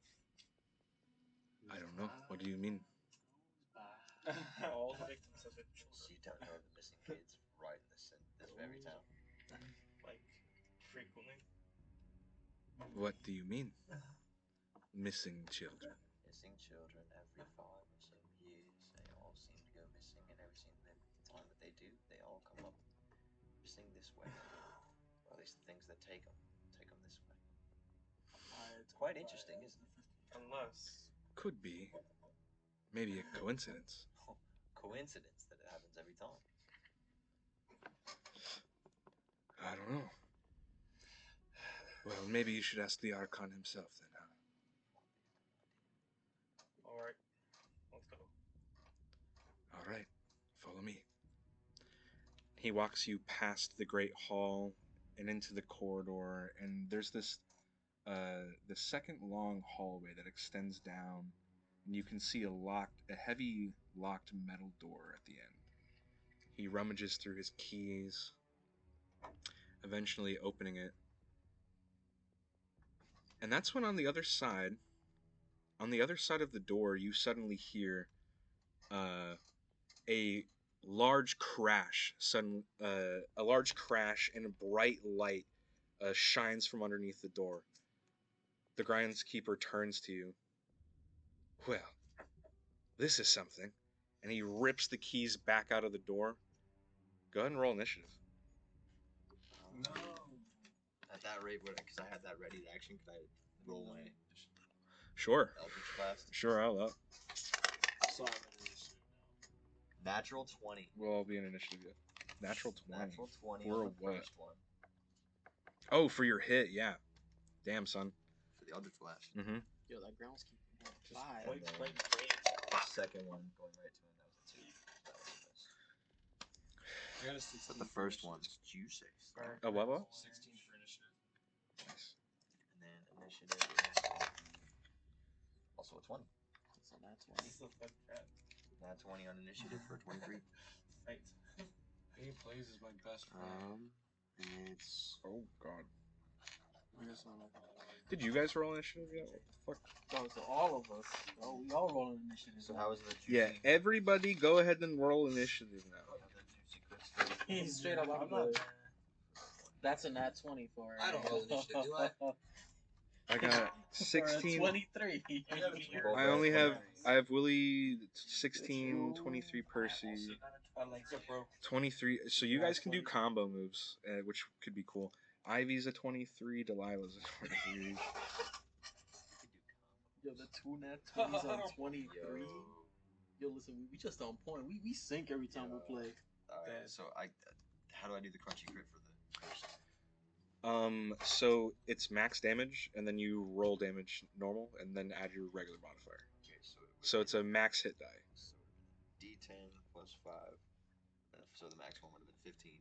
I don't know. What do you mean? All the victims have been children. So you don't know the missing kids right in this very town? Like, frequently. What do you mean? Missing children. Missing children every 5 or so years. They all seem to go missing, and every single time that they do, they all come up missing this way. Or at least the things that take them this way. It's quite interesting, isn't it? Unless. Could be. Maybe a coincidence. Coincidence that it happens every time. I don't know. Well, maybe you should ask the Archon himself then, huh? Alright. Let's go. Alright, follow me. He walks you past the great hall and into the corridor, and there's this the second long hallway that extends down, and you can see a heavy locked metal door at the end. He rummages through his keys, eventually opening it. And that's when on the other side of the door, you suddenly hear a large crash. A large crash and a bright light shines from underneath the door. The groundskeeper turns to you. Well, this is something. And he rips the keys back out of the door. Go ahead and roll initiative. No. At that rate, because I had that ready to action, could I roll my Sure. Eldritch Blast? Sure, I'll up. So I'm in initiative now. Natural 20. We'll all be in initiative. Natural 20. Natural 20 For on the what? first one. Oh, for your hit, yeah. Damn, son. For the Eldritch Blast. Mm-hmm. Yo, that groundskeeper. And Five. then the second one going right to him, that was a 2. That was a miss. I got a 16. But the first one's juicy. Oh, what? 16 for initiative. Nice. And then initiative is also a 20. So that's 20. This is a fun cat. Nat 20 on initiative for 23. Right. He plays is my best friend. It's Oh, God. I guess I'm Did you guys roll initiative yet? What the fuck? So all of us. Oh, we all rolling initiative. so how is the juicy? Yeah, everybody go ahead and roll initiative now. The juicy crystal. He's straight up. I'm good. That's a nat 20 for it. I don't roll initiative, do I? I got 16. 23. Both I are only have 23. I have Willie 16, 23 Percy, My legs are broke. 23. So you guys can do combo moves, which could be cool. Ivy's a 23, Delilah's a 23. Yo, the 2 nat 20s on 23. Yo, listen, we just on point. We sync every time we play. Alright, so how do I do the crunchy crit for the first? So it's max damage, and then you roll damage normal, and then add your regular modifier. Okay, So it's a max hit die. So D10 plus 5. So the max one would have been 15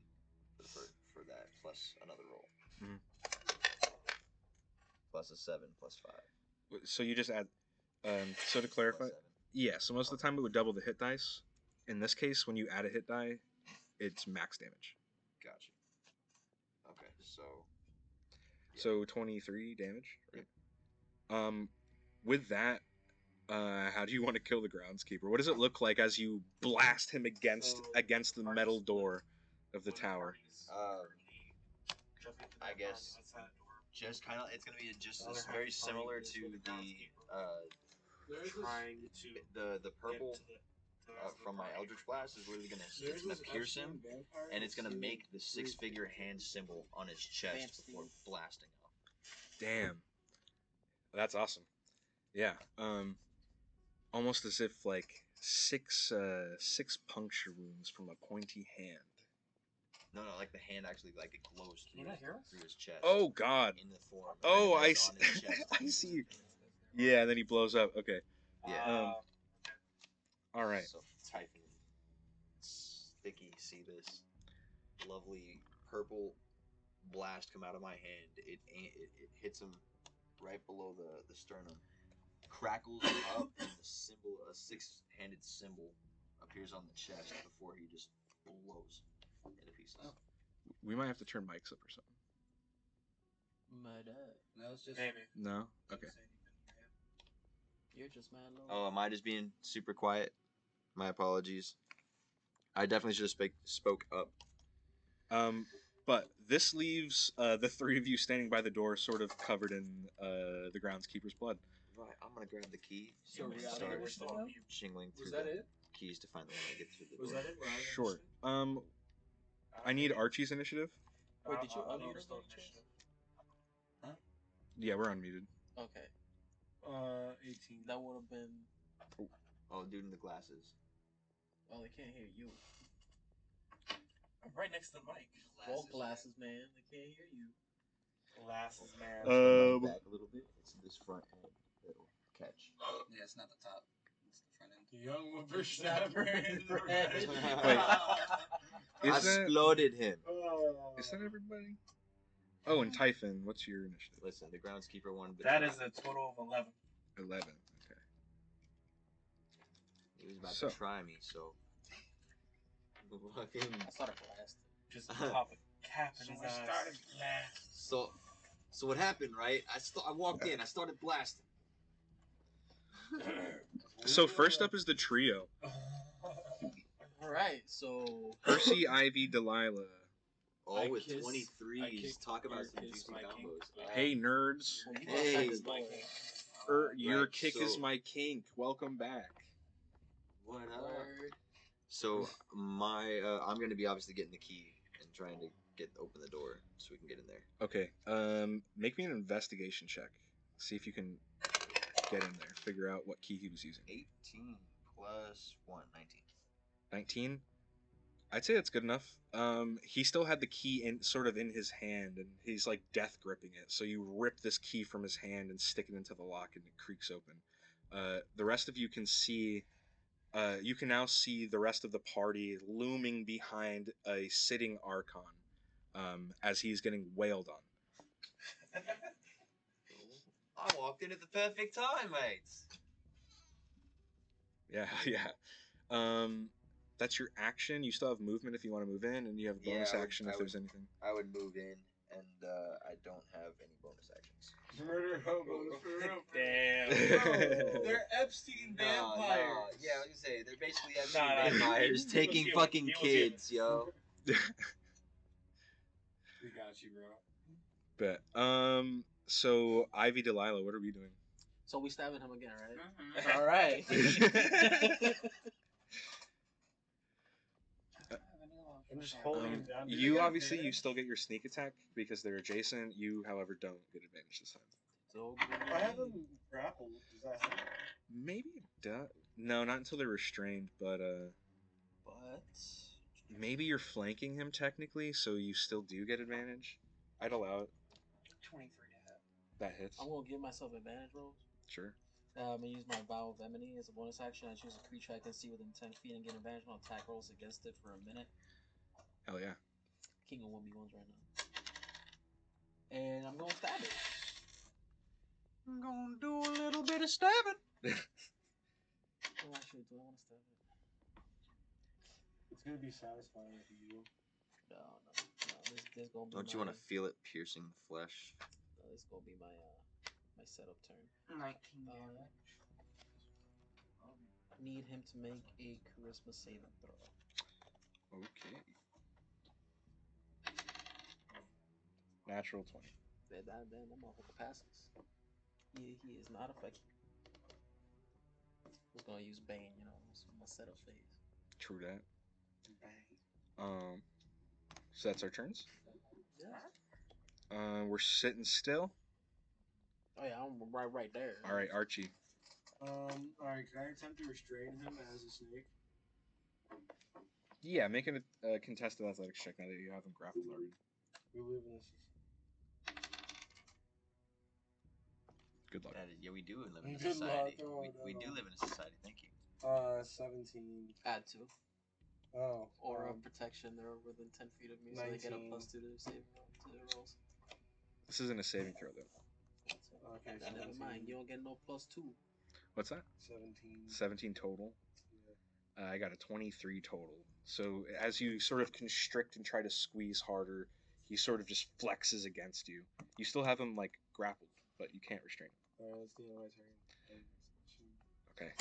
for that, plus another roll. Mhm. Plus a 7 plus 5. So you just add. So to clarify, Plus 7. yeah. So most of the time it would double the hit dice. In this case, when you add a hit die, it's max damage. Gotcha. Okay, so. So 23 damage. Yep. With that, how do you want to kill the groundskeeper? What does it look like as you blast him against the metal door of the tower? I guess just kind of it's gonna be just very similar to the purple from my Eldritch Blast is literally gonna pierce him, and it's gonna make the 6-figure hand symbol on his chest before blasting off. Damn, that's awesome. Yeah, almost as if like six puncture wounds from a pointy hand. No, like the hand actually like it glows through his chest. Oh God. In the form. Oh, I on see. his chest. I see. Yeah, and then he blows up. Okay. Yeah. All right. So Typhon, Sticky, see this lovely purple blast come out of my hand. It hits him right below the sternum, crackles up, and the symbol, a 6-handed symbol, appears on the chest before he just blows into pieces. Oh. We might have to turn mics up or something. No, it's just. Maybe. No. Okay. You're just mad low. Oh, am I just being super quiet? My apologies. I definitely should have spoke up. But this leaves the three of you standing by the door, sort of covered in the groundskeeper's blood. Right, I'm gonna grab the key So and we out start of here now? shingling through Was that the it? keys to find the one that gets through the Was door. that it? We're out of Sure. initiative? I need Archie's initiative. Wait, did you I'll unmute restore him? initiative. Yeah, we're unmuted. Okay. 18. That would have been. Oh, dude in the glasses. Oh, they can't hear you. I'm right next to the mic. Both glasses, man. They can't hear you. Glasses, man. Back a little bit. It's this front end that'll catch. Yeah, it's not the top. It's the front end. The young whippersnapper in the Wait. I Is that exploded him. is that everybody? Oh, and Typhon, what's your initiative? Listen, the groundskeeper wanted to That try. is a total of 11. 11. Okay. He was about So. to try me, so. Fucking. I started blasting. Just pop a cap in his I ass. started blasting. So what happened, right? I walked in. I started blasting. So first up is the trio. All right, so Percy, Ivy, Delilah. All with kiss- 23s. Talk about your some kiss juicy my king. combos. Hey, nerds. well, you Hey. gotta this door. Your Right, kick is so- my kink. Welcome back. What up? Word. So I'm gonna be obviously getting the key and trying to open the door so we can get in there. Okay. Make me an investigation check. See if you can get in there. Figure out what key he was using. 18 plus 1, 19. 19. I'd say that's good enough. He still had the key in his hand, and he's like death gripping it. So you rip this key from his hand and stick it into the lock, and it creaks open. The rest of you can see. You can now see the rest of the party looming behind a sitting Archon, as he's getting wailed on. I walked in at the perfect time, mates. Yeah, yeah. That's your action. You still have movement if you want to move in, and you have bonus action if there's anything. I would move in, and I don't have any bonus actions. Murder hobos for real. Damn. They're Epstein vampires. No. Yeah, I was gonna say they're basically Epstein Nah, vampires taking he fucking was kids, yo. We got you, bro. But so Ivy, Delilah, what are we doing? So we stabbing him again, right? Mhm. All right. I'm just holding him down. Do they You get obviously advantage? still get your sneak attack because they're adjacent. You, however, don't get advantage this time. So If I have them grappled, does that help? Maybe it does. No, not until they're restrained. But maybe you're flanking him technically, so you still do get advantage. I'd allow it. 23 to hit. That hits. I'm gonna give myself advantage rolls. Sure. I'm gonna use my Vow of Enmity as a bonus action. I choose a creature I can see within 10 feet and get advantage on attack rolls against it for a minute. Hell yeah. King of 1v1s right now. And I'm gonna stab it. I'm gonna do a little bit of stabbing. Oh, actually, do I want to stab it? It's gonna be satisfying if you do. No. This gonna be Don't you want to feel it piercing the flesh? No, this gonna be my my setup turn. 19 damage. Need him to make a charisma saving throw. Okay. Natural 20. That motherfucker passes. He is not affected. I was gonna use Bane, you know, it's my setup phase. True that. So that's our turns. Yeah. We're sitting still. Oh yeah, I'm right there. All right, Archie. Alright, can I attempt to restrain him as a snake? Yeah, make a contested athletics check now that you have him grappled already. We live in this. Good luck. Yeah, we do live in a Good society. luck. Oh, we no. do live in a society. Thank you. 17. Add 2. Oh. Aura protection, they're within 10 feet of me, so they get a 19. +2 to their saving to their rolls. This isn't a saving throw though. Okay, Now, never mind, you don't get no +2. What's that? 17. 17 total. Yeah. I got a 23 total. So as you sort of constrict and try to squeeze harder, he sort of just flexes against you. You still have him like grappled, but you can't restrain him. Alright, that's the end of my turn. Okay.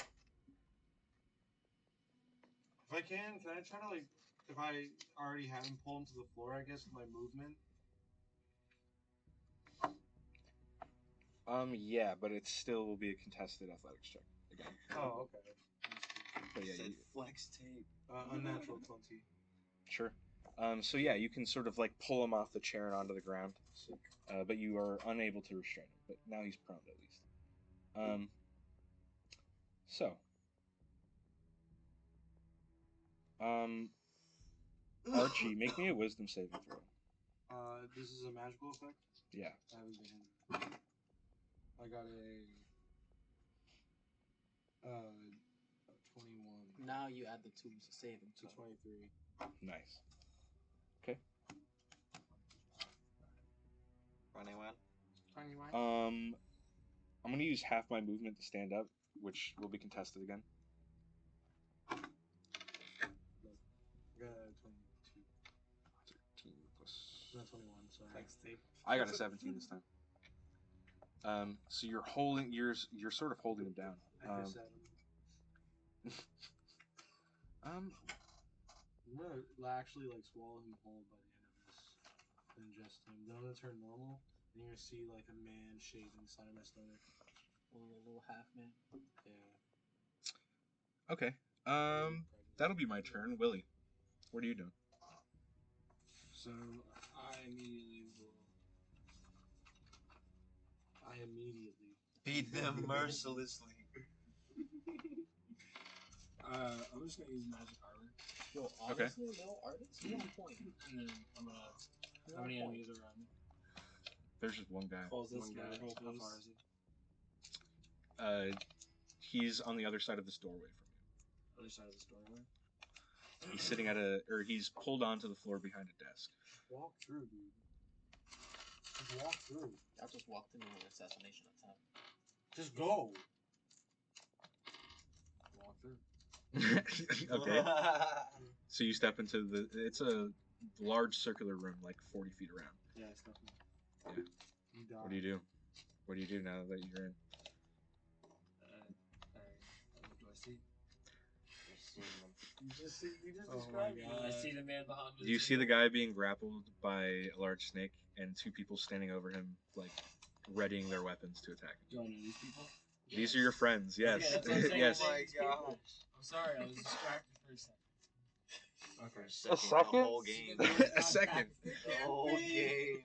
If I can I try to like, if I already have him pull him to the floor, I guess, with my movement? Yeah, but it still will be a contested athletics check again. Oh, okay. But yeah, Said flex tape. Unnatural 20. sure. So yeah, you can sort of like pull him off the chair and onto the ground, but you are unable to restrain him. But now he's prone at least. So. Archie, make me a wisdom saving throw. This is a magical effect? Yeah. I got a 21 Now you add the 2 to save him. to 23. Nice. Okay. use half my movement to stand up, which will be contested again. I got a 22. 13 plus. Not 21, sorry. Thanks, Steve. I got a 17 this time. So you're holding, you're sort of holding him down. I just said I'm gonna actually like swallow him whole by the end of this, and ingest him. Then I'm gonna turn normal, and you're gonna see like a man shape inside of my stomach. A little half man. Yeah. Okay. That'll be my turn. Willie, what are you doing? So I immediately Beat them mercilessly. I'm just gonna use magic armor, Yo, Okay. honestly, little artist, you on point. and then I'm gonna. You How on many point. enemies around me? There's just one guy. Close this One guy. roll, How please. far is he? He's on the other side of this doorway from you. Other side of this doorway. He's sitting he's pulled onto the floor behind a desk. Walk through, dude. Just walk through. I just walked into an assassination attempt. Just go. Walk through. Okay. So you step into it's a large circular room, like 40 feet around. Yeah, it's definitely. Yeah. You die. What do you do? What do you do now that you're in? What do I see? You just Oh described my god! I see the man behind. Do you see the guy being grappled by a large snake and two people standing over him, like readying their weapons to attack him? Do I know these people? These are your friends, yes. Okay, that's what I'm saying. Yes. I know these people. I'm sorry, I was distracted for a second. For A second? The whole game. A second. The whole game.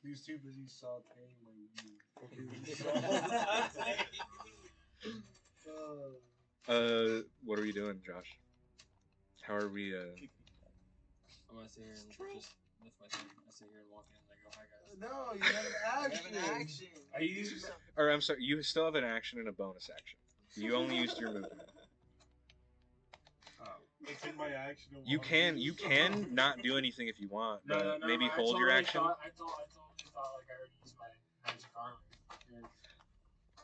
He was too busy sauteing my What are we doing, Josh? How are we, I'm gonna sit here and just lift my tongue. I sit here and walk in and I go, hi guys. No, you have an action. Are you using or I'm sorry, you still have an action and a bonus action. You only used your movement. It's in my action. You can not do anything if you want, but no, maybe I hold your totally action. I totally thought like I already used my magic armor.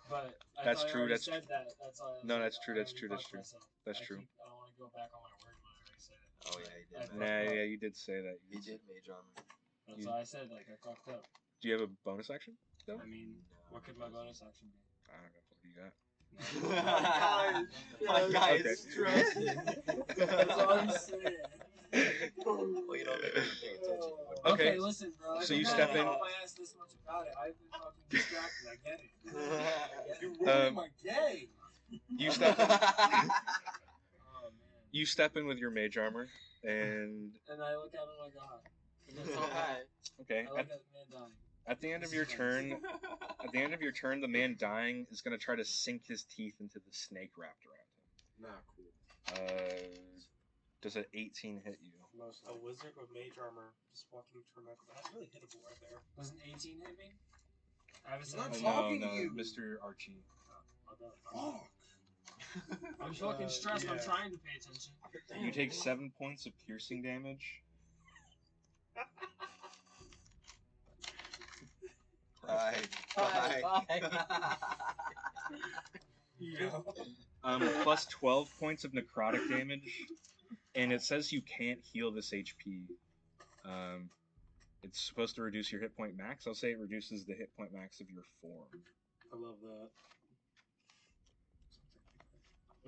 But I That's thought I true, already that's said that. That's all I was No, like, that's true, I that's already true, that's fucked true. myself. That's I true. I don't want to go back on my word when I already said it. Oh yeah, he I did. fucked Nah, up. yeah, you did say that. He did mage armor. That's all I said. Like I fucked up. Do you have a bonus action? Though? I mean, what could my bonus action be? I don't know. What do you got? My guy Okay. is stressing. That's all I'm saying. Well, you don't make me pay attention. Okay. Listen, bro. So you I've step been in- on my ass this much about it. I've been fucking distracted. I get it. You're ruining my game. You step in. Oh man. You step in with your mage armor, and And I look at him and I go, hi. That's all right. okay. I look at the man dying. At the end of your turn, the man dying is gonna try to sink his teeth into the snake wrapped around Not cool. him. Does an 18 hit you? Most A wizard with mage armor just walking through my. That's really hittable right there. Was an 18 hit me? I have a I'm 17. talking to no, you. Mr. Archie. I'm fucking stressed. I'm yeah. trying to pay attention. You take 7 points of piercing damage. Bye. Plus 12 points of necrotic damage, and it says you can't heal this HP. It's supposed to reduce your hit point max. I'll say it reduces the hit point max of your form. I love that.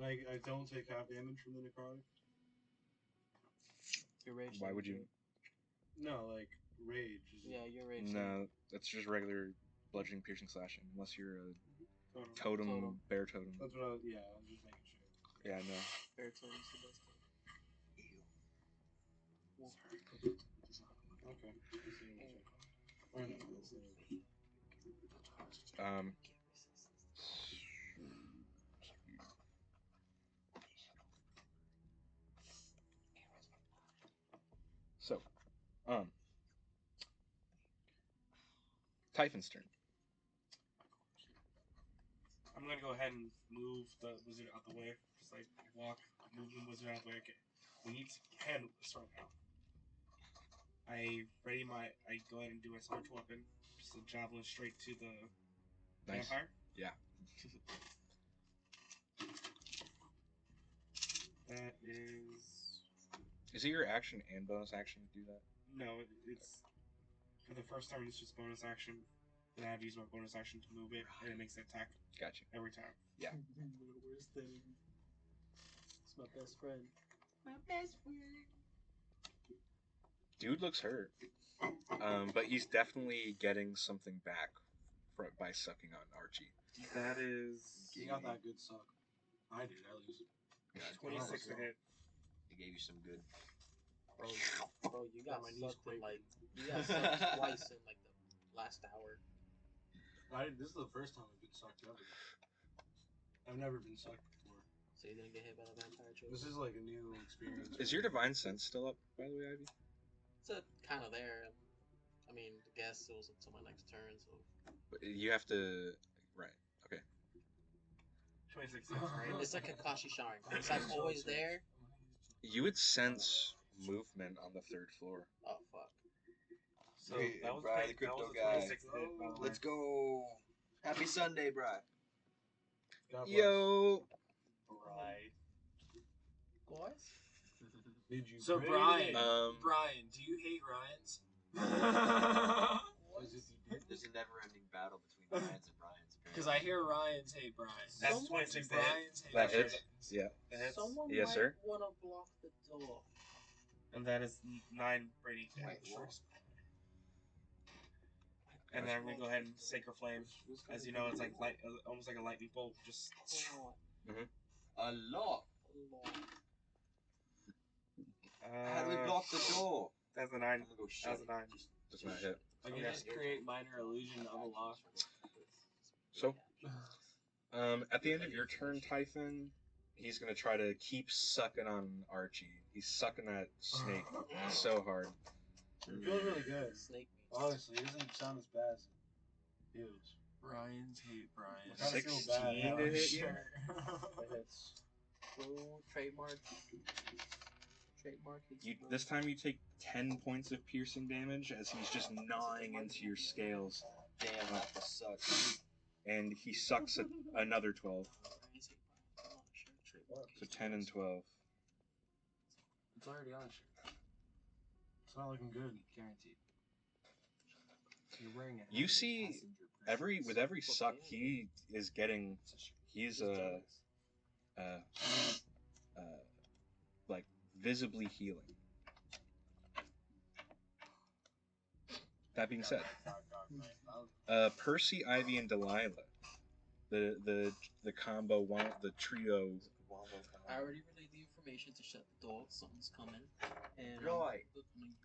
I don't take half damage from the necrotic. Your rage. Why would you? No, like rage. Yeah, your rage. No, that's just regular bludgeoning, piercing, slashing. Unless you're a Totem. totem, bear totem. That's what I was. Yeah, I was just making sure. Yeah, I know. Bear totem's the best Okay. Or no, that's So, Typhon's turn. I'm gonna go ahead and move the wizard out the way. Just like walk, move the wizard out the way. Okay. We need to handle this right now. I go ahead and do my spiritual weapon. Just a javelin straight to the Nice. Vampire? Yeah. That is... Is it your action and bonus action to do that? No, it's... For the first turn, it's just bonus action. Then I have to use my bonus action to move it, and it makes an attack Gotcha. every time. My worst thing. It's my best friend. My best friend. Dude looks hurt. But he's definitely getting something back by sucking on Archie. That is... You got that good suck. I did, at least. 26 to hit. It gave you some good. Bro, you got My knees sucked in quake. you got sucked twice in like the last hour. This is the first time I've been sucked ever. I've never been sucked before. So you didn't get hit by the vampire choke? This is like a new experience. Is your divine sense still up, by the way, Ivy? It's kind of there. I mean, I guess it was until my next turn, so. But you have to. Right. Okay. 26 hits, right? It's like Kakashi Sharingan. It's like always there. You would sense movement on the 3rd floor. Oh fuck. So Hey, that was, Brian, the that crypto was a guy. 26 hit, by the way. Let's go. Happy Sunday, Brian. God bless. Yo! Right. Boys? Did you So pray Brian, today? Brian, do you hate Ryans? As if you did. There's a never-ending battle between Ryans and Bryans. Because I hear Ryans hate Brian. That's Someone- 26 Do to hit. Bryans hate That Brian? hits. Yeah. That hits. Someone Yes, might sir. want to block the door. And that is 9 Brady. And then we're gonna go ahead and Sacred Flame. As you know, it's like light, almost like a lightning bolt. Just A lot. How do we uh, block the door? that's a 9. I'm gonna go shut That's a 9. Does not hit. I can just create minor illusion of a lock. So, at the end of your turn, Typhon, he's gonna try to keep sucking on Archie. He's sucking that snake so hard. It feels really good. Snake meat. Honestly, it doesn't sound as bad as it feels. Ryans hate Brian. I kinda feel 16 bad to now. hit you? That hits. Ooh, trademark. Trademark. This time you take 10 points of piercing damage as he's just gnawing into your scales. Damn, that sucks. And he sucks at another 12. So 10 and 12. It's already on shit. It's not looking good. Guaranteed. You're wearing it. You see, with every suck, he is getting. He's like visibly healing. That being said, Percy, Ivy, and Delilah, the combo, the trio. I already relayed the information to shut the door. Something's coming. And Right.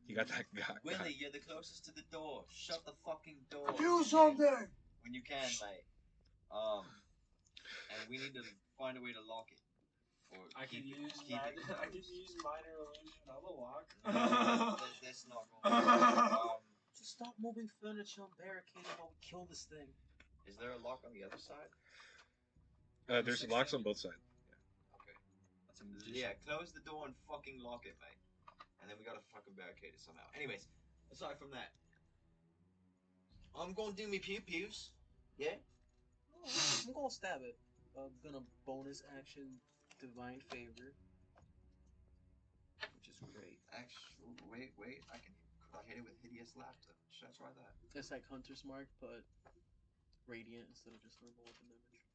You got that guy. Willie, you're the closest to the door. Shut the fucking door. Do something! When you can, mate. And we need to find a way to lock it. Or I can keep use it I can closed. use minor illusion of a lock. No, that's not going. Just stop moving furniture and barricade while we kill this thing. Is there a lock on the other side? There's locks on both sides. Okay. Yeah, close the door and fucking lock it, mate. And then we gotta fucking barricade it somehow. Anyways, aside from that, I'm gonna do me pew pews. Yeah. I'm gonna stab it. I'm gonna bonus action divine favor. Which is great. Actually, wait. Could I hit it with hideous laughter? Should I try that? It's like Hunter's Mark, but radiant instead of just normal weapon damage.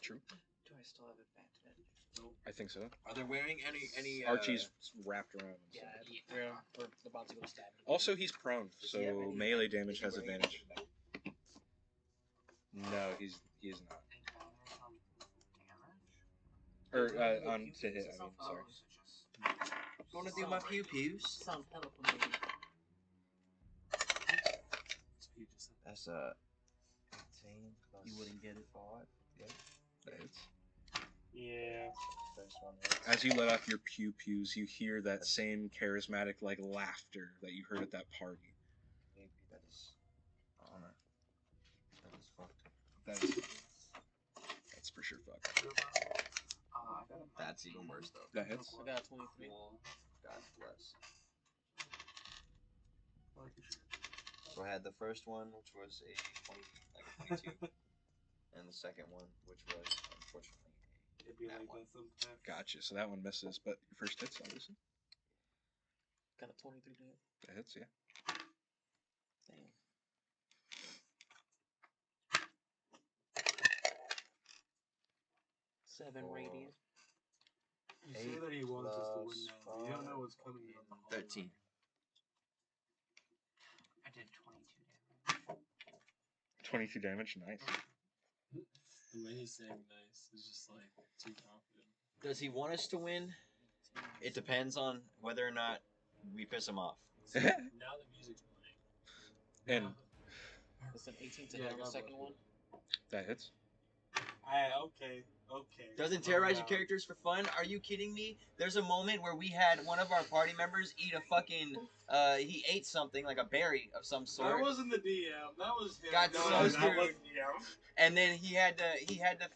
True. Do I still have advantage? I think so. Are they wearing any? Archie's wrapped around. Yeah, we're about to go stab it. Also, he's prone, so he have any- melee damage has is he wearing advantage. any- No, he is not. Or on to hit. I mean, sorry. Gonna do my pew pews. Sound hella familiar. That's 18 plus. You wouldn't get it. 5. Yeah. That hits. Yeah. First one hits. As you let off your pew pews, you hear that same charismatic like laughter that you heard at that party. Maybe that is honor. That is fucked. That's for sure fucked. That's even worse though. That hits. I got 23. God bless. So I had the first one, which was a 20, like a 22. then the second one, which was unfortunately It'd be that like one. that sometimes. Gotcha. So that one misses, but your first hits, obviously. Got a 23 to hit. That hits, yeah. Damn. Seven Four. radiant. You say that he wants us to win plus now, but you don't know what's coming down the hallway. 13. I did 22 damage. 22 damage, nice. The way he's saying nice is just like too confident. Does he want us to win? It depends on whether or not we piss him off. Now the music's playing. And It's an 18 to Yeah, hit on the God second bless one. that hits. Okay. Doesn't terrorize your characters for fun? Are you kidding me? There's a moment where we had one of our party members eat a fucking he ate something like a berry of some sort. That wasn't the DM. That was him. Got No, so that screwed. wasn't DM. And then he had to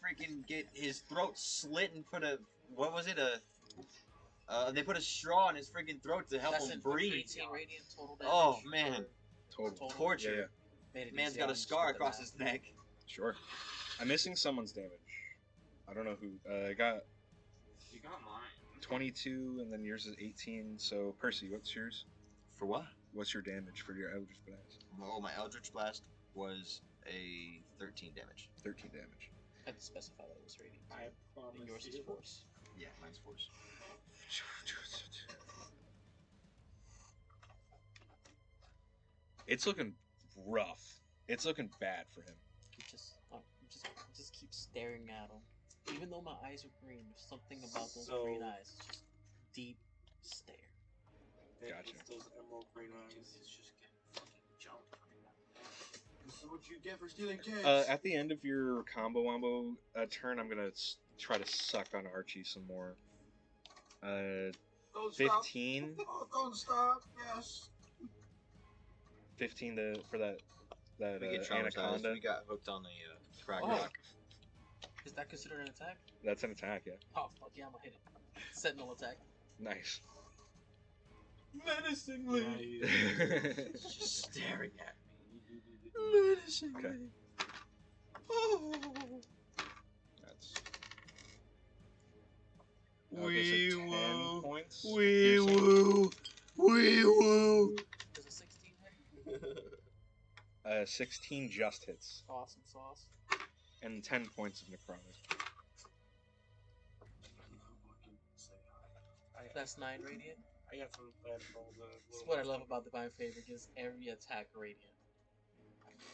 freaking get his throat slit and put a what was it they put a straw in his freaking throat to help That's him an breathe. 18 radiant total damage. Oh man, Total. torture. Yeah, Made it Man's easy, got I'll a just scar get the across math. his neck. Sure. I'm missing someone's damage. I don't know who. I got You got mine. 22, and then yours is 18. So, Percy, what's yours? For what? What's your damage for your Eldritch Blast? Oh, my Eldritch Blast was a 13 damage. 13 damage. I had to specify that it was radiant. I And promise yours is you. force. Yeah, mine's force. It's looking rough. It's looking bad for him. Just keep staring at him. Even though my eyes are green, there's something about those So- green eyes. It's just deep stare. Gotcha. It's those emerald green eyes. It's just getting fucking jumped right now. This is what you get for stealing kids. At the end of your combo wombo turn, I'm gonna try to suck on Archie some more. Don't 15. Stop. Oh, don't stop. Yes. 15 for that We get traumatized. anaconda. We got hooked on the crack Oh. rock. Is that considered an attack? That's an attack, yeah. Oh, fuck yeah, I'm gonna hit it. Sentinel attack. Nice. Menacingly. It's just staring at me. Okay. That's. Okay, so 10 points. piercing. Wee woo. Does a 16 hit? 16 just hits. Awesome sauce. And 10 points of necrotic. That's 9 radiant. I got some planned for all the. That's what I love about Divine Favor. Gives every attack radiant.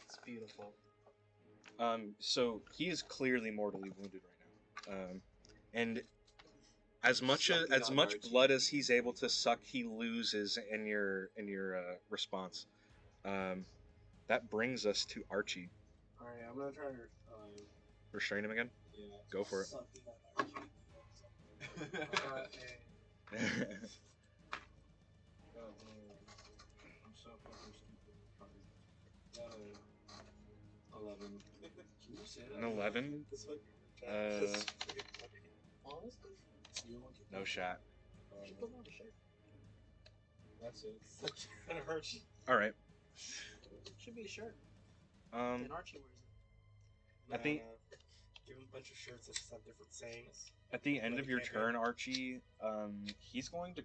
It's beautiful. So he is clearly mortally wounded right now. And as much blood as he's able to suck, he loses in your response. That brings us to Archie. All right, I'm gonna try to. Restrain him again. Yeah. Go for it. Sucking on Archie. God damn. I'm so fucking stupid. 11. Can you say that? An 11. Honestly, No shot. you should put on a shirt. That's it. Gonna hurt you. All right. Should be a shirt. Um, And Archie wears it. I think Give him a bunch of shirts that just have different sayings. at the end of your turn, Archie, he's going to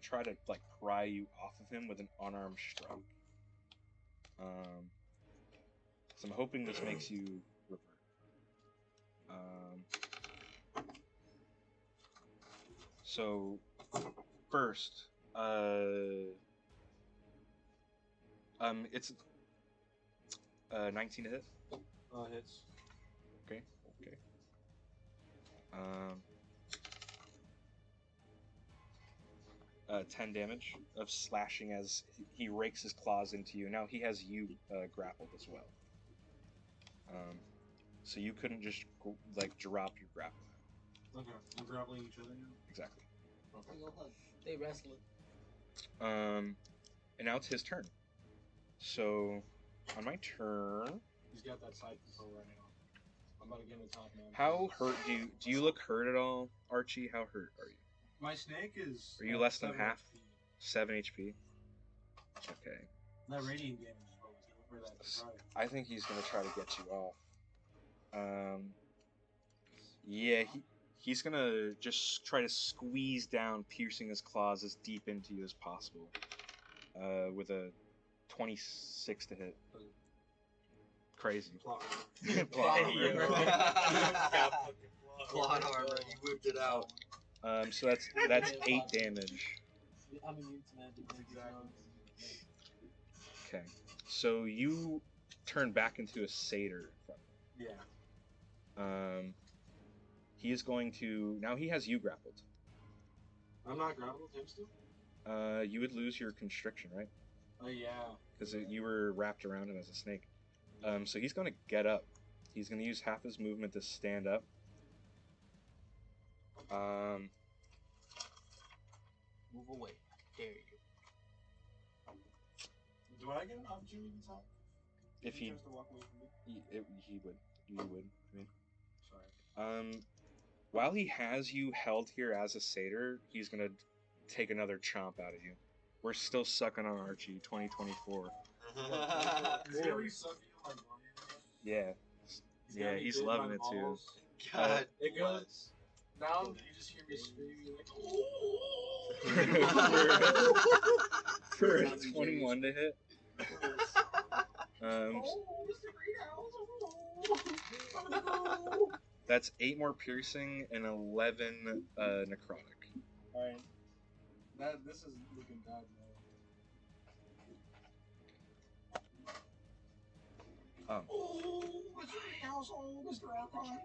try to like pry you off of him with an unarmed strike. So I'm hoping this makes you revert. So first, it's 19 to hit. Hits. Okay. 10 damage of slashing as he rakes his claws into you. Now he has you grappled as well. So you couldn't just drop your grapple. Okay, we're grappling each other now. Exactly. They wrestling. And now it's his turn. So on my turn, He's got that side control right now. I'm about to get in the top man. how hurt do you look hurt at all, Archie? How hurt are you? My snake is. Are you less than 7 half? HP. 7 HP. Okay. That radiant damage is what was over that. Right. I think he's gonna try to get you off. Yeah, he's gonna just try to squeeze down, piercing his claws as deep into you as possible. With a 26 to hit. Crazy. Plot. Plot Hey, armor. yo. Plot armor. You whipped it out. So that's 8 damage. I'm immune to magic. Exactly. Okay. So you turn back into a satyr. Yeah. He is going to now. He has you grappled. I'm not grappled him still? You would lose your constriction, right? Oh, yeah. Because you were wrapped around him as a snake. So he's going to get up. He's going to use half his movement to stand up. Move away. Dare you. Do I get an opportunity to talk? If he tries to walk away from me? he would. You would. I mean. Sorry. While he has you held here as a satyr, he's going to take another chomp out of you. We're still sucking on Archie, 2024. Yeah. Yeah, he's loving it too. God. It goes. Now you just hear me screaming like, For a 21 to hit. That's 8 more piercing and 11 necrotic. Alright. This is looking bad now. Mr. Household, Mr. Archon.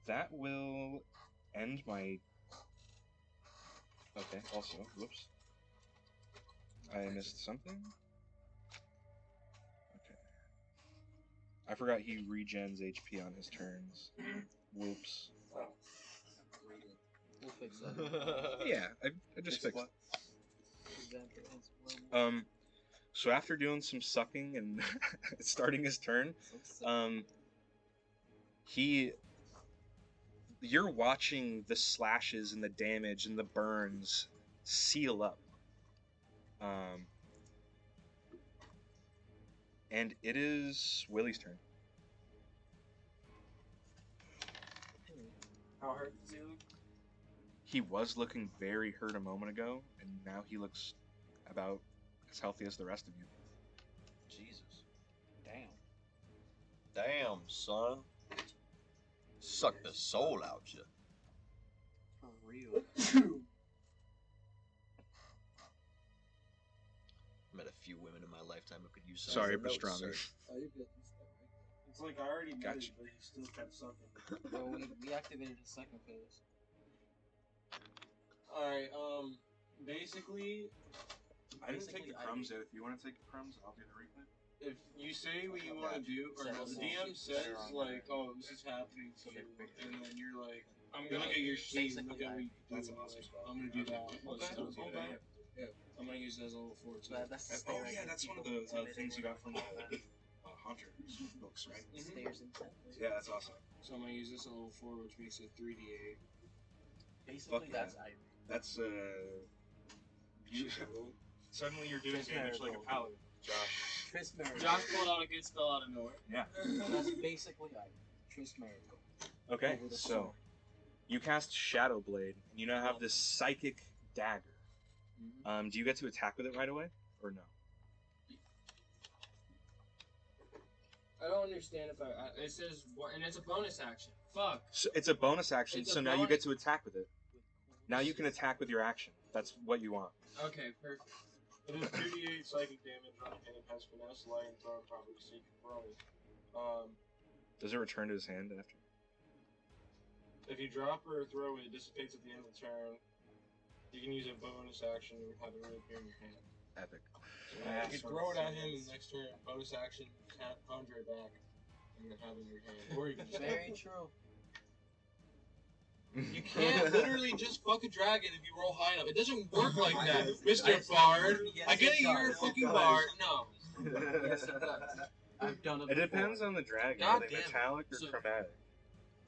That will end my... Okay, also, whoops. I missed something? Okay. I forgot he regens HP on his turns. Whoops. We'll fix that. Yeah, I just fixed it. So after doing some sucking and starting his turn, you're watching the slashes and the damage and the burns seal up. And it is Willie's turn. How hurt does he look? He was looking very hurt a moment ago, and now he looks about as healthy as the rest of you. Jesus. Damn. Damn, son. Suck the soul out you. For real. Met a few women in my lifetime who could use some Sorry, of the notes, pastrami. sir. Oh, you're good. It's like I already Gotcha. met it, but he still kept sucking. Well, we activated the second phase. Alright, basically, I didn't Basically, take the crumbs yet. If you want to take the crumbs, I'll do the replay. if you say what you want to do, or the DM says, like, oh, this is happening to you, and then you're like, I'm gonna get your sheet and look at what you can do. That's awesome. I'm gonna do that. Okay. Okay. Yeah. I'm gonna use that as a level 4 too. That's Oh yeah, that's one of the things you got from the Hunter books, right? Stairs intently. Yeah, that's awesome. So I'm gonna use this at level 4, which makes it 3d8. Basically, yeah. that's Ivy. That's beautiful. Suddenly you're doing damage like a paladin, Josh. Tris Marigold. Josh pulled out a good spell out of nowhere. Yeah. That's basically Ivy. Tris Marigold. Okay, Over the so sword. you cast Shadow Blade, and you now have this psychic dagger. Do you get to attack with it right away, or no? I don't understand if it says, and it's a bonus action. Fuck. So it's a bonus action, It's a so now you bonus- get to attack with it. Now you can attack with your action. That's what you want. Okay, perfect. It is 2d8 psychic damage on a hand, has finesse, light, and throw property, so you can throw it. Does it return to his hand after? If you drop or throw it, it dissipates at the end of the turn. You can use a bonus action to have it reappear in your hand. Epic. So you can throw it at him in the next turn, bonus action, conjure it back, and then have it in your hand. Or you can just Very true. You can't literally just fuck a dragon if you roll high enough. It doesn't work like that, Mr. Bard. I get it, you're a fucking bard. No. Yes, it does. I've done it. It depends on the dragon. God Are they damn it. metallic or So- chromatic?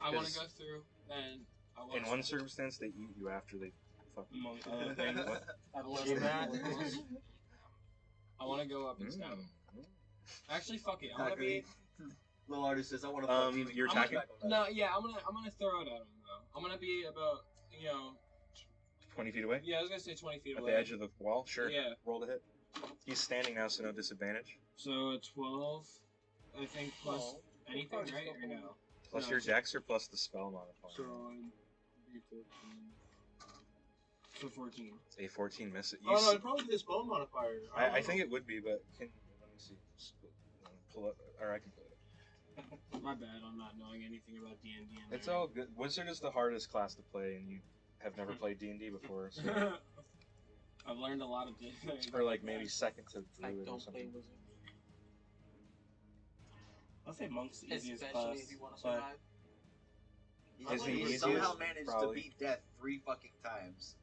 I want to go through and I want In one circumstance, they eat you after they fuck you. I want to do that. I want to go up and stab him. Actually, fuck it. I'm Not gonna be. Little artist says, I want to fuck demon. You're I'm attacking? no, yeah, I'm gonna throw it at him though. I'm gonna be about 20 feet away? Yeah, I was gonna say 20 feet At away. the edge of the wall? Sure. Yeah. Roll to hit. He's standing now, so no disadvantage. So a 12, I think, plus anything, right? Or no? Plus No, your so- dex or plus the spell modifier? So it'd be 14. So 14. A 14 miss it. Oh no, it'd probably be the spell modifier. I think it would be, but let me see. Pull up, or I can pull it. My bad on not knowing anything about D&D. It's all good. Wizard is the hardest class to play, and you have never played D&D before. So. I've learned a lot of things. Or like maybe second to I druid or don't play something. wizard. I'll say monk's the easiest Especially class. if you want to but survive. Is the He easiest? somehow managed to Probably. beat death 3 fucking times.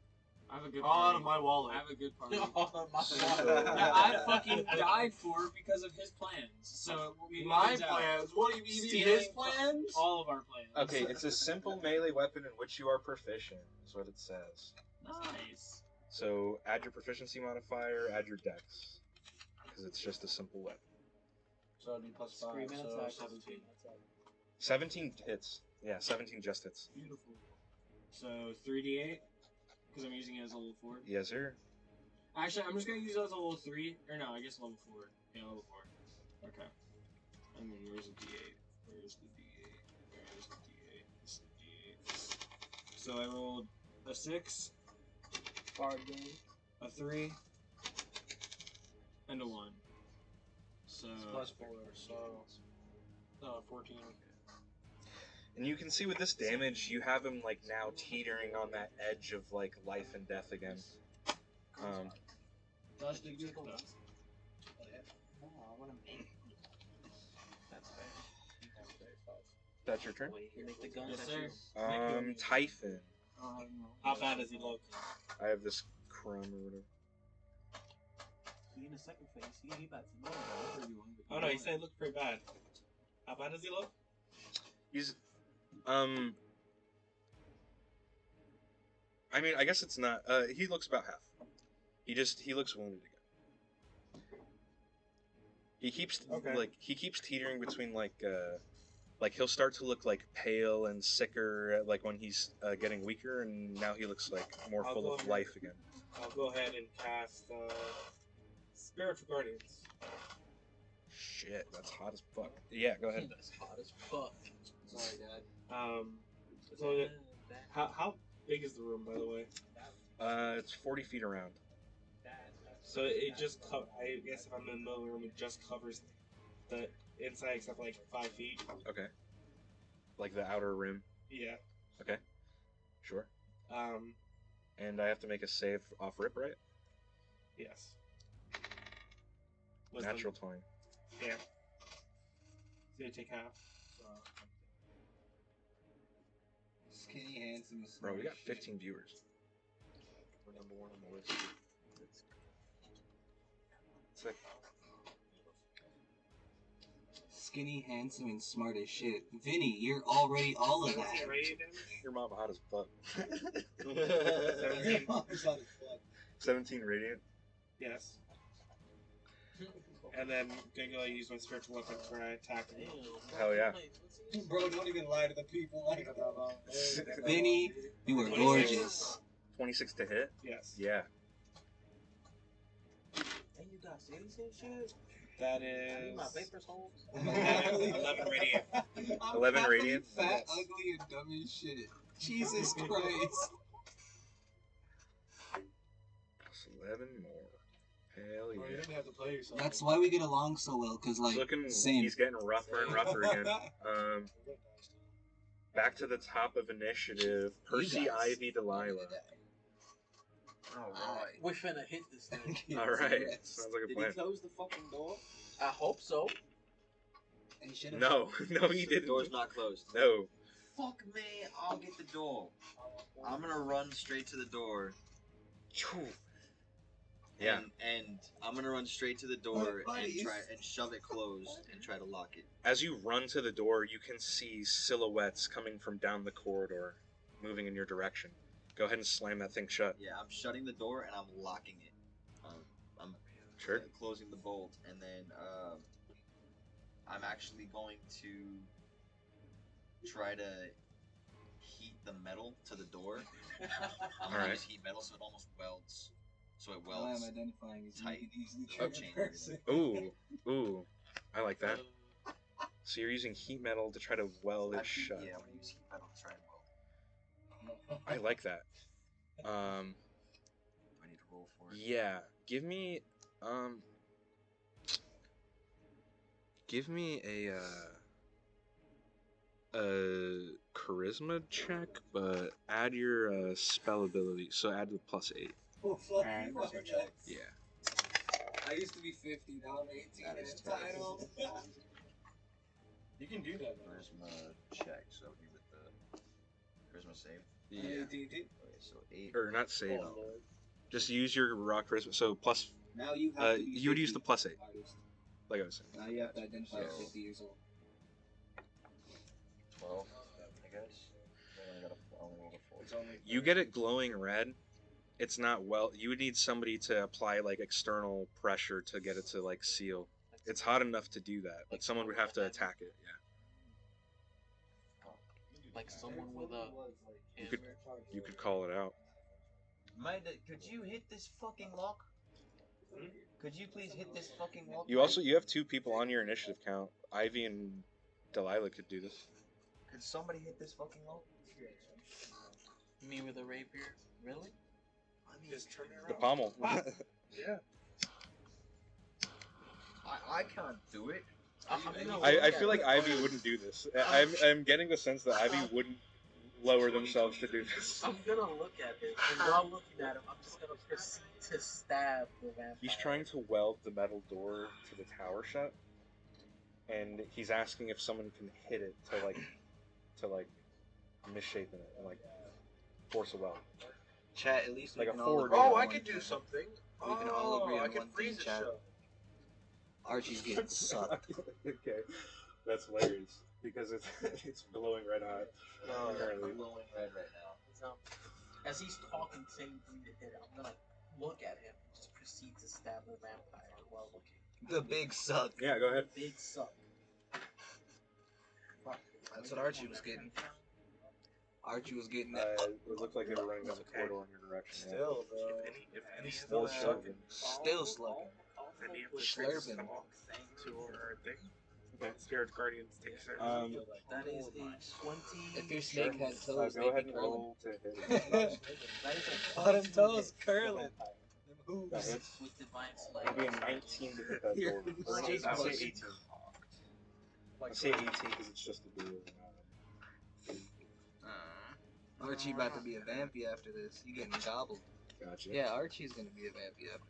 I have a good All out party. of my wallet. I have a good party. So- Yeah, I fucking died for it because of his plans. So we My evens out. plans? What do you mean? Stealing His plans? All of our plans. Okay, it's a simple melee weapon in which you are proficient, is what it says. Nice. So add your proficiency modifier, add your dex. Because it's just a simple weapon. So it'd be plus 5, Screaming so attack. 17. 17 hits. Yeah, 17 just hits. Beautiful. So 3d8, because I'm using it as a level 4. Yes, sir. Actually, I'm just gonna use it as a level 3. Or no, I guess level 4. Yeah, level 4. Okay. And then where's the d8? Where's the d8? Where's the d8? This is the d8. So I rolled a 6, Card game. a 3, and a 1. So It's plus 4, so 14. And you can see with this damage, you have him like now teetering on that edge of like life and death again. Dodge the good stuff. Oh, I want to make. That's fair. That's your turn. You make the gun. Yes, that sir. you- Typhon. how bad does he look? I have this crumb or whatever. He in the second phase. He about to know. Oh no, he said it looked pretty bad. How bad does he look? He's, I mean, I guess it's not. He looks about half. He looks wounded again. He keeps he keeps teetering between like he'll start to look like pale and sicker like when he's getting weaker, and now he looks like more I'll full go of ahead. life again. I'll go ahead and cast Spiritual Guardians. Shit, that's hot as fuck. Yeah, go ahead. That's hot as fuck. Sorry, Dad. So how big is the room, by the way? It's 40 feet around. So it just I guess if I'm in the middle of the room, it just covers the inside except for like 5 feet. Okay. Like the outer rim. Yeah. Okay. Sure. Um. And I have to make a save off rip, right? Yes. Natural 20. Yeah. So you take half. Skinny, handsome, and Bro, we smart got as shit. 15 viewers. We're number 1 on the list. Sick. Skinny, handsome, and smart as shit. Vinny, you're already all of that. Your mom hot as fuck. 17. 17 radiant. Yes. And then gonna go use my spiritual weapon for an attack. Hell yeah. Bro, don't even lie to the people like Vinny, you are gorgeous. 26 to hit? Yes. Yeah. And you got cities and shit? That I need is my papers home. 11 radiant. I'm 11 happily radiant? fat, ugly, and dumb as shit. Jesus Christ. Plus 11 more. Hell Oh, you yeah. didn't have to play yourself. That's why we get along so well, cause like, same. He's getting rougher and rougher again. Back to the top of initiative. Percy, guys. Ivy, Delilah. Alright. We're finna hit this thing. Alright. Sounds like a Did plan. he close the fucking door? I hope so. And he should've- No, no, he didn't. Door's not closed. No. Fuck me, I'll get the door. I'm gonna run straight to the door. Yeah. And I'm gonna run straight to the door But and buddies. try and shove it closed and try to lock it. As you run to the door, you can see silhouettes coming from down the corridor, moving in your direction. Go ahead and slam that thing shut. Yeah, I'm shutting the door and I'm locking it. I'm Sure. closing the bolt, and then I'm actually going to try to heat the metal to the door. I'm gonna use heat metal so it almost welds. So it Now I'm welds identifying as tight. you can easily So kill it the changes person. Ooh, I like that. So you're using heat metal to try to weld it shut. Yeah, I'm gonna use heat metal to try and weld. I like that. Do I need to roll for it? Yeah. Give me a charisma check, but add your spell ability. So add the +8. Oh, fuck Alright, you, that's fucking what Yeah. I used to be 50, now I'm 18 That and is entitled. You can do that. Charisma check. So give it the charisma save. Yeah. Okay, so 8. Or not save. Oh, Lord. Just use your raw charisma. So plus. Now you have to be You would use the 50, +8. artist. Like I was saying. Now you have to identify as So- 50 years old. 12, I guess. I only rolled a 4. You get it glowing red. It's not well. You would need somebody to apply like external pressure to get it to like seal. It's hot enough to do that, but someone would have to attack it. Yeah. Like someone with a You could call it out. Could you hit this fucking lock? Could you please hit this fucking lock? You have 2 people on your initiative count. Ivy and Delilah could do this. Could somebody hit this fucking lock? Me with a rapier? Really? Just turn it The around. pommel. Yeah. I can't do it. I feel like Ivy wouldn't do this. I'm getting the sense that Ivy wouldn't lower themselves to do this. I'm gonna look at him, and while looking at him, I'm just gonna proceed to stab the vampire. He's trying to weld the metal door to the tower shut, and he's asking if someone can hit it to misshapen it and like force a weld. Chat, at least Like we a can all forward agree roll. Oh, on I one could do thing. something. We can all agree on I can one thing, freeze it chat. shut. Archie's getting sucked. Okay, that's hilarious because it's glowing red hot. Apparently. Glowing red right now. So, as he's talking, saying for me to hit it, I'm gonna look at him and just proceed to stab the vampire while looking. The big suck. Yeah, go ahead. Big suck. That's what Archie was getting. Archie was getting that. It looked like they were running down the corridor in your direction. Yeah. Still, bro. If any More still children. Still slugging. if any of the Slurping. creatures talk to our thing, Spirit Guardians take care. That is a 20. If your snake had toes, Go they'd ahead be and curling. roll to hit. That is a Bottom 22 toes hit. curling. That hits. With divine It'd be a sleight. 19 to hit that door. Or It's just I'll say close. 18. I'll say 18 because it's just a door. Archie about to be a vampy after this. You getting gobbled. Gotcha. Yeah, Archie's gonna be a vampy after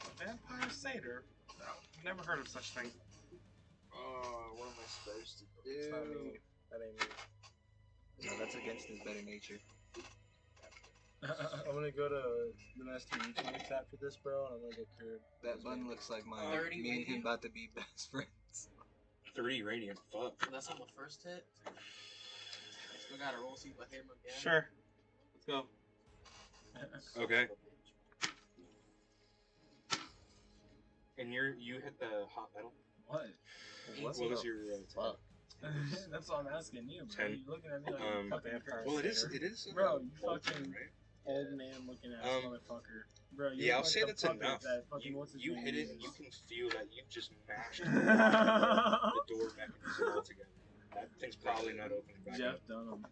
this. Vampire Satyr? No, never heard of such thing. What am I supposed to do? It's not me. That ain't me. No, that's against his better nature. I'm gonna go to the Master Mechanics after this, bro, and I'm gonna get cured. That bun looks like mine. 30 Me and him radiant? about to be best friends. 30 radiant. Fuck. That's on the first hit. Still gotta roll, see if I hit him again. Sure. Let's go. Okay. And you hit the hot metal. What? What was your Fuck. That's what I'm asking you, bro. 10. You looking at me like a fucking Vampire Well, it is. Satyr. It is. Bro, you bolted, fucking right? old man looking ass motherfucker. Bro, you Yeah, I'll look say like that's the puppet enough. that fucking what's his You name hit it, and uses. you can feel that you've just mashed the door mechanism altogether. That thing's probably not opening back Jeff up. Dunham.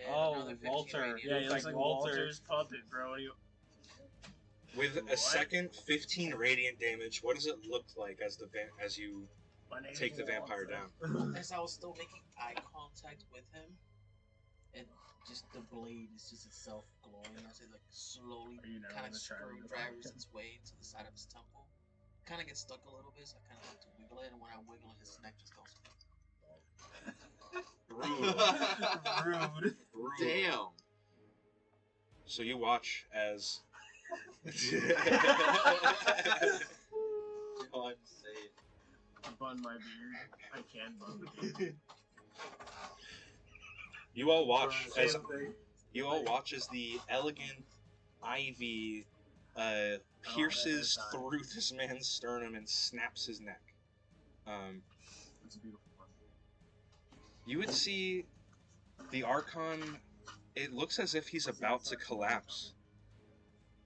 And Oh, another 15 Walter. radiant. Yeah, he looks like Walter. Walter's puppet, bro. What do you? With a second 15 radiant damage, what does it look like as as you My name take is the vampire Walter. down? As I was still making eye contact with him, and just the blade is just itself glowing as it like slowly Are you never kind of gonna try to screwdrivers find its way into the side of his temple. Kind of gets stuck a little bit, so I kind of have to wiggle it, and when I wiggle it, his neck just goes. Rude. Damn. So you watch as All I'm saying. Bun my beard. I can bun the beard. you all watch as the elegant ivy pierces through this man's sternum and snaps his neck. It's a beautiful one. You would see the Archon. It looks as if he's about to collapse.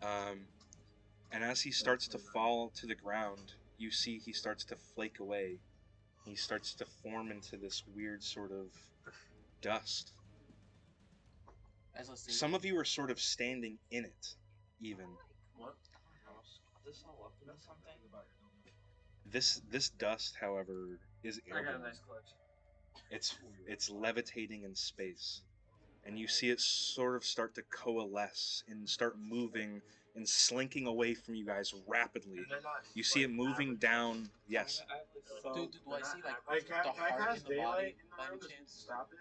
And as he starts to fall to the ground, you see he starts to flake away. He starts to form into this weird sort of dust. As I say, Some of you are sort of standing in it, even. What? This all up into something? This dust, however, is I got a airborne. nice collection. It's levitating in space, and you see it sort of start to coalesce and start moving and slinking away from you guys rapidly. And they're not, You see it like, moving average. down. Yes, So, do I see like Like, can the I heart cast in the body daylight in by the any room to chance? stop it?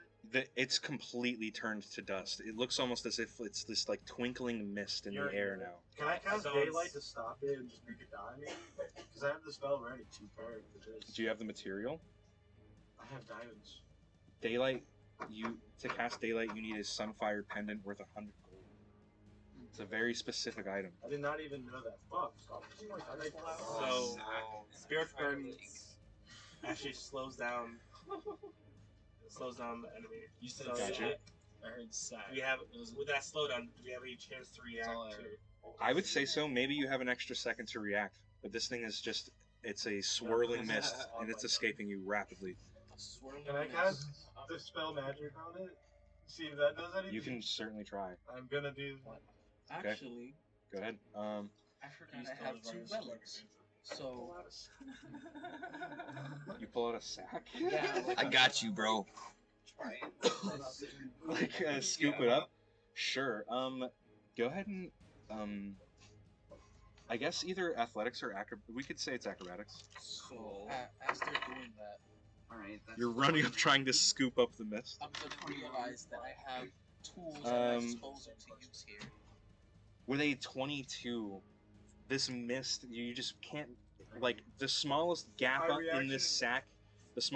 it's completely turned to dust. It looks almost as if it's this like twinkling mist in the air now. Can I cast So daylight it's- to stop it and just make it die, maybe? Because I have the spell ready to prepared for this. Do you have the material? I have diamonds. Daylight. To cast daylight, you need a sunfire pendant worth 100 gold. It's a very specific item. I did not even know that. Fuck. Stop. So, Spirit Guardians actually slows down the enemy. You said So Gotcha. sack. I heard sack. we have with that slowdown. Do we have any chance to react all I to? heard. I would say so. Maybe you have an extra second to react, but this thing is just—it's a swirling mist, and it's escaping you rapidly. Can I cast the spell magic on it? See if that does anything? You can certainly try. I'm gonna do. Actually, Go ahead. I forgot I have 2 relics. So You pull out a sack. yeah, like I got you, bro. Like scoop it up. Sure. Go ahead and I guess either athletics or we could say it's acrobatics. So as they're doing that, Alright, that's You're running up trying to scoop up the mist. I'm gonna realize that I have tools at my disposal to use here. With a 22, this mist, you just can't, like, the smallest gap My up in reaction- this sack just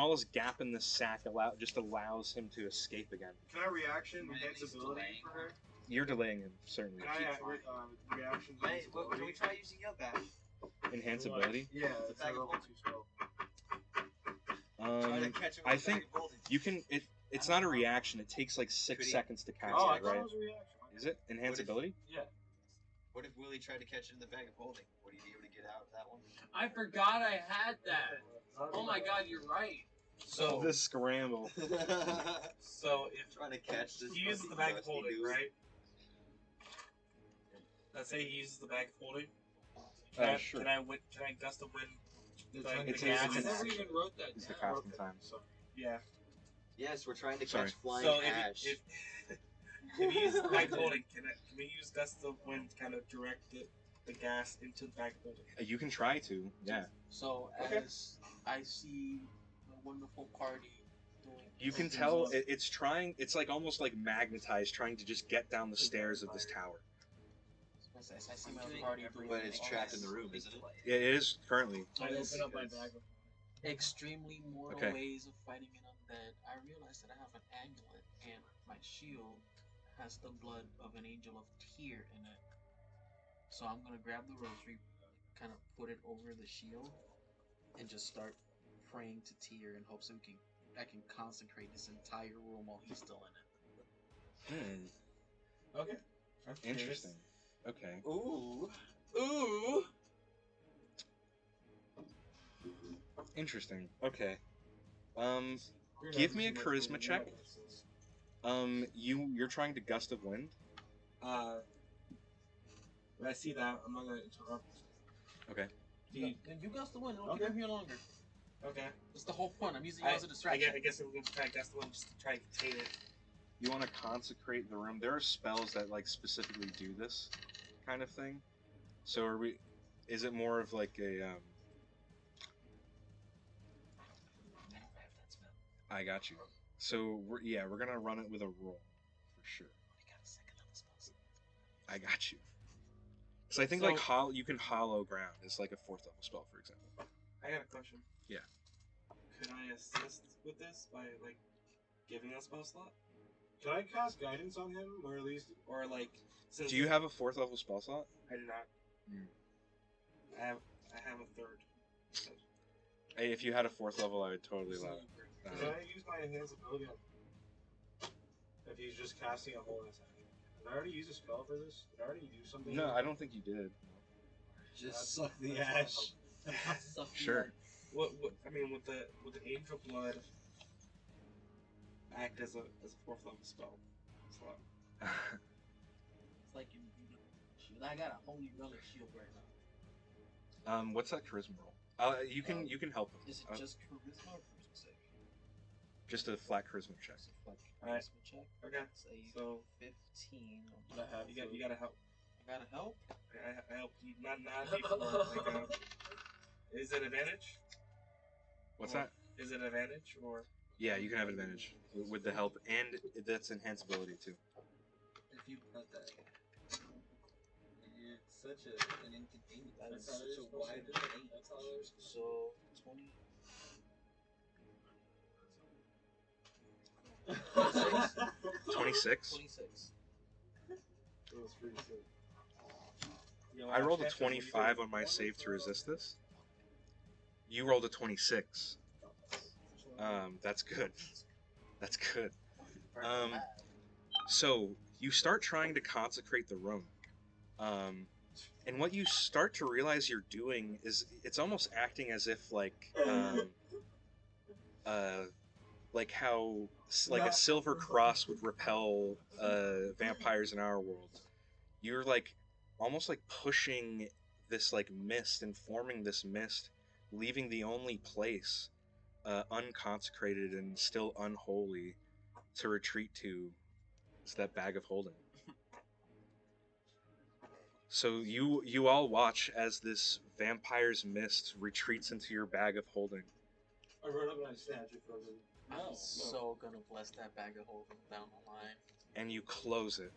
allows him to escape again. Can I reaction Really enhance ability delaying for her? You're delaying him, certainly. Can I reaction Hey, enhance what, can we ability? try using your bag? Enhance ability. Yeah, The it's a bag of level holding. 2 spell. Try to catch him I with a think bag of holding. you can, it's not a reaction, it takes like 6 Could he- seconds to catch Oh, I it, thought right? it was a reaction. Is it? Enhance What if- ability? Yeah. What if Willie tried to catch it in the bag of holding? Would he be able to get out of that one? I forgot I had that. Oh my god, you're right. So, The scramble. so if Trying to catch this. he uses fucking the bag of dusty holding, dude. right? Let's say he uses the bag of holding. Can Sure. Can I gust of wind? Like, It's the gas? an I never action. even wrote that Is the down. casting time. Yeah. Yes, we're trying to Sorry. catch flying So ash. if he uses the bag of holding, can we use gust of wind to kind of direct the gas into the bag of holding? You can try to, yeah. So Okay. as I see the wonderful party doing, You can tell it's like almost like magnetized, trying to just get down the stairs of this tower. as I see my party doing, But it's all trapped this in the room, isn't it? Yeah, it is currently. I open up my bag of extremely mortal Okay. ways of fighting an undead, I realize that I have an amulet and my shield has the blood of an angel of Tyr in it. So I'm gonna grab the rosary, kind of put it over the shield, and just start praying to Tyr in hopes that I can consecrate this entire room while he's still in it. Okay. I'm curious. Interesting. Okay. Ooh. Ooh. Interesting. Okay. Give me a charisma check. You're trying to gust of wind. When I see that, I'm not gonna interrupt. Okay. Then you guys the win. Don't Okay. keep him here longer. Okay. That's the whole point. I'm using you as a I distraction. guess I'm gonna try gust of wind just to try and contain it. You want to consecrate the room. There are spells that like specifically do this kind of thing. So are we? Is it more of like a? I got you. So we're gonna run it with a roll for sure. I got you. So I think like you can hollow ground is like a 4th level spell, for example. I got a question. Yeah. Could I assist with this by like giving a spell slot, Can I cast guidance on him, or at least? or like? Since Do you have a 4th level spell slot? I do not. I have a third. Hey, if you had a 4th level, I would totally allow it. Can I use my enhanced ability on if he's just casting a holiness action? Did I already use a spell for this? Did I already do something? No, I don't think you did. Just suck the ash. Suck the Sure. What? I mean, with the angel blood, act as a 4th level spell. So, It's like you shoot. I got a holy relic shield right now. What's that charisma roll? You can help him. Is it just charisma or charisma save? Just a flat charisma check. Like Alright. charisma check. okay. Say So 15. you gotta help. I gotta help. I helped you. Not before. Is it advantage? What's Or- that? Is it advantage or? Yeah, you can have advantage with the help, and that's enhanced ability too. If you put that, it's such an inconvenience. That is That's such a wide range. That's how there's So 20. 26. 26. That was pretty sick. I rolled a 25 on my save to resist this. You rolled a 26. That's good. That's good. So you start trying to consecrate the room. And what you start to realize you're doing is it's almost acting as if like how like a silver cross would repel vampires in our world. You're like almost like pushing this like mist and forming this mist, leaving the only place unconsecrated and still unholy to retreat to is that bag of holding. So you all watch as this vampire's mist retreats into your bag of holding. I run up and I snatch it from him. I'm so gonna bless that bag of holding down the line. And you close it.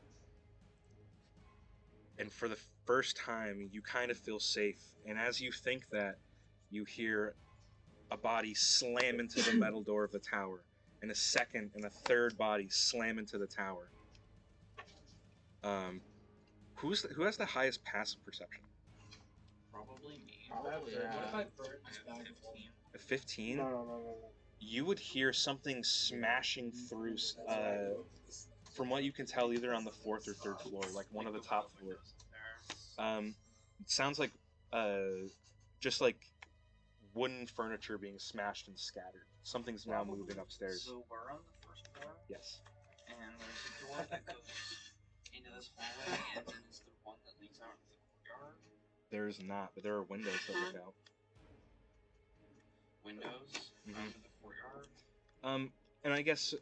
And for the first time, you kind of feel safe. And as you think that, you hear a body slam into the metal door of the tower, and a second and a third body slam into the tower. Who has the highest passive perception? Probably me. Probably, Yeah. What if I burn this bag of 15? A 15? No. You would hear something smashing through, from what you can tell, either on the 4th or 3rd floor, like one of the top floors. It sounds like just like wooden furniture being smashed and scattered. Something's now moving upstairs. So we're on the 1st floor, Yes. and there's a door that goes into this hallway, and then is there one that leads out into the courtyard? There's not, but there are windows that look out. Windows into the courtyard. And I guess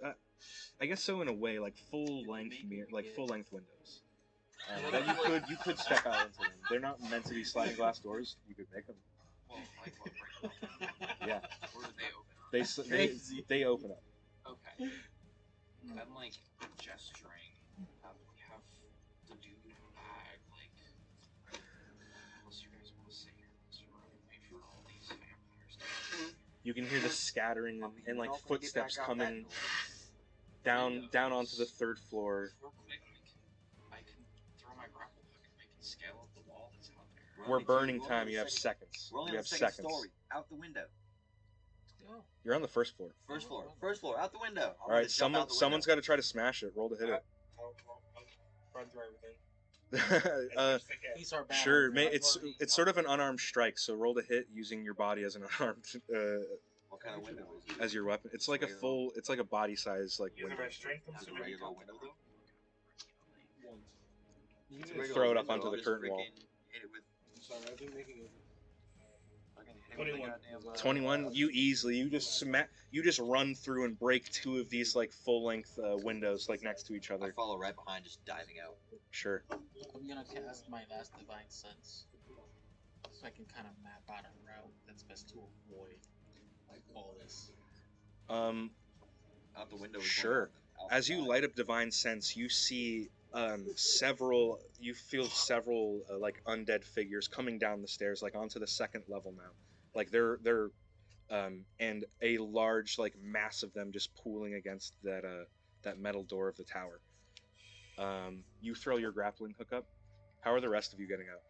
so in a way, like full length windows. That you could step out into them. They're not meant to be sliding glass doors. You could make them. Well, like what? Right? Yeah. Or do they open up? They open up. Okay. I'm like gesturing that we have the dude in the bag, like, unless you guys want to sit here in this room and wait for all these vampires to You can hear the scattering and like footsteps coming down onto the 3rd floor. Real quick, I can throw my grapple hook and we can scale up the wall that's out there. We're burning time. You have seconds. We're only You on have the second seconds. story. Out the window. You're on the 1st floor. First floor. Out the window. All right. Someone's got to try to smash it. Roll to hit it. I'll run through everything. These are bad. Sure. It's sort of an unarmed strike. So roll to hit using your body as an unarmed What kind of window is it? as your weapon. It's like a body size like Using window. my strength, I'm Is it a assuming. regular window though? It's a regular Throw it window, up onto I'll the just curtain wall. frickin' hit it with. I'm sorry, I've been making it. Fucking hit it with the 21. goddamn, 21. You just run through and break 2 of these like full length windows like next to each I other. follow right behind, just diving out. Sure. I'm gonna cast my last divine sense, so I can kind of map out a route that's best to avoid like all this. Out the window. is Sure. one out As you outside. light up divine sense, you see you feel several like undead figures coming down the stairs, like onto the 2nd level now. Like they're and a large like mass of them just pooling against that metal door of the tower. You throw your grappling hook up. How are the rest of you getting out?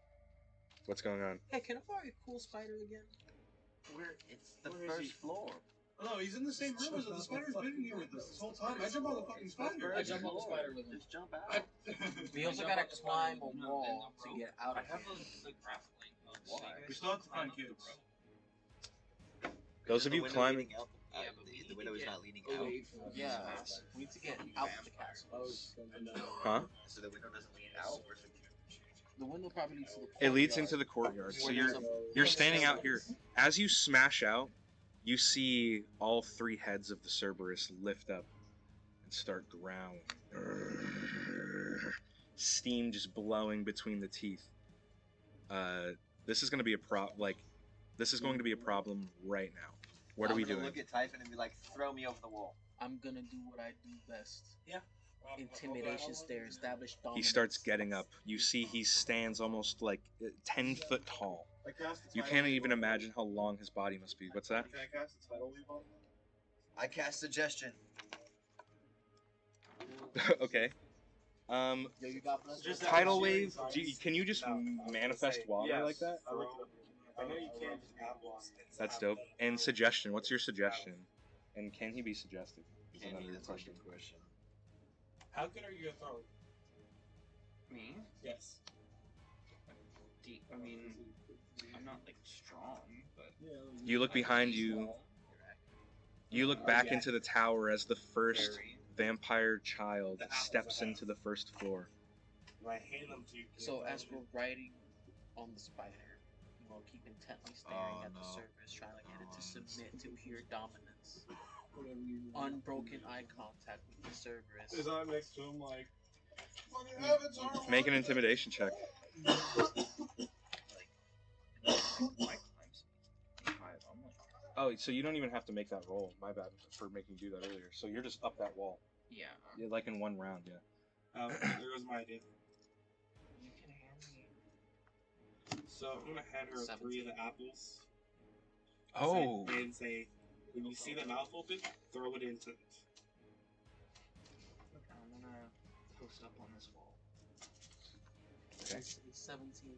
What's going on? Hey, can I borrow your cool spider again? It's the Where is first he? floor. No, he's in the same room as us. The spider's been in here with us this whole time. I jump on the fucking spider. I jump on the spider with him. Just jump out. We also gotta climb a wall to get out I of have here. the grappling hook. Why? So you guys We still have to climb find up the kids. rope. Those of you climbing. Out, Yeah, but we the need window to is get not leading out. away from Yeah, this castle. we need to get out of the castle. Huh? So the window doesn't lead out. Or The window probably leads to the It leads courtyard. into the courtyard. So Where there's a- you're standing out here. As you smash out, you see all three heads of the Cerberus lift up and start growling. Steam just blowing between the teeth. This is going to be this is going to be a problem right now. What are we doing? Look at Typhon and be like, throw me over the wall. I'm gonna do what I do best. Yeah. Intimidation stare, establish He dominance. starts getting up. You see he stands almost like 10 foot tall. You can't even imagine how long his body must be. What's that? Can I cast a tidal wave on him? I cast suggestion. Okay. Yo, you got blessed. Just with Tidal that wave? series. Can you just No, I was gonna manifest say, water yes. like that? I looked it up. I know you can just apples. That's dope. And suggestion. What's your suggestion? And can he be suggested? Is Andy, another that's a question. good question. How good are you at throwing? Me? Yes. I mean, I'm not like strong, but You look behind you. You look back into the tower as the first very. vampire child steps into the first floor. When I hand them to you. So as we're riding on the spider, you know, keep intently staring at the surface, trying to get it to submit to pure dominance. Unbroken eye contact with the Cerberus. Is I next to him like, fucking avatar? Make an intimidation check. Oh, so you don't even have to make that roll. My bad for making you do that earlier. So you're just up that wall. Yeah. Yeah, like in one round, yeah. There was my idea. You can hand me. So I'm gonna hand her 3 of the apples. Oh. And say, when you see the mouth open, throw it into it. I'm gonna post up on this wall. Okay. It's 17.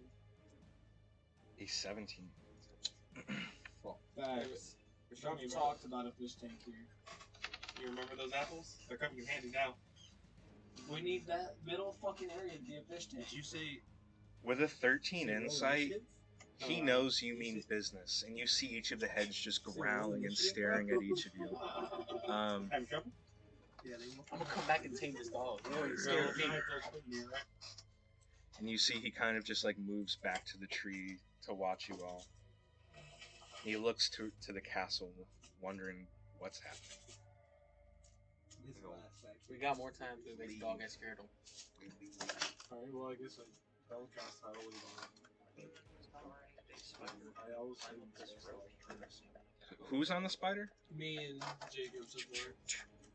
A 17. Facts. We talked about a fish tank here. You remember those apples? They're coming in handy now. We need that middle fucking area to be a fish tank. Did you say With a 13 insight, he knows you mean business, and you see each of the heads just growling and staring at each of you. Have you trouble? I'm gonna come back and tame this dog. You already So, scared me. And you see he kind of just like moves back to the tree to watch you all. He looks to the castle, wondering what's happening. We got more time to make the dog get scared him. Alright, well, I guess I don't cast tidal wave on him. I always say Who's on the spider? Me and Jacob so far.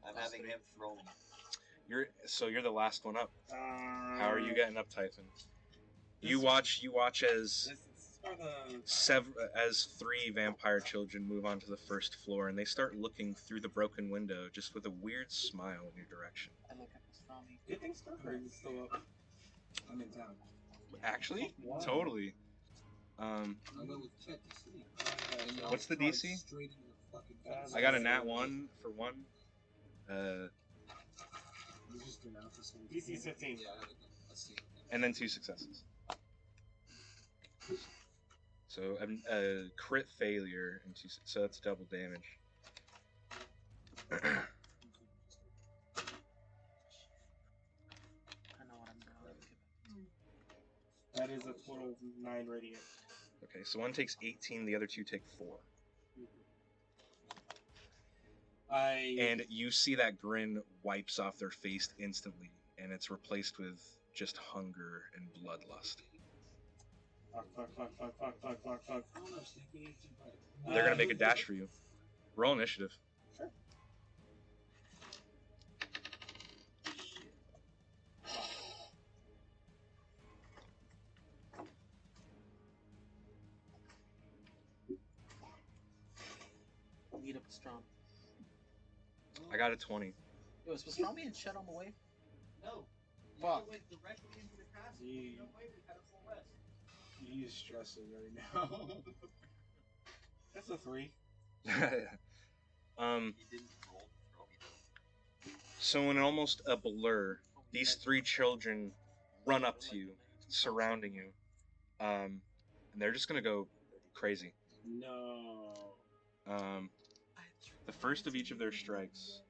I'm having him throw me. You're the last one up. How are you getting up, Typhon? You watch as as 3 vampire children move onto the first floor, and they start looking through the broken window, just with a weird smile in your direction. I look at Pastrami. Good thing's still up. I'm in town. Actually, totally. What's the DC? I got a nat 1 for 1. DC 15. And then 2 successes. So a crit failure, and so that's double damage. I know what I'm doing. That is a total of 9 radiant. Okay, so one takes 18, the other 2 take 4. And you see that grin wipes off their face instantly, and it's replaced with just hunger and bloodlust. Fuck. They're gonna make a dash for you. Roll initiative. Sure. Meet up Pastrami. I got a 20. Yo, is Pastrami and Shed on the way? No. Fuck. Went directly into the castle. No way, we had a full rest. He's stressing right now. That's a 3. He didn't roll to throw me though. So in almost a blur, these 3 children run up to you, surrounding you, and they're just gonna go crazy. No. The first of each of their strikes.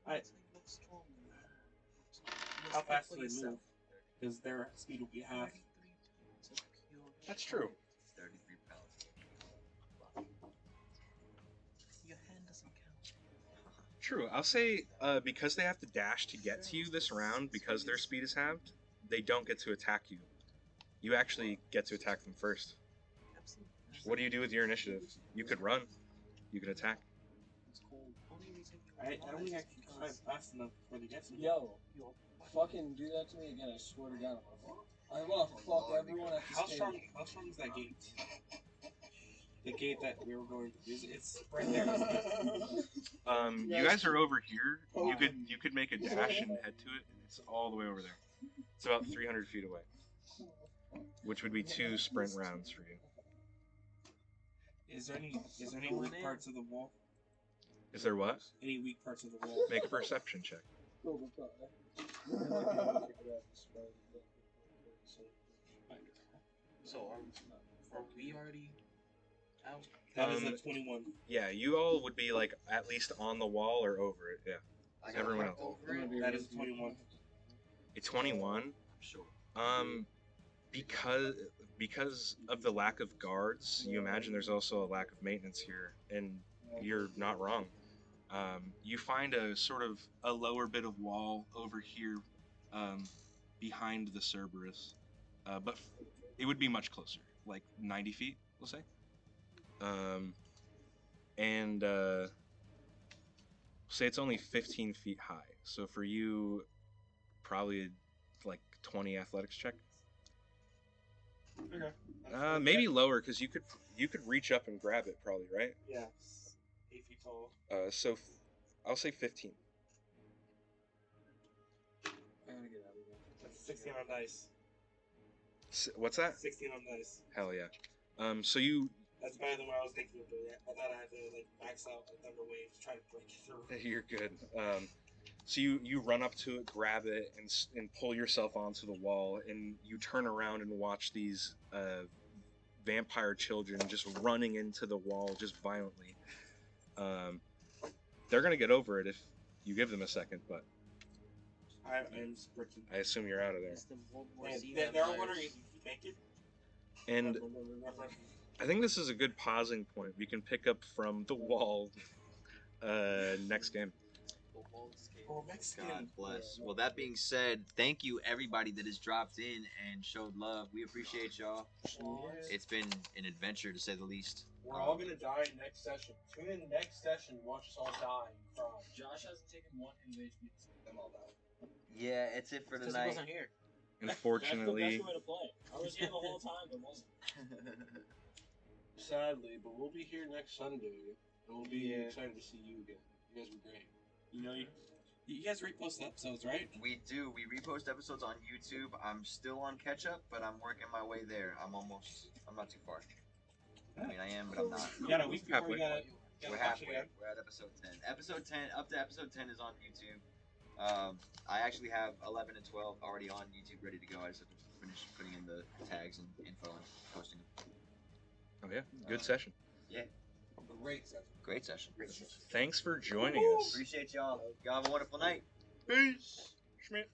How fast do they move? Because their speed will be half. That's true. 33 pounds. Your hand doesn't count. True. I'll say because they have to dash to get to you this round, because their speed is halved, they don't get to attack you. You actually get to attack them first. What do you do with your initiative? You could run. You could attack. I don't think I can climb fast enough before they get to me. Yo, fucking do that to me again, I swear to God. I wanna fuck everyone at this table. How strong is that gate? The gate that we were going to use. It's right there. Isn't it? You guys are over here. You could make a dash and head to it, and it's all the way over there. It's about 300 feet away, which would be 2 sprint rounds for you. Is there any weak parts of the wall? Is there what? Any weak parts of the wall? Make a perception check. So are we already out? That is a 21. Yeah, you all would be like at least on the wall or over it. Yeah. Everyone else. That is a 21. A 21. I'm sure. Because of the lack of guards, you imagine there's also a lack of maintenance here, and you're not wrong. You find a sort of a lower bit of wall over here, behind the Cerberus, but it would be much closer, like 90 feet, we'll say. Say it's only 15 feet high. So for you, probably like 20 athletics check. Okay. Maybe lower because you could reach up and grab it, probably, right? Yeah. 8 feet tall. So I'll say 15. I gotta get out of here. That's 16 on dice. What's that? 16 on dice. Hell yeah. So you. That's better than what I was thinking of doing. I thought I had to like max out a Thunder Wave to try to break it through. You're good. So you run up to it, grab it, and pull yourself onto the wall, and you turn around and watch these vampire children just running into the wall just violently. They're gonna get over it if you give them a second, but I'm sprinting. I assume you're out of there. They're all wondering if you make it. And I think this is a good pausing point. We can pick up from the wall next game. God bless. Well, that being said, thank you everybody that has dropped in and showed love. We appreciate y'all. It's been an adventure to say the least. We're all gonna die next session. Tune in next session. Watch us all die and cry. Josh hasn't taken one NHB. Them all died. Yeah, it's it for Because he tonight. wasn't here. Unfortunately, That's the best way to play. I was here the whole time, but wasn't. Sadly, but we'll be here next Sunday, and we'll be excited to see you again. You guys were great. You know, you guys repost episodes, right? We do. We repost episodes on YouTube. I'm still on catch up, but I'm working my way there. I'm not too far. I mean, I am, but I'm not. You got a week before Halfway. you gotta We're watch it halfway. again. We're at episode 10. Episode 10, up to episode 10 is on YouTube. I actually have 11 and 12 already on YouTube ready to go. I just have to finish putting in the tags and info and posting them. oh yeah, good session. Yeah, Great session. great session. Thanks for joining us. Appreciate y'all. Y'all have a wonderful night. Peace. Schmidt.